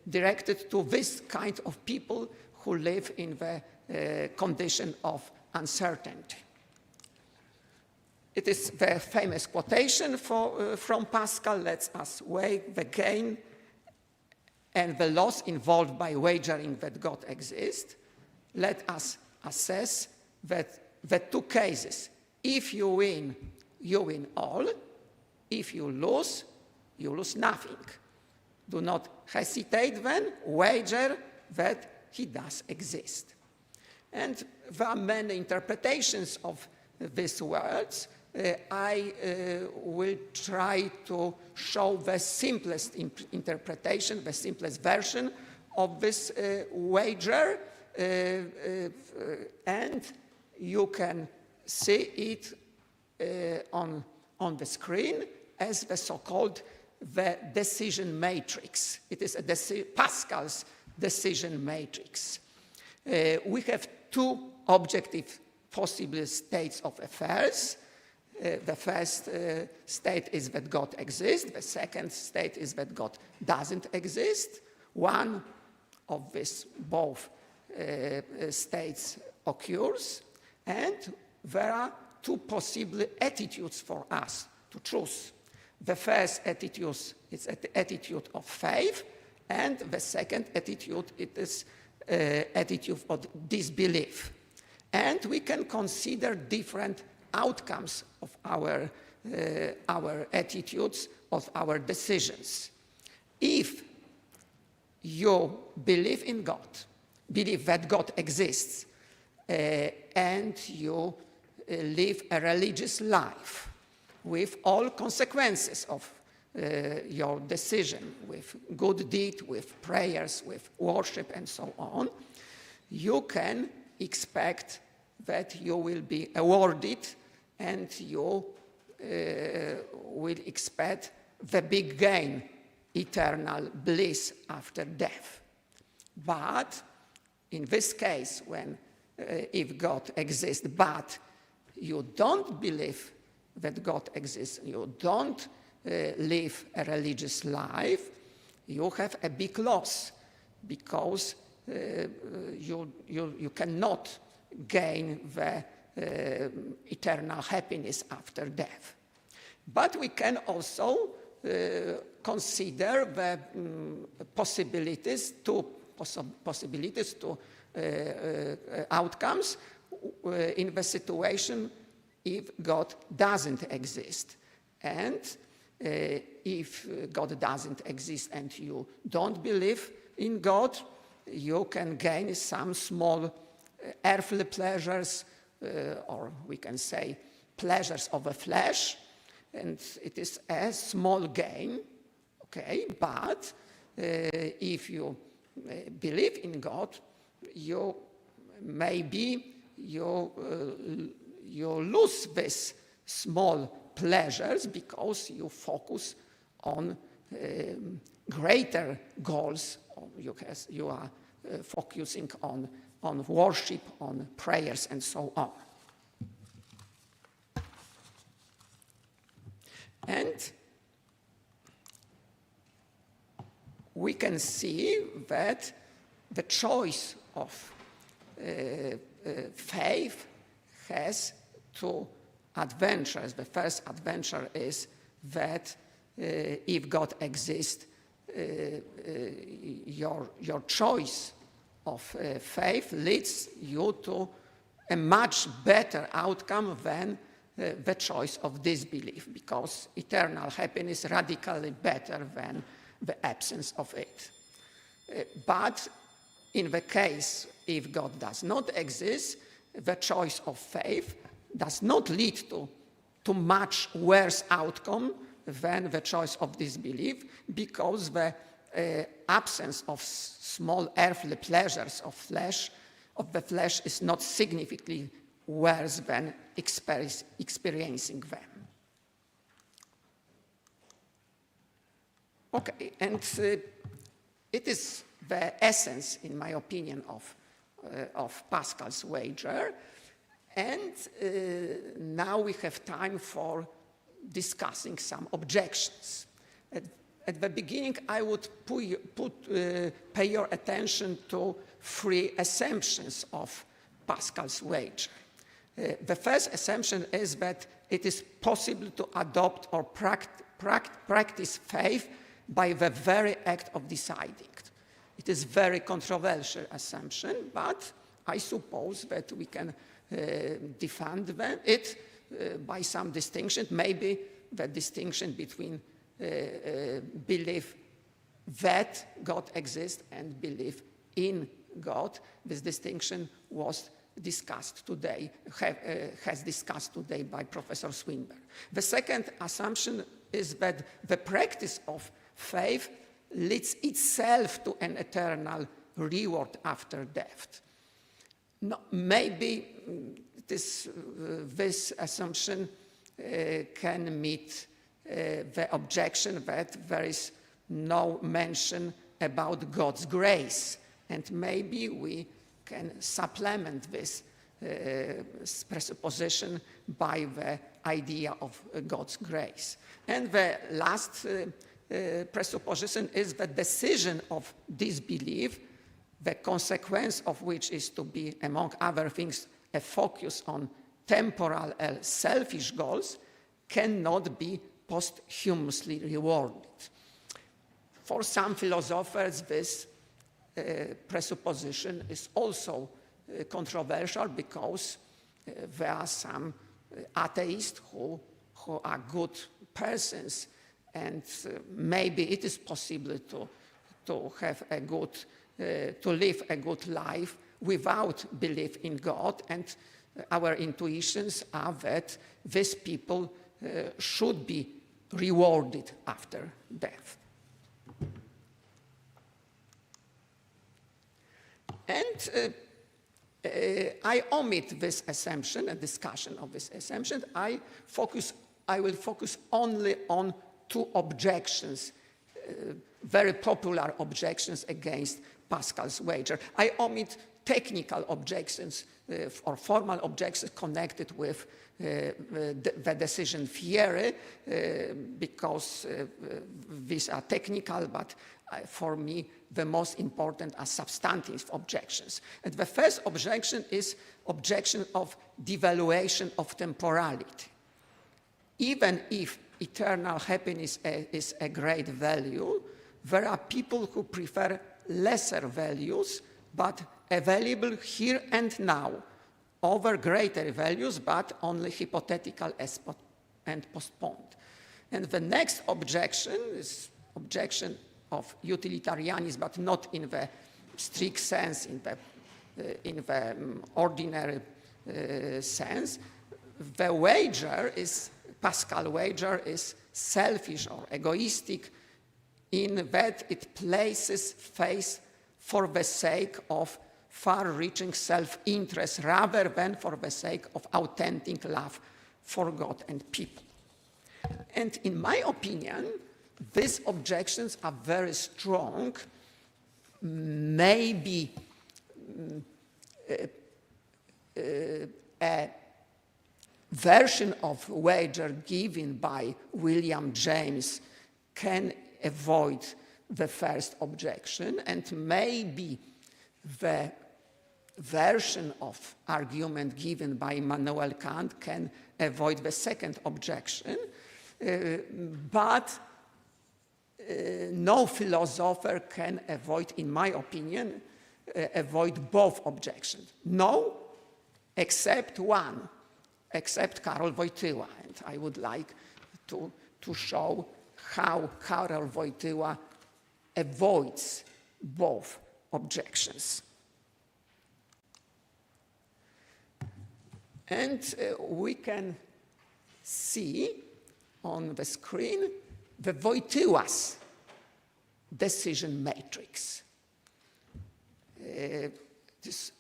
directed to this kind of people who live in the condition of uncertainty. It is the famous quotation from Pascal: "Let us weigh the gain and the loss involved by wagering that God exists. Let us assess that the two cases. If you win, you win all. If you lose nothing. Do not hesitate then, wager that he does exist." And there are many interpretations of these words. I will try to show the simplest interpretation, the simplest version of this wager, and you can see it on the screen as the so-called the decision matrix. It is Pascal's decision matrix. We have two objective possible states of affairs. The first state is that God exists. The second state is that God doesn't exist. One of these both states occurs, and there are two possible attitudes for us to choose. The first attitude is the attitude of faith, and the second attitude is attitude of disbelief. And we can consider different outcomes of our attitudes, of our decisions. If you believe in God, believe that God exists, and you live a religious life with all consequences of your decision, with good deed, with prayers, with worship, and so on, you can expect that you will be awarded and you will expect the big gain, eternal bliss after death. But in this case, if God exists, but you don't believe that God exists, you don't live a religious life, you have a big loss, because you cannot gain the eternal happiness after death. But we can also consider the possibilities to outcomes in the situation if God doesn't exist. And if God doesn't exist and you don't believe in God, you can gain some small earthly pleasures, or we can say pleasures of the flesh, and it is a small gain, okay? But if you believe in God, you lose these small pleasures because you focus on greater goals. You are focusing on worship, on prayers, and so on. And we can see that the choice of faith has two adventures. The first adventure is that if God exists, your choice of faith leads you to a much better outcome than the choice of disbelief, because eternal happiness is radically better than the absence of it. But in the case if God does not exist, the choice of faith does not lead to much worse outcome than the choice of disbelief, because the absence of small earthly pleasures of the flesh is not significantly worse than experiencing them. Okay, and it is the essence, in my opinion, of Pascal's wager. And now we have time for discussing some objections. At the beginning, I would pay your attention to three assumptions of Pascal's wager. The first assumption is that it is possible to adopt or practice faith by the very act of deciding. It is a very controversial assumption, but I suppose that we can defend it by some distinction, maybe the distinction between belief that God exists and belief in God. This distinction was discussed today, has discussed today by Professor Swinburne. The second assumption is that the practice of faith leads itself to an eternal reward after death. No, maybe this assumption can meet the objection that there is no mention about God's grace, and maybe we can supplement this presupposition by the idea of God's grace. And the last presupposition is the decision of disbelief, the consequence of which is to be, among other things, a focus on temporal and selfish goals, cannot be posthumously rewarded. For some philosophers, this presupposition is also controversial, because there are some atheists who are good persons, and maybe it is possible to have a good, to live a good life without belief in God, and our intuitions are that these people should be rewarded after death. And I omit this assumption, a discussion of this assumption. I will focus only on two objections, very popular objections against Pascal's wager. I omit technical objections or formal objections connected with the decision theory, because these are technical, but for me the most important are substantive objections. And the first objection is objection of devaluation of temporality. Even if eternal happiness is a great value, there are people who prefer lesser values, but available here and now, over greater values, but only hypothetical and postponed. And the next objection is objection of utilitarianism, but not in the strict sense, in the ordinary sense. The wager is, Pascal wager is selfish or egoistic in that it places faith for the sake of far-reaching self-interest rather than for the sake of authentic love for God and people. And in my opinion, these objections are very strong, maybe a version of wager given by William James can avoid the first objection, and maybe the version of argument given by Immanuel Kant can avoid the second objection, but no philosopher can avoid, in my opinion, avoid both objections. No, except one, except Karol Wojtyła. And I would like to show how Karol Wojtyła avoids both objections. And we can see on the screen the Wojtyła's decision matrix. This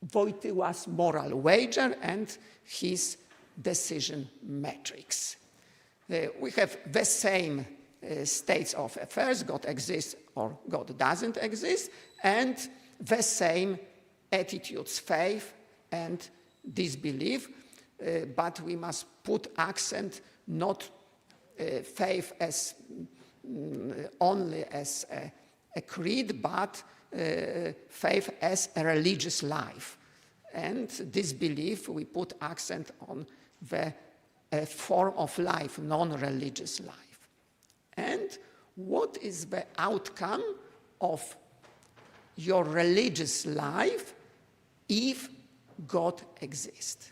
Wojtyła's moral wager and his decision matrix. We have the same states of affairs, God exists or God doesn't exist, and the same attitudes, faith and disbelief, but we must put accent not faith as only as a creed, but faith as a religious life. And disbelief, we put accent on the form of life, non-religious life. And what is the outcome of your religious life if God exists?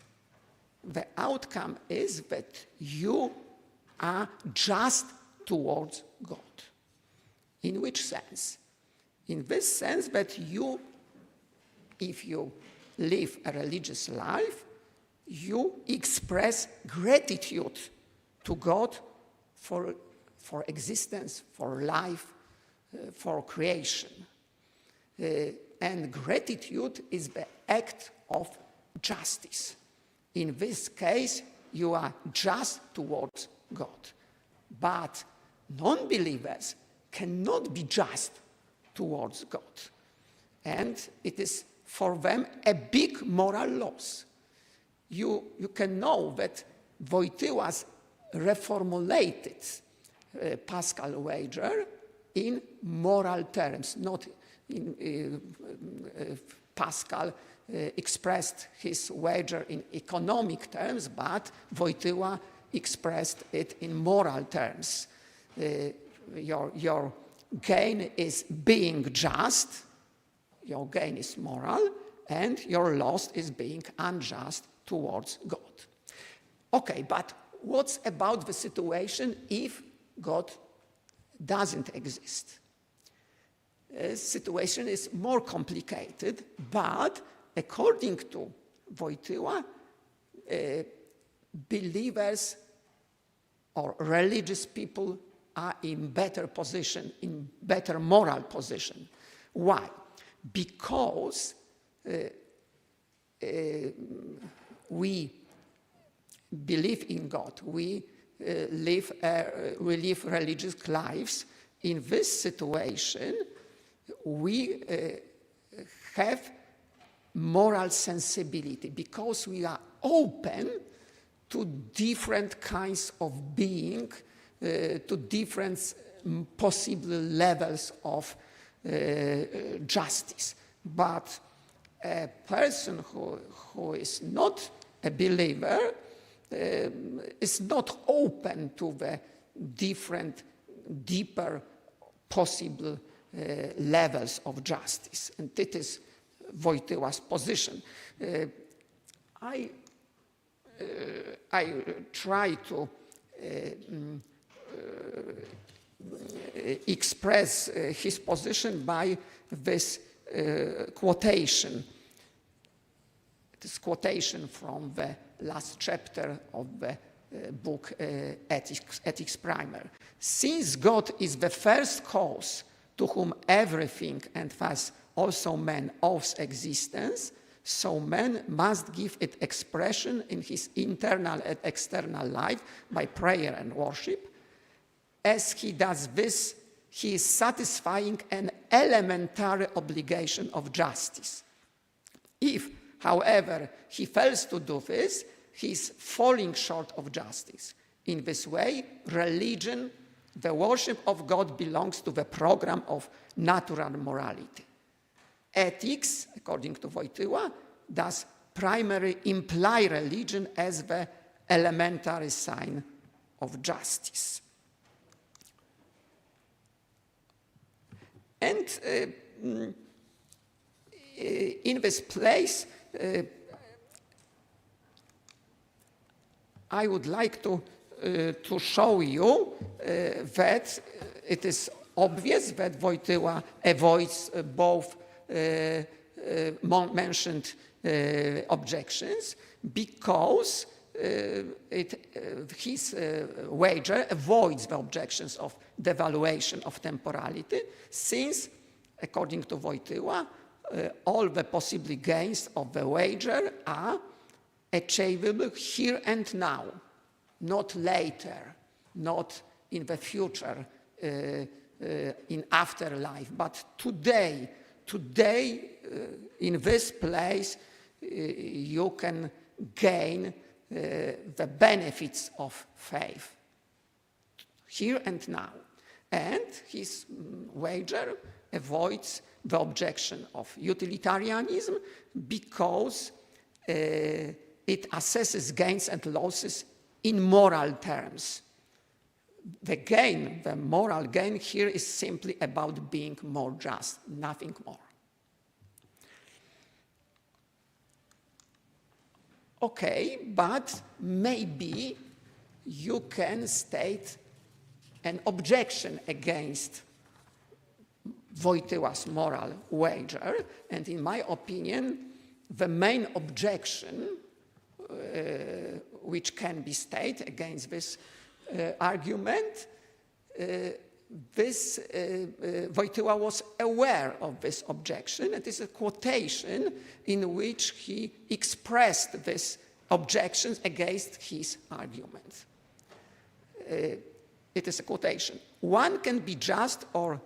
The outcome is that you are just towards God. In which sense? In this sense that you, if you live a religious life, you express gratitude to God for existence, for life, for creation. And gratitude is the act of justice. In this case, you are just towards God. But non-believers cannot be just towards God. And it is for them a big moral loss. You can know that Wojtyła's reformulated Pascal wager in moral terms, not in Pascal expressed his wager in economic terms, but Wojtyła expressed it in moral terms. Your gain is being just, your gain is moral, and your loss is being unjust towards God. Okay, but what's about the situation if God doesn't exist? The situation is more complicated, but according to Wojtyła, believers or religious people are in better position, in better moral position. Why? Because we believe in God, we live religious lives. In this situation, we have moral sensibility because we are open to different kinds of being, to different possible levels of justice. But a person who is not a believer is not open to the different, deeper possible levels of justice. And it is Wojtyła's position. I try to express his position by this quotation. This quotation from the last chapter of the book Ethics Primer. Since God is the first cause to whom everything, and thus also man, owes existence, so man must give it expression in his internal and external life by prayer and worship. As he does this, he is satisfying an elementary obligation of justice. If, however, he fails to do this, he is falling short of justice. In this way, religion, the worship of God, belongs to the program of natural morality. Ethics, according to Wojtyła, does primarily imply religion as the elementary sign of justice. And in this place, I would like to show you that it is obvious that Wojtyła avoids both mentioned objections, because his wager avoids the objections of devaluation of temporality, since, according to Wojtyła, all the possible gains of the wager are achievable here and now, not later, not in the future, in afterlife, but today. Today, in this place, you can gain the benefits of faith, here and now. And his wager avoids the objection of utilitarianism, because it assesses gains and losses in moral terms. The gain, the moral gain here, is simply about being more just, nothing more. Okay, but maybe you can state an objection against Wojtyła's moral wager, and in my opinion, the main objection which can be stated against this argument, Wojtyła was aware of this objection. It is a quotation in which he expressed these objections against his argument. It is a quotation. One can be just or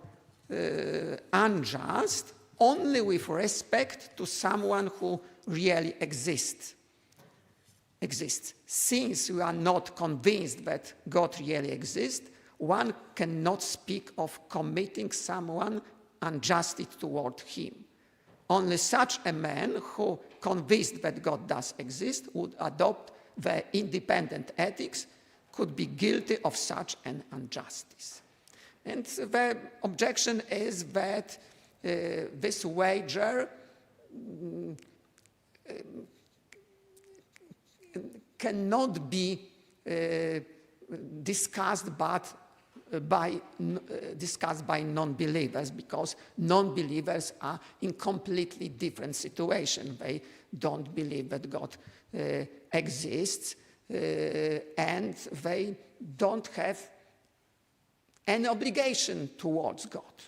unjust only with respect to someone who really exists. Since we are not convinced that God really exists, one cannot speak of committing someone unjustly toward him. Only such a man who, convinced that God does exist, would adopt the independent ethics, could be guilty of such an injustice. And the objection is that this wager cannot be discussed by non-believers, because non-believers are in completely different situation. They don't believe that God exists, and they don't have any obligation towards God.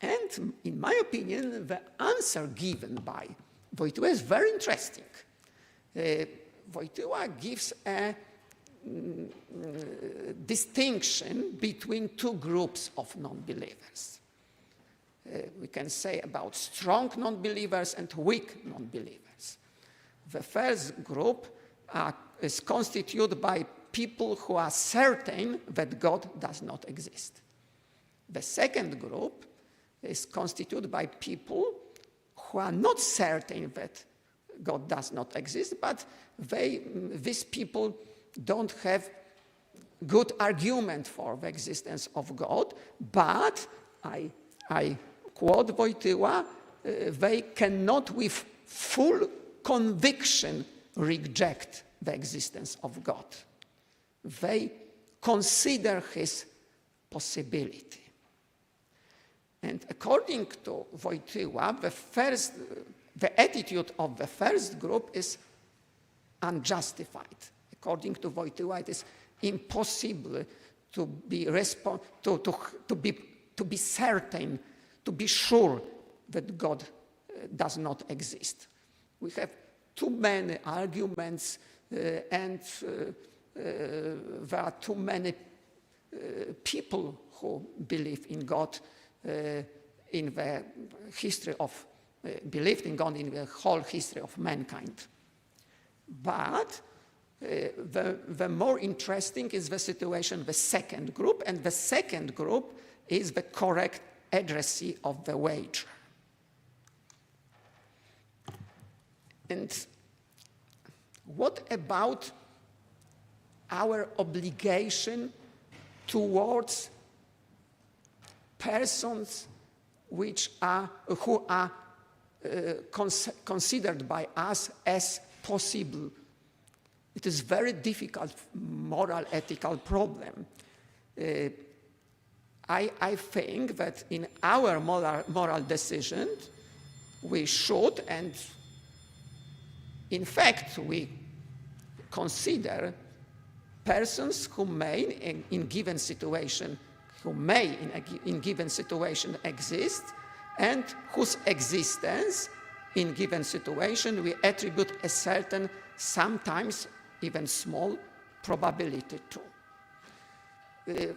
And in my opinion, the answer given by Wojtyła is very interesting. Wojtyła gives a distinction between two groups of non-believers. We can say about strong non-believers and weak non-believers. The first group is constituted by people who are certain that God does not exist. The second group is constituted by people who are not certain that God does not exist, but these people don't have good argument for the existence of God, but I quote Wojtyła, they cannot with full conviction reject the existence of God. They consider his possibility. And according to Wojtyła, the attitude of the first group is unjustified. According to Wojtyła, it is impossible to be certain, to be sure that God does not exist. We have too many arguments and there are too many people who believe in God in the history of, believed in God in the whole history of mankind. But the more interesting is the situation, the second group, and the second group is the correct addressee of the wager. And what about our obligation towards persons who are considered by us as possible? It is very difficult moral, ethical problem. I think that in our moral decision, we should, and in fact, we consider persons who may, in given situation, in given situation exist, and whose existence in given situation we attribute a certain, sometimes even small, probability to.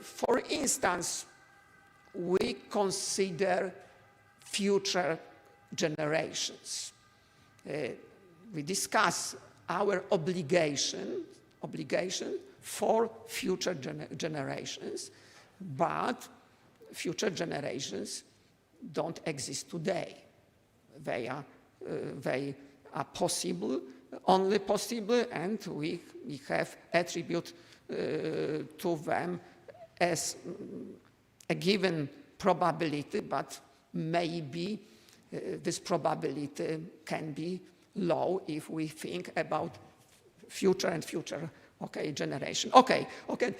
For instance, we consider future generations. We discuss our obligation for future generations, but future generations don't exist today. They are possible, only possible, and we have attribute to them as a given probability, but maybe this probability can be low if we think about future and future generation.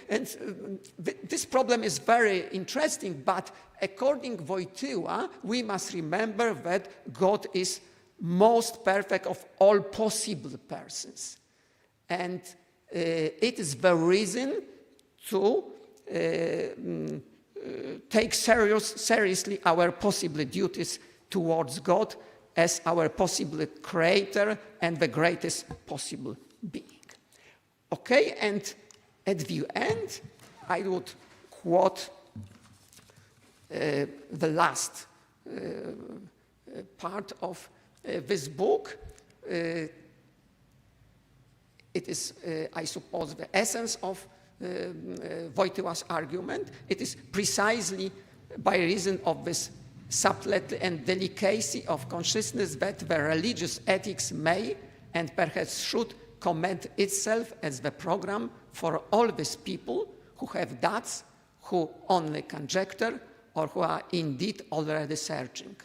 And this problem is very interesting, but according to Wojtyła, we must remember that God is most perfect of all possible persons. And it is the reason to take seriously our possible duties towards God as our possible creator and the greatest possible being. Okay, and at the end, I would quote the last part of this book. It is, I suppose, the essence of Wojtyła's argument. It is precisely by reason of this subtlety and delicacy of consciousness that the religious ethics may and perhaps should commend itself as the program for all these people who have doubts, who only conjecture, or who are indeed already searching.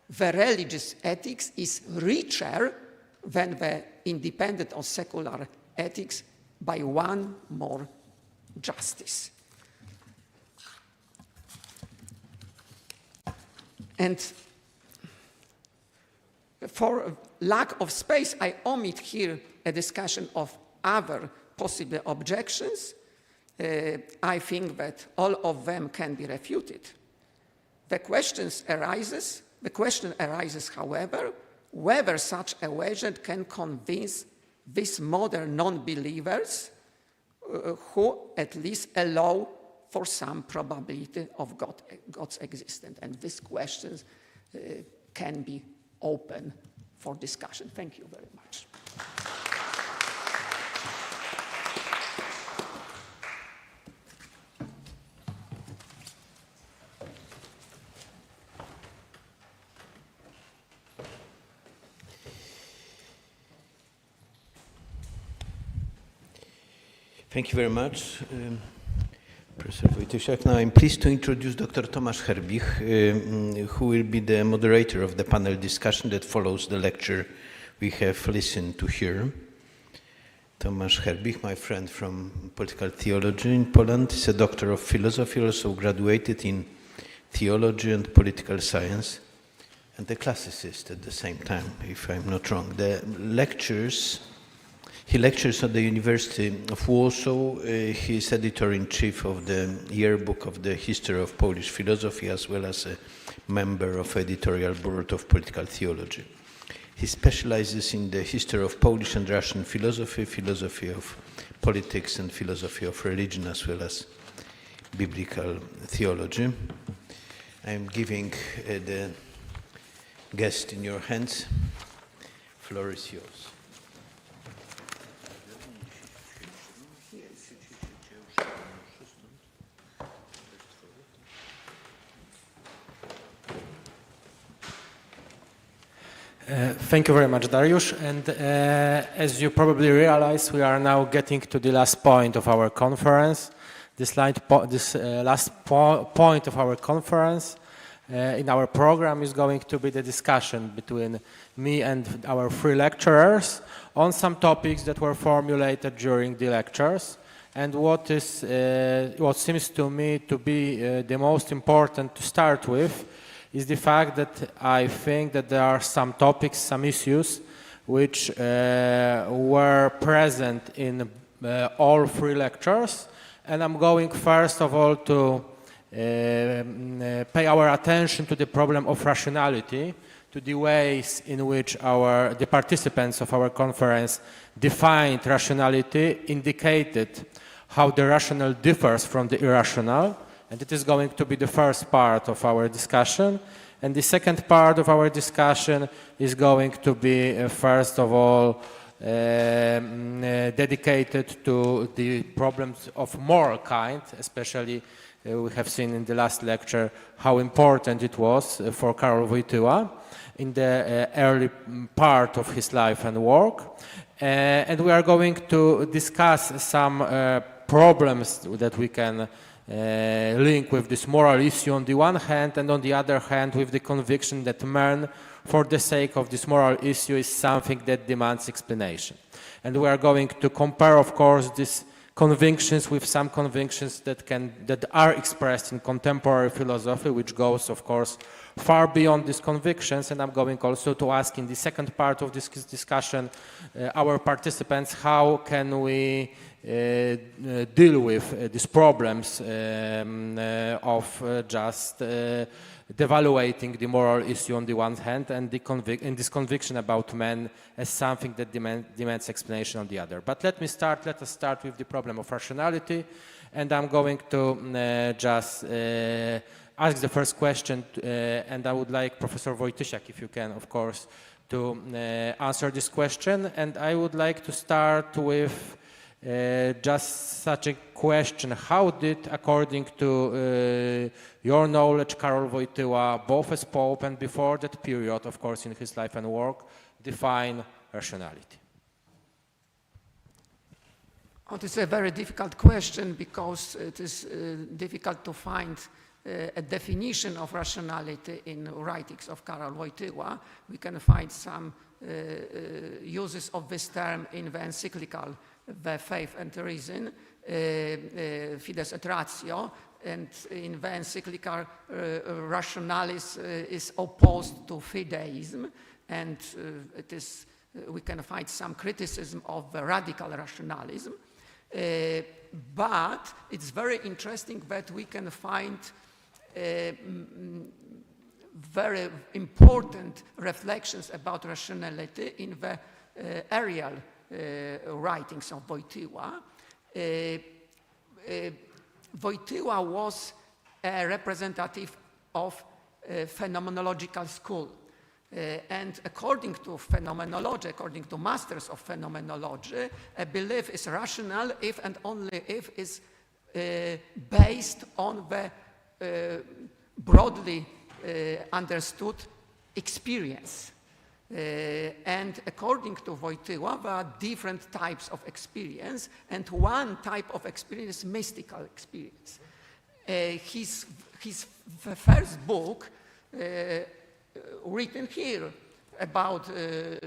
The religious ethics is richer than the independent or secular ethics by one more justice. And for lack of space, I omit here a discussion of other possible objections. I think that all of them can be refuted. The question arises, however, whether such a wager can convince these modern non-believers who at least allow for some probability of God's existence. And these questions can be open for discussion. Thank you very much. Thank you very much, Professor Wojtysiak. Now I'm pleased to introduce Dr. Tomasz Herbich, who will be the moderator of the panel discussion that follows the lecture we have listened to here. Tomasz Herbich, my friend from political theology in Poland, is a doctor of philosophy, also graduated in theology and political science, and a classicist at the same time, if I'm not wrong. He lectures at the University of Warsaw. He is editor-in-chief of the Yearbook of the History of Polish Philosophy, as well as a member of editorial board of political theology. He specializes in the history of Polish and Russian philosophy, philosophy of politics, and philosophy of religion, as well as biblical theology. I'm giving the guest in your hands. Floor is yours. Thank you very much, Dariusz. And as you probably realize, we are now getting to the last point of our conference. This last point of our conference in our program is going to be the discussion between me and our three lecturers on some topics that were formulated during the lectures. And what seems to me to be the most important to start with is the fact that I think that there are some topics, some issues which were present in all three lectures. And I'm going first of all to pay our attention to the problem of rationality, to the ways in which the participants of our conference defined rationality, indicated how the rational differs from the irrational. And it is going to be the first part of our discussion. And the second part of our discussion is going to be, first of all, dedicated to the problems of moral kind, especially we have seen in the last lecture how important it was for Karol Wojtyła in the early part of his life and work. And we are going to discuss some problems that we can link with this moral issue on the one hand, and on the other hand with the conviction that man, for the sake of this moral issue, is something that demands explanation. And we are going to compare, of course, these convictions with some convictions that are expressed in contemporary philosophy, which goes, of course, far beyond these convictions. And I'm going also to ask in the second part of this discussion our participants, how can we deal with these problems of just devaluating the moral issue on the one hand, and this conviction about man as something that demands explanation on the other. But let us start with the problem of rationality, and I'm going to just ask the first question, and I would like Professor Wojtysiak, if you can, of course, to answer this question. And I would like to start with just such a question: how did, according to your knowledge, Karol Wojtyła, both as Pope and before that period, of course, in his life and work, define rationality? Oh, this is a very difficult question, because it is difficult to find a definition of rationality in writings of Karol Wojtyła. We can find some uses of this term in the encyclical The Faith and Reason, Fides et Ratio, and in the encyclical Rationalis is opposed to fideism, and we can find some criticism of the radical rationalism. But it's very interesting that we can find very important reflections about rationality in the aerial writings of Wojtyła. Wojtyła was a representative of phenomenological school. And according to phenomenology, according to masters of phenomenology, a belief is rational if and only if it's based on the broadly understood experience. And according to Wojtyła, there are different types of experience, and one type of experience is mystical experience. His first book, written here, about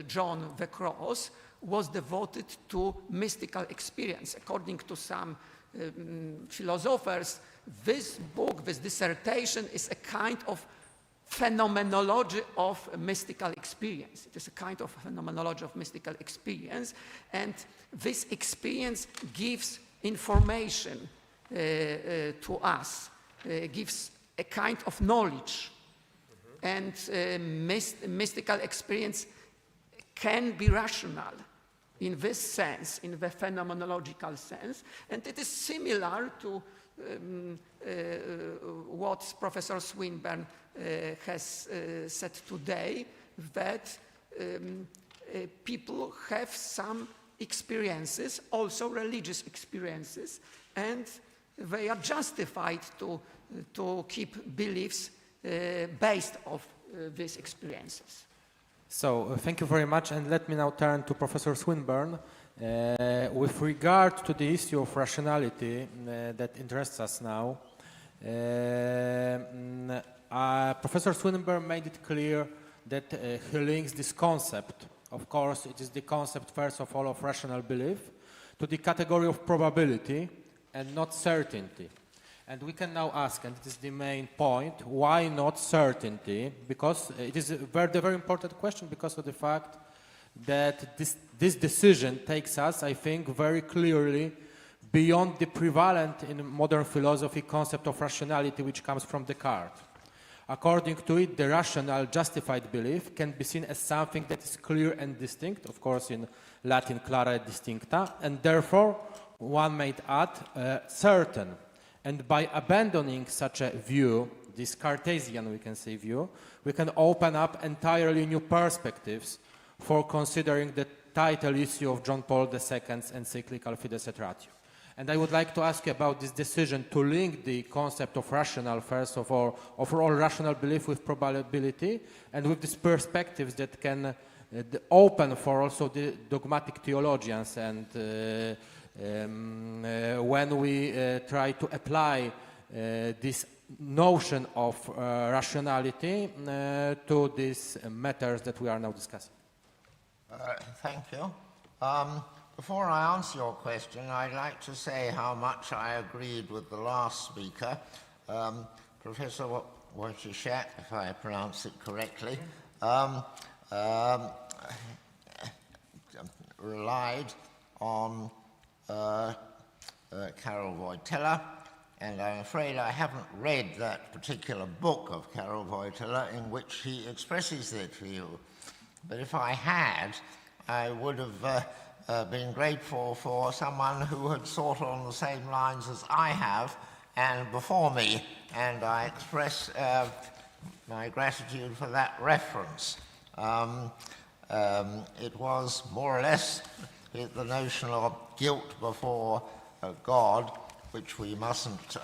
John the Cross was devoted to mystical experience. According to some philosophers, this book, this dissertation, is a kind of phenomenology of mystical experience. It is a kind of phenomenology of mystical experience, and this experience gives information to us, gives a kind of knowledge. And mystical experience can be rational in this sense, in the phenomenological sense, and it is similar to what Professor Swinburne has said today, that people have some experiences, also religious experiences, and they are justified to keep beliefs based on these experiences. So, thank you very much, and let me now turn to Professor Swinburne. With regard to the issue of rationality that interests us now, Professor Swinburne made it clear that he links this concept, of course it is the concept first of all of rational belief, to the category of probability and not certainty. And we can now ask, and it is the main point, why not certainty? Because it is a very important question because of the fact that this decision takes us, I think, very clearly beyond the prevalent in modern philosophy concept of rationality which comes from Descartes. According to it, the rational justified belief can be seen as something that is clear and distinct, of course in Latin clara et distincta, and therefore one might add certain. And by abandoning such a view, this Cartesian, we can say, view, we can open up entirely new perspectives for considering the title issue of John Paul II's encyclical Fides et Ratio. And I would like to ask you about this decision to link the concept of rational, first of all, overall rational belief with probability, and with these perspectives that can open for also the dogmatic theologians, and when we try to apply this notion of rationality to these matters that we are now discussing. Thank you. Before I answer your question, I'd like to say how much I agreed with the last speaker, Professor Wojtysiak, if I pronounce it correctly, relied on Karol Wojtyła, and I'm afraid I haven't read that particular book of Karol Wojtyła in which he expresses that view. But if I had, I would have been grateful for someone who had thought on the same lines as I have and before me, and I express my gratitude for that reference. It was more or less the notion of guilt before God, which we mustn't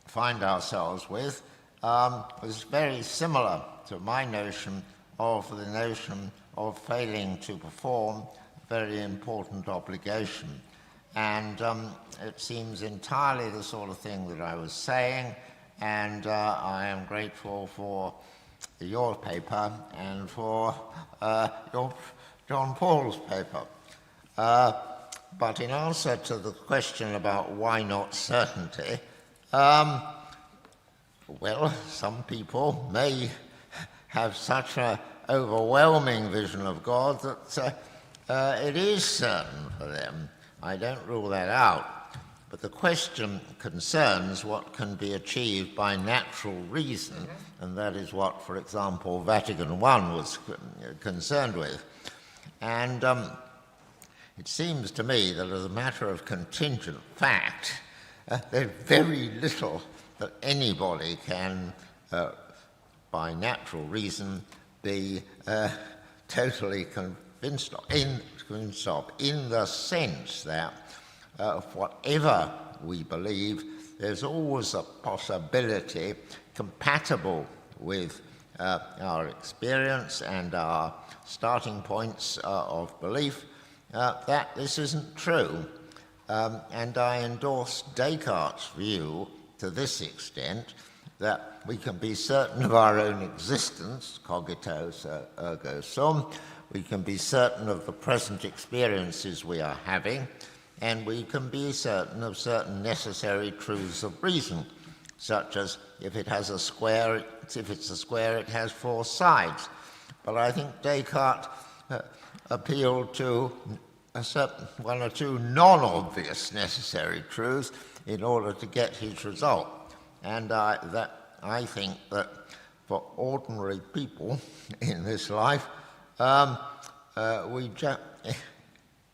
find ourselves with, was very similar to my notion of the notion of failing to perform a very important obligation. And it seems entirely the sort of thing that I was saying, and I am grateful for your paper and for your John Paul's paper. But in answer to the question about why not certainty, well, some people may have such an overwhelming vision of God that it is certain for them. I don't rule that out. But the question concerns what can be achieved by natural reason, and that is what, for example, Vatican I was concerned with. And it seems to me that as a matter of contingent fact, there's very little that anybody can, by natural reason, be totally convinced of, in the sense that whatever we believe, there's always a possibility compatible with our experience and our starting points of belief that this isn't true. And I endorse Descartes' view to this extent, that we can be certain of our own existence, cogito ergo sum, we can be certain of the present experiences we are having, and we can be certain of certain necessary truths of reason, such as if it's a square, it has four sides. But I think Descartes appealed to one or two non-obvious necessary truths in order to get his result. And I think that for ordinary people in this life,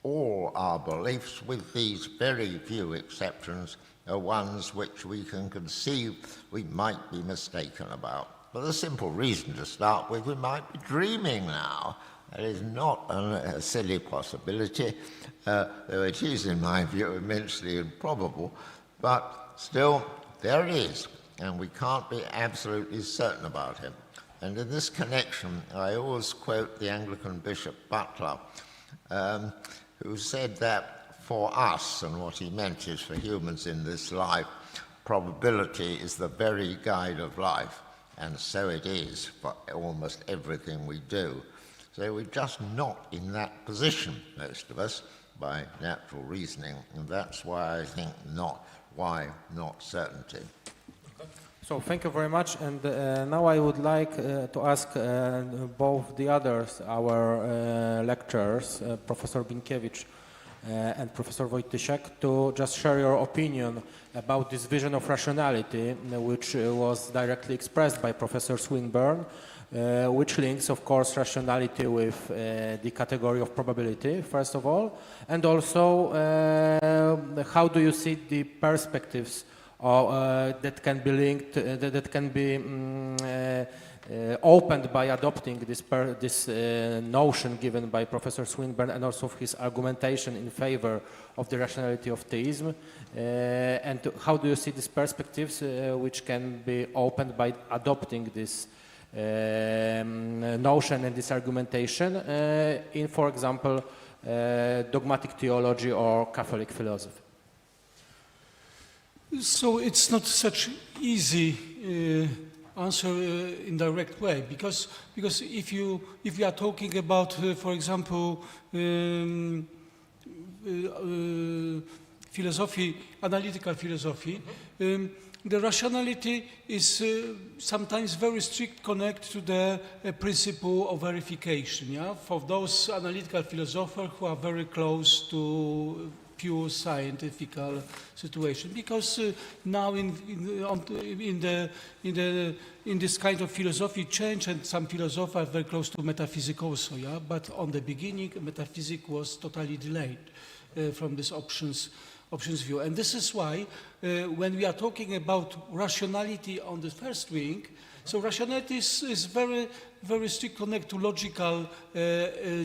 all our beliefs, with these very few exceptions, are ones which we can conceive we might be mistaken about. For the simple reason, to start with, we might be dreaming now. That is not a silly possibility, though it is, in my view, immensely improbable. But still, there it is, and we can't be absolutely certain about him. And in this connection, I always quote the Anglican Bishop Butler, who said that for us, and what he meant is for humans in this life, probability is the very guide of life, and so it is for almost everything we do. So we're just not in that position, most of us, by natural reasoning, and that's why I think why not certainty. So thank you very much, and now I would like to ask both the others, our lecturers, Professor Binkiewicz and Professor Wojtysiak, to just share your opinion about this vision of rationality, which was directly expressed by Professor Swinburne, which links, of course, rationality with the category of probability, first of all, and also how do you see the perspectives that can be linked, that can be opened by adopting this notion given by Professor Swinburne and also his argumentation in favor of the rationality of theism, and how do you see these perspectives which can be opened by adopting this notion and this argumentation in, for example, dogmatic theology or Catholic philosophy? So it's not such easy answer in direct way, because if you are talking about, for example, philosophy, analytical philosophy, the rationality is sometimes very strict connected to the principle of verification. Yeah, for those analytical philosophers who are very close to pure scientific situation, because now in this kind of philosophy change, and some philosophers are very close to metaphysics also, yeah. But on the beginning, metaphysics was totally delayed from this options view, and this is why when we are talking about rationality on the first wing, so rationality is very, very strict connected to logical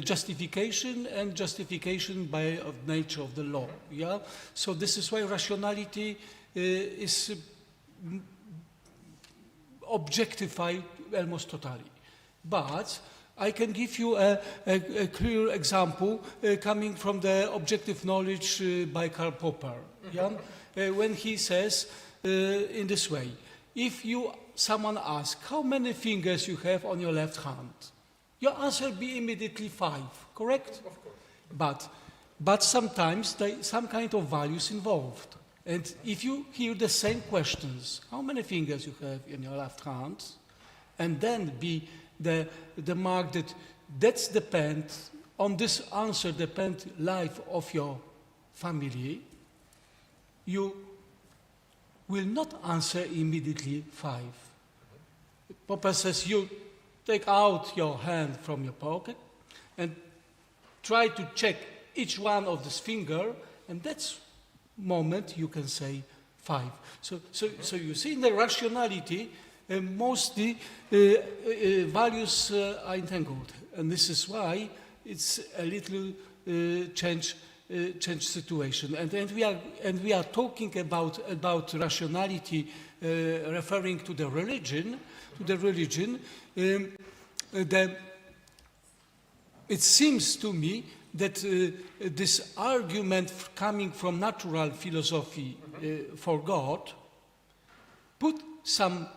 justification and justification by nature of the law. Yeah, so this is why rationality is objectified almost totally. But I can give you a clear example coming from the objective knowledge by Karl Popper. Yeah, when he says in this way, if someone asks how many fingers you have on your left hand, your answer will be immediately 5, correct? Of course. But sometimes some kind of values involved. And if you hear the same questions, how many fingers you have in your left hand, and then be the mark that's depend on this answer depend life of your family, you will not answer immediately 5. Popper says you take out your hand from your pocket and try to check each one of this finger, and that's moment you can say 5. So you see in the rationality mostly values are entangled, and this is why it's a little change situation. And we are talking about rationality referring to the religion. It seems to me that this argument coming from natural philosophy for God put some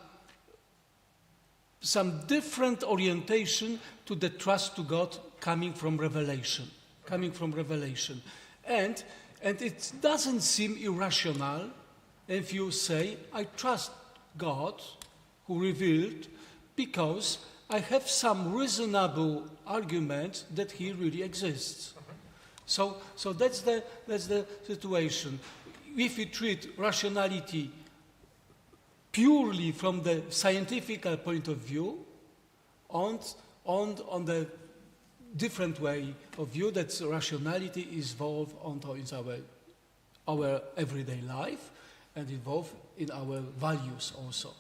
some different orientation to the trust to God coming from revelation. And it doesn't seem irrational if you say, I trust God who revealed because I have some reasonable argument that he really exists. So that's the situation. If we treat rationality purely from the scientific point of view, on the different way of view that rationality is involved in our everyday life and involved in our values also.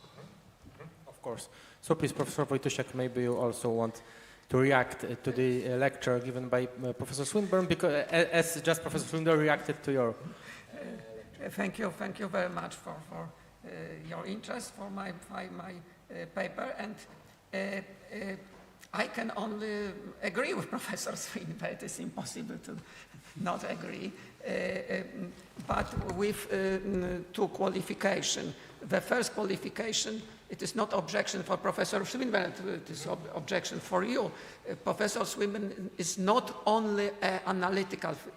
Of course. So please, Professor Wojtysiak, maybe you also want to react to the lecture given by Professor Swinburne, because as just Professor Swinburne reacted to your... Thank you very much for your interest for my paper, and I can only agree with Professor Swinburne. It is impossible to not agree, but with two qualifications. The first qualification, it is not objection for Professor Swinburne, it is objection for you. Professor Swinburne is not only an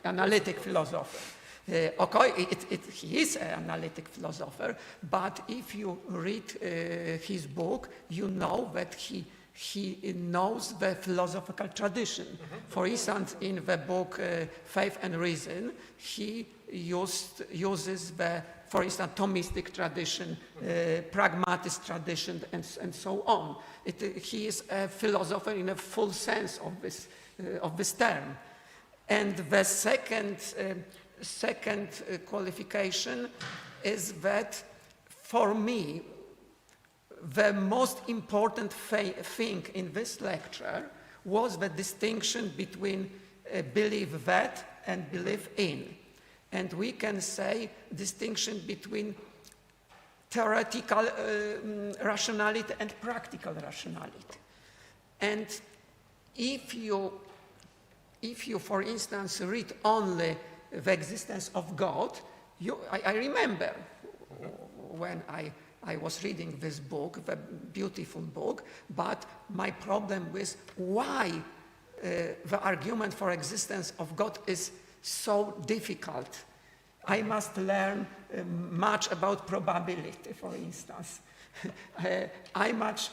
analytic philosopher. Okay, he is an analytic philosopher, but if you read his book, you know that he knows the philosophical tradition. For instance, in the book Faith and Reason, he uses the, for instance, Thomistic tradition, pragmatist tradition, and so on. He is a philosopher in a full sense of this term. And the second qualification is that, for me, the most important thing in this lecture was the distinction between believe that and believe in. And we can say distinction between theoretical rationality and practical rationality. And if you, for instance, read only the existence of God, I remember when I was reading this book, the beautiful book, but my problem was why the argument for existence of God is so difficult. I must learn much about probability, for instance. I must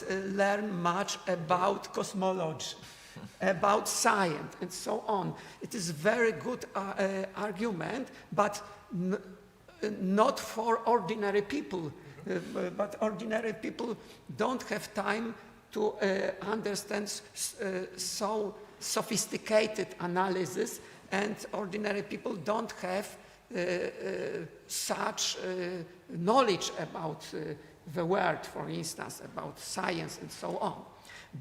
learn much about cosmology, about science, and so on. It is a very good argument, but not for ordinary people. But ordinary people don't have time to understand so sophisticated analysis, and ordinary people don't have such knowledge about the world, for instance, about science and so on.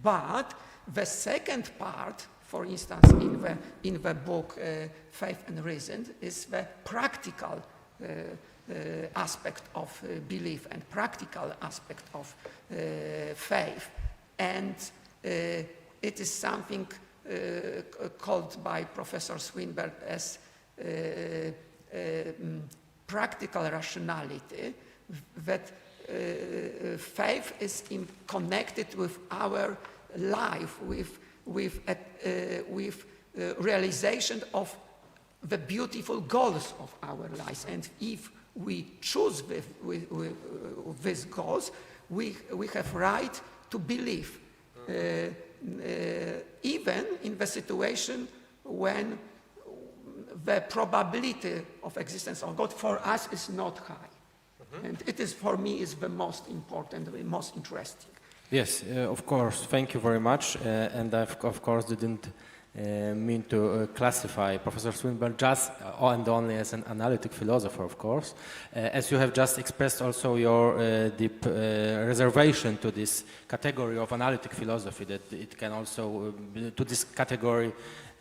But the second part, for instance, in the book Faith and Reason, is the practical aspect of belief and practical aspect of faith. And it is something called by Professor Swinburne as practical rationality, that faith is connected with our life, with realization of the beautiful goals of our lives. And if we choose with these goals, we have right to believe, even in the situation when the probability of existence of God for us is not high. And it is, for me, is the most important, the most interesting. Yes, of course. Thank you very much. And I, of course, didn't mean to classify Professor Swinburne just and only as an analytic philosopher, of course. As you have just expressed also your deep reservation to this category of analytic philosophy, that it can also, to this category,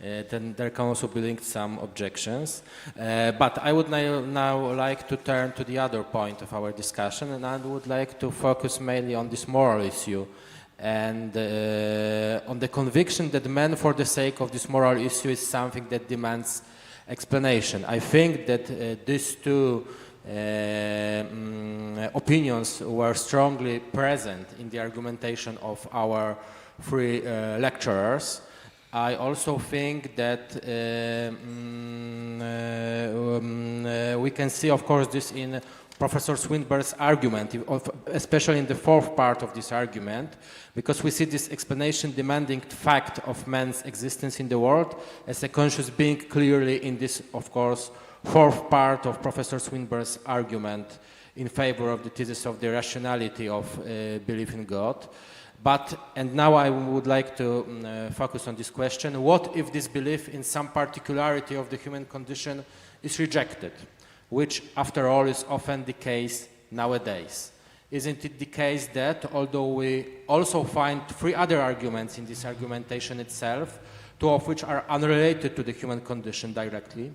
then there can also be linked some objections. But I would now like to turn to the other point of our discussion, and I would like to focus mainly on this moral issue and on the conviction that man for the sake of this moral issue is something that demands explanation. I think that these two opinions were strongly present in the argumentation of our three lecturers. I also think that we can see, of course, this in Professor Swinburne's argument, especially in the fourth part of this argument, because we see this explanation demanding fact of man's existence in the world as a conscious being clearly in this, of course, fourth part of Professor Swinburne's argument in favor of the thesis of the rationality of belief in God. But, and now I would like to focus on this question, what if this belief in some particularity of the human condition is rejected, which after all is often the case nowadays? Isn't it the case that, although we also find three other arguments in this argumentation itself, two of which are unrelated to the human condition directly,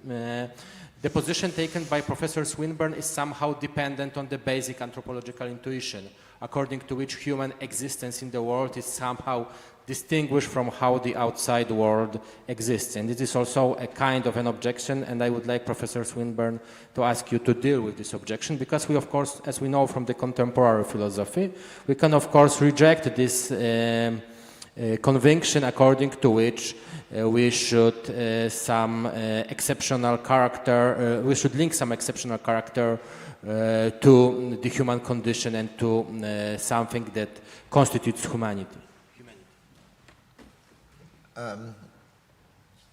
the position taken by Professor Swinburne is somehow dependent on the basic anthropological intuition, according to which human existence in the world is somehow distinguished from how the outside world exists. And it is also a kind of an objection, and I would like Professor Swinburne to ask you to deal with this objection, because we, of course, as we know from the contemporary philosophy, we can, of course, reject this conviction according to which we should some exceptional character, we should link some exceptional character to the human condition and to something that constitutes humanity.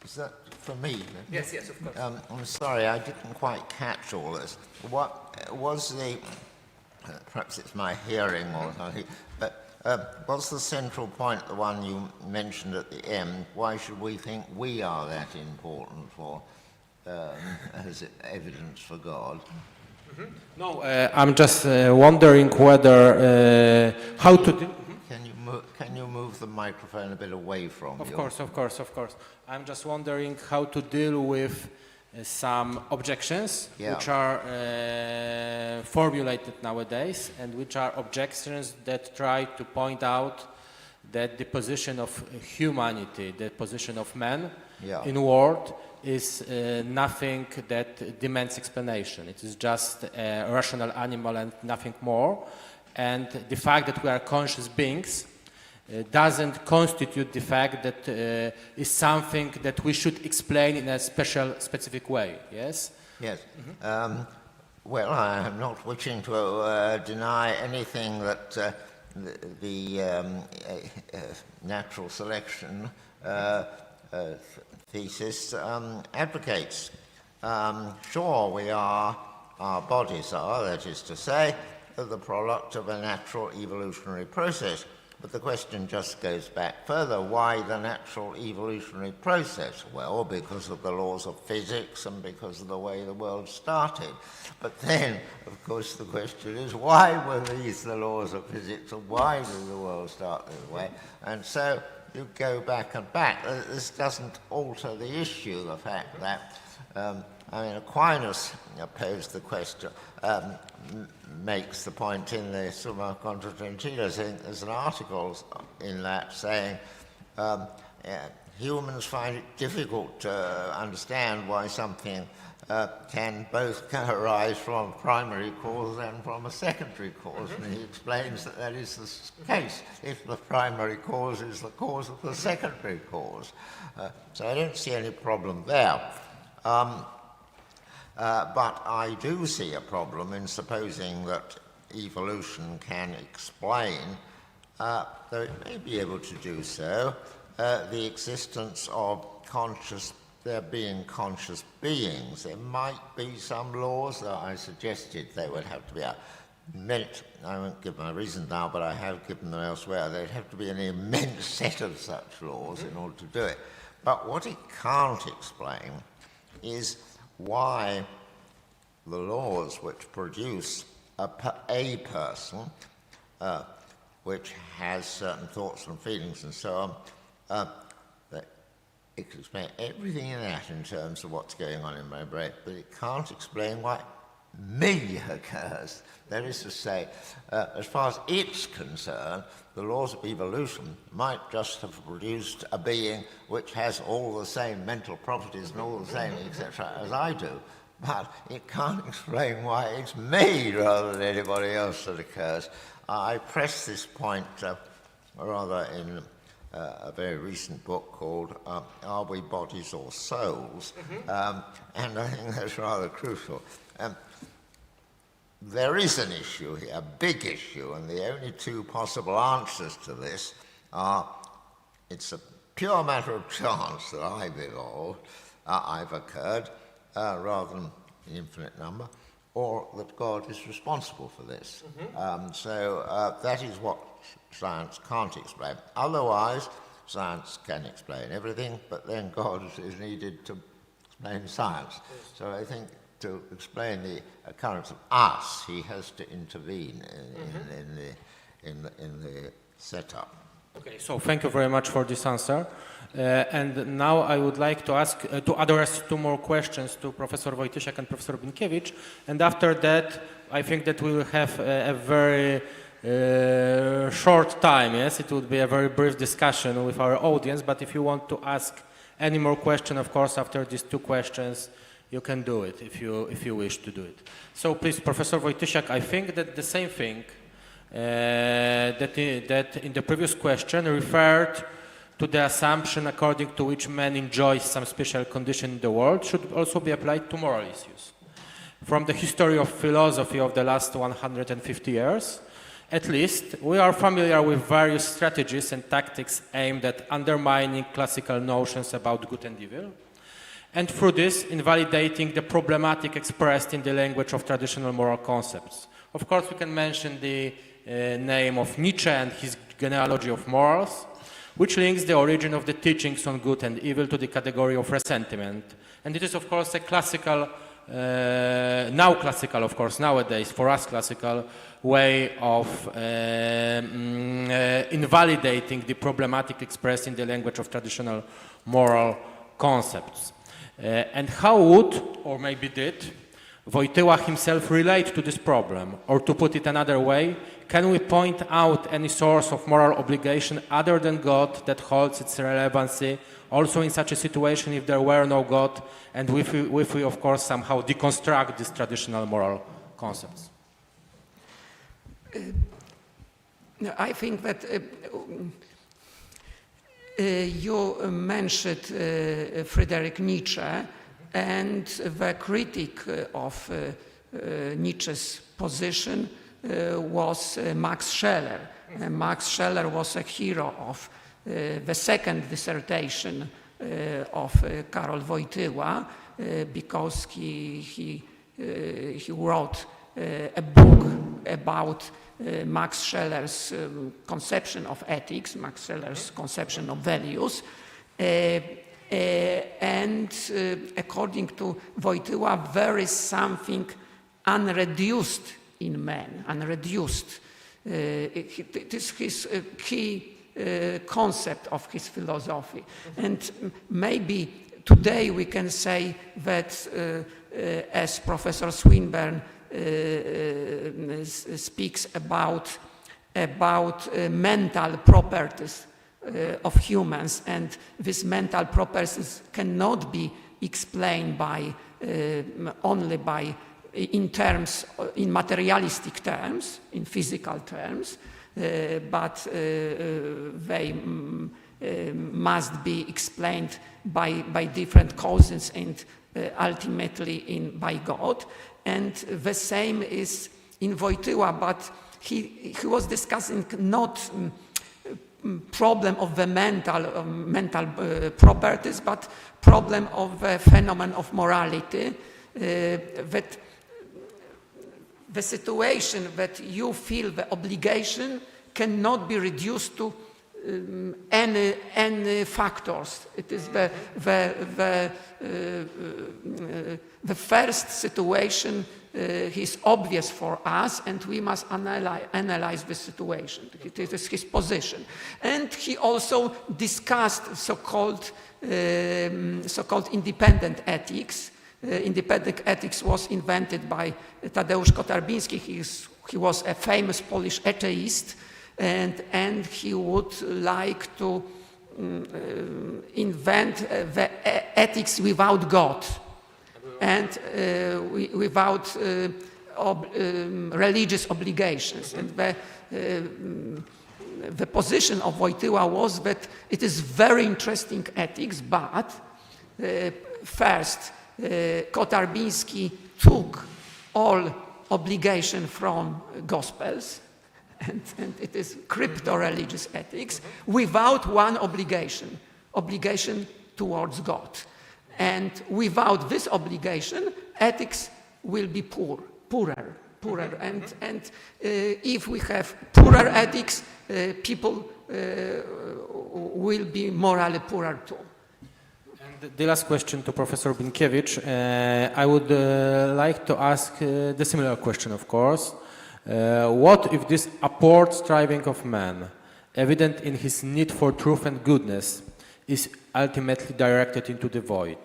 Is that for me? Yes, yes, of course. I'm sorry, I didn't quite catch all this. What was the, perhaps it's my hearing or something, but what's the central point, the one you mentioned at the end? Why should we think we are that important for, as evidence for God? Mm-hmm. No, I'm just wondering whether, how to... Can you move the microphone a bit away from you? Of course. I'm just wondering how to deal with some objections which are formulated nowadays, and which are objections that try to point out that the position of humanity, the position of man in the world is nothing that demands explanation. It is just a rational animal and nothing more. And the fact that we are conscious beings doesn't constitute the fact that is something that we should explain in a specific way, yes? Yes. Mm-hmm. Well, I am not wishing to deny anything that the natural selection thesis advocates. Sure, our bodies are, that is to say, the product of a natural evolutionary process. But the question just goes back further. Why the natural evolutionary process? Well, because of the laws of physics and because of the way the world started. But then, of course, the question is, why were these the laws of physics, and why did the world start this way? And so you go back and back. This doesn't alter the issue, the fact that, Aquinas posed the question, makes the point in the Summa contra Gentiles. There's an article in that saying humans find it difficult to understand why something can both arise from a primary cause and from a secondary cause. And he explains that is the case if the primary cause is the cause of the secondary cause. So I don't see any problem there. But I do see a problem in supposing that evolution can explain, though it may be able to do so, the existence of there being conscious beings. There might be some laws that I suggested there would have to be I won't give my reason now, but I have given them elsewhere. There'd have to be an immense set of such laws in order to do it. But what it can't explain is why the laws which produce a person, which has certain thoughts and feelings and so on, that it can explain everything in that in terms of what's going on in my brain, but it can't explain why me occurs. That is to say, as far as it's concerned, the laws of evolution might just have produced a being which has all the same mental properties and all the same, etc., as I do. but it can't explain why it's me rather than anybody else that occurs. I pressed this point rather in a very recent book called Are We Bodies or Souls? And I think that's rather crucial. There is an issue here, a big issue, and the only two possible answers to this are it's a pure matter of chance that I've occurred, rather than the infinite number, or that God is responsible for this. So that is what science can't explain. Otherwise, science can explain everything, but then God is needed to explain science. So I think to explain the occurrence of us, he has to intervene in the setup. Okay, so thank you very much for this answer. And now I would like to ask to address two more questions to Professor Wojtysiak and Professor Binkiewicz. And after that, I think that we will have a very short time. Yes, it would be a very brief discussion with our audience. But if you want to ask any more question, of course, after these two questions, you can do it if you wish to do it. So please, Professor Wojtysiak, I think that the same thing that in the previous question referred to the assumption according to which man enjoys some special condition in the world should also be applied to moral issues. From the history of philosophy of the last 150 years, at least, we are familiar with various strategies and tactics aimed at undermining classical notions about good and evil, and through this, invalidating the problematic expressed in the language of traditional moral concepts. Of course, we can mention the name of Nietzsche and his genealogy of morals, which links the origin of the teachings on good and evil to the category of resentment. And it is, of course, a classical, now classical, of course, nowadays, for us classical, way of invalidating the problematic expressed in the language of traditional moral concepts. And how would, or maybe did, Wojtyła himself relate to this problem? Or to put it another way, can we point out any source of moral obligation other than God that holds its relevancy also in such a situation if there were no God, and if we of course somehow deconstruct these traditional moral concepts? I think that you mentioned Friedrich Nietzsche, and the critic of Nietzsche's position was Max Scheler. Max Scheler was a hero of the second dissertation of Karol Wojtyła because he wrote a book about Max Scheler's conception of ethics, Max Scheler's conception of values. And according to Wojtyła, there is something unreduced in man, unreduced. It is his key concept of his philosophy. And maybe today we can say that, as Professor Swinburne speaks about mental properties of humans, and these mental properties cannot be explained by only by in materialistic terms, in physical terms, but they must be explained by different causes and ultimately by God. And the same is in Wojtyła, but he was discussing not problem of the mental properties, but problem of the phenomenon of morality, that the situation that you feel the obligation cannot be reduced to any factors. It is the first situation is obvious for us, and we must analyze the situation. It is his position. And he also discussed so-called independent ethics. Independent ethics was invented by Tadeusz Kotarbiński. He was a famous Polish atheist, and he would like to invent the ethics without God. and without religious obligations. And the position of Wojtyła was that it is very interesting ethics, but first Kotarbiński took all obligation from Gospels, and it is crypto-religious ethics, without one obligation towards God. And without this obligation, ethics will be poorer. And if we have poorer ethics, people will be morally poorer too. And the last question to Professor Binkiewicz, I would like to ask the similar question, of course. What if this upward striving of man, evident in his need for truth and goodness, is ultimately directed into the void?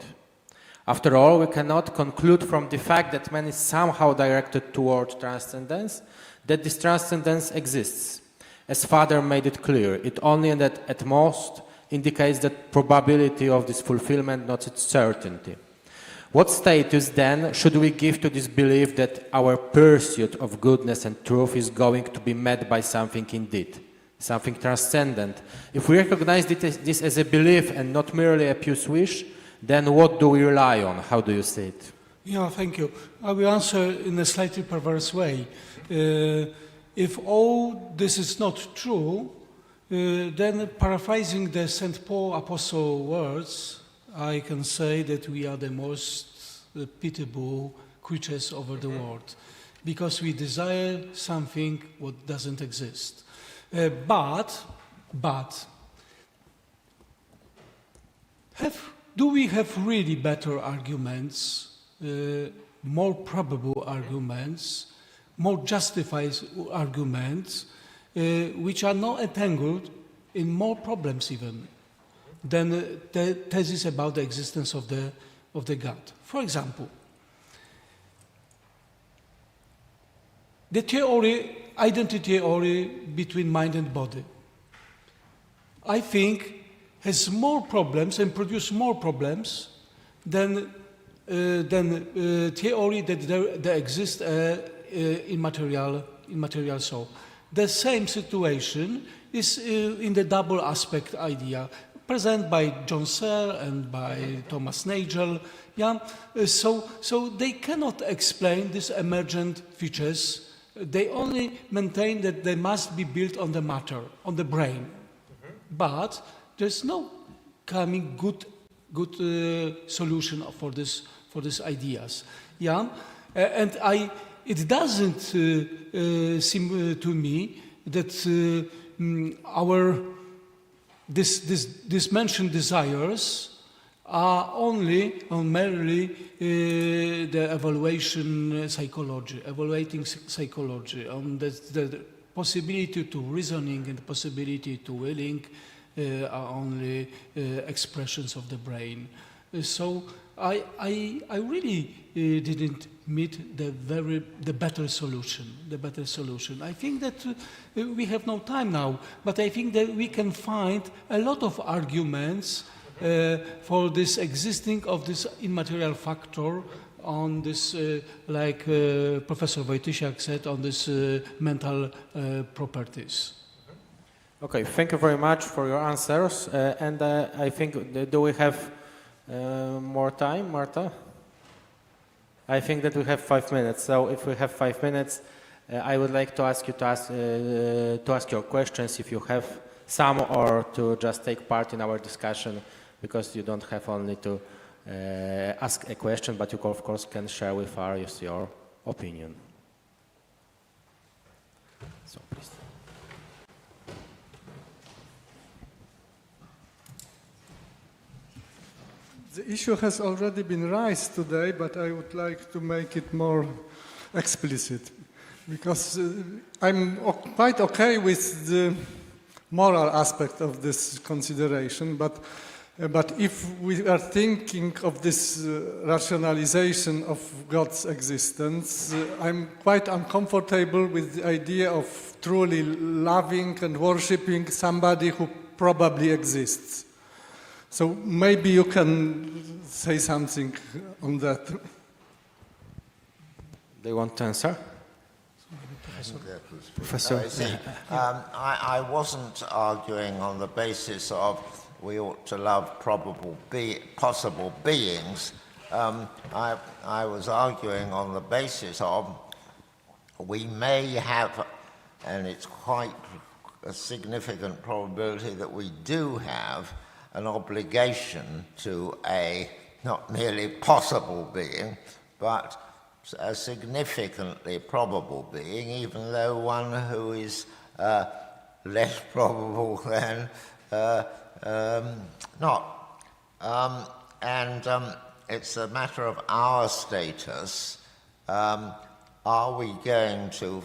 After all, we cannot conclude from the fact that man is somehow directed toward transcendence, that this transcendence exists. As Father made it clear, it only and at most indicates the probability of this fulfillment, not its certainty. What status then should we give to this belief that our pursuit of goodness and truth is going to be met by something indeed, something transcendent? If we recognize this as a belief and not merely a pious wish, then what do we rely on? How do you see it? Yeah, thank you. I will answer in a slightly perverse way. If all this is not true, then paraphrasing the St. Paul Apostle words, I can say that we are the most pitiable creatures over the world, because we desire something what doesn't exist. But do we have really better arguments, more probable arguments, more justified arguments, which are not entangled in more problems even than the thesis about the existence of the God? For example, the theory, identity theory between mind and body, I think, has more problems and produce more problems than theory that there exists immaterial soul. The same situation is in the double aspect idea presented by John Searle and by Thomas Nagel. Yeah? So they cannot explain these emergent features. They only maintain that they must be built on the matter, on the brain. But there's no coming good solution for these ideas. Yeah? And it doesn't seem to me that these mentioned desires are only or merely the evaluating psychology, on the possibility to reasoning and the possibility to willing are only expressions of the brain. So I really didn't meet the better solution. I think that we have no time now, but I think that we can find a lot of arguments for this existing of this immaterial factor on this, like Professor Wojtysiak said, on this mental properties. Okay, thank you very much for your answers. And I think, do we have more time, Marta? I think that we have 5 minutes. So if we have 5 minutes, I would like to ask you to ask your questions if you have some, or to just take part in our discussion, because you don't have only to ask a question, but you of course can share with us your opinion. So please. The issue has already been raised today, but I would like to make it more explicit, because I'm quite okay with the moral aspect of this consideration, but if we are thinking of this rationalization of God's existence, I'm quite uncomfortable with the idea of truly loving and worshipping somebody who probably exists. So maybe you can say something on that. Do you want to answer? Professor? I see. I wasn't arguing on the basis of we ought to love possible beings. I was arguing on the basis of we may have, and it's quite a significant probability that we do have, an obligation to a not merely possible being, but a significantly probable being, even though one who is less probable than not. It's a matter of our status. Are we going to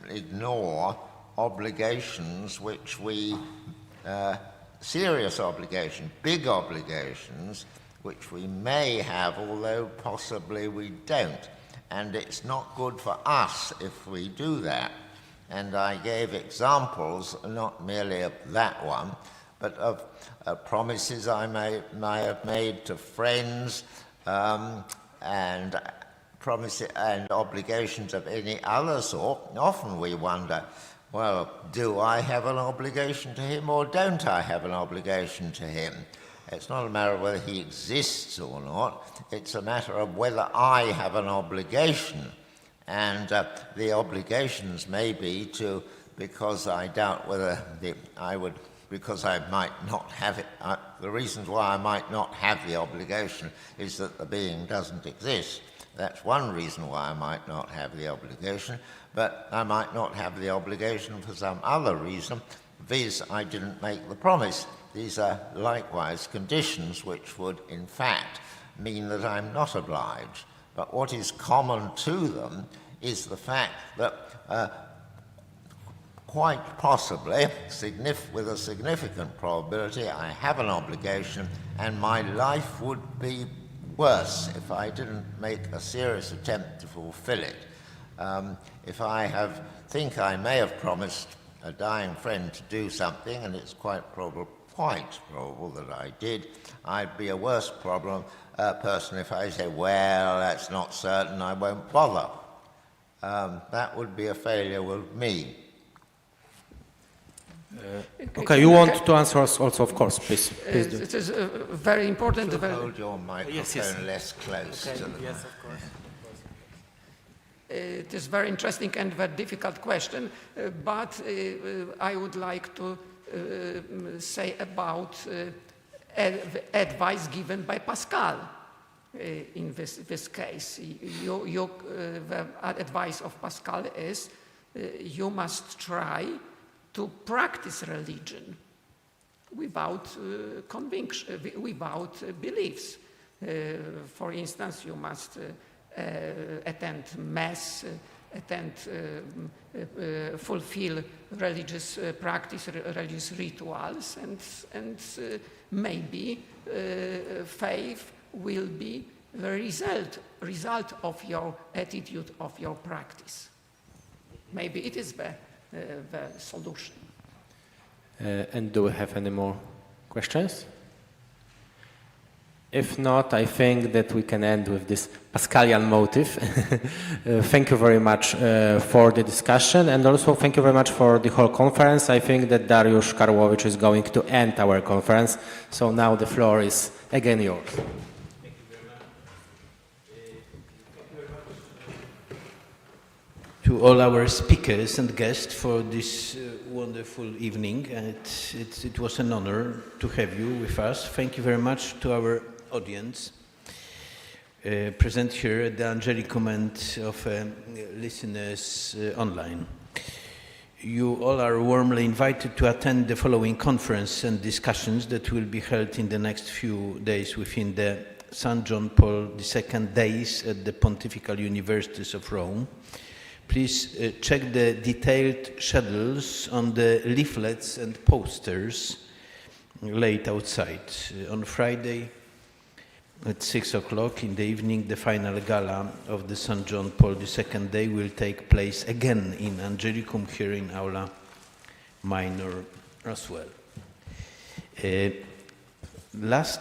ignore obligations which we serious obligations, big obligations, which we may have, although possibly we don't. And it's not good for us if we do that. And I gave examples, not merely of that one, but of promises I may have made to friends, and promises and obligations of any other sort. Often we wonder, well, do I have an obligation to him or don't I have an obligation to him? It's not a matter of whether he exists or not. It's a matter of whether I have an obligation. And the obligations may be to, because I doubt whether because I might not have it. The reasons why I might not have the obligation is that the being doesn't exist. That's one reason why I might not have the obligation, but I might not have the obligation for some other reason, viz. I didn't make the promise. These are likewise conditions which would, in fact, mean that I'm not obliged. But what is common to them is the fact that quite possibly, with a significant probability, I have an obligation, and my life would be worse if I didn't make a serious attempt to fulfill it. If I think I may have promised a dying friend to do something, and it's quite probable that I did, I'd be a worse person if I say, well, that's not certain, I won't bother. That would be a failure with me. Okay, you want to answer us also, of course, please do. It is very important. Hold your microphone less close to the Yes, of course. It is very interesting and very difficult question, but I would like to say about advice given by Pascal in this case. The advice of Pascal is you must try to practice religion without conviction, without beliefs. For instance, you must attend Mass, fulfill religious practice, religious rituals, and maybe faith will be the result of your attitude, of your practice. Maybe it is the solution. And do we have any more questions? If not, I think that we can end with this Pascalian motive. Thank you very much for the discussion, and also thank you very much for the whole conference. I think that Dariusz Karłowicz is going to end our conference, so now the floor is again yours. To all our speakers and guests for this wonderful evening. It was an honor to have you with us. Thank you very much to our audience present here at the Angelicum and of listeners online. You all are warmly invited to attend the following conference and discussions that will be held in the next few days within the St. John Paul II days at the Pontifical Universities of Rome. Please check the detailed schedules on the leaflets and posters laid outside. On Friday at 6 o'clock in the evening, the final gala of the St. John Paul II Day will take place again in Angelicum here in Aula Minor as well. Last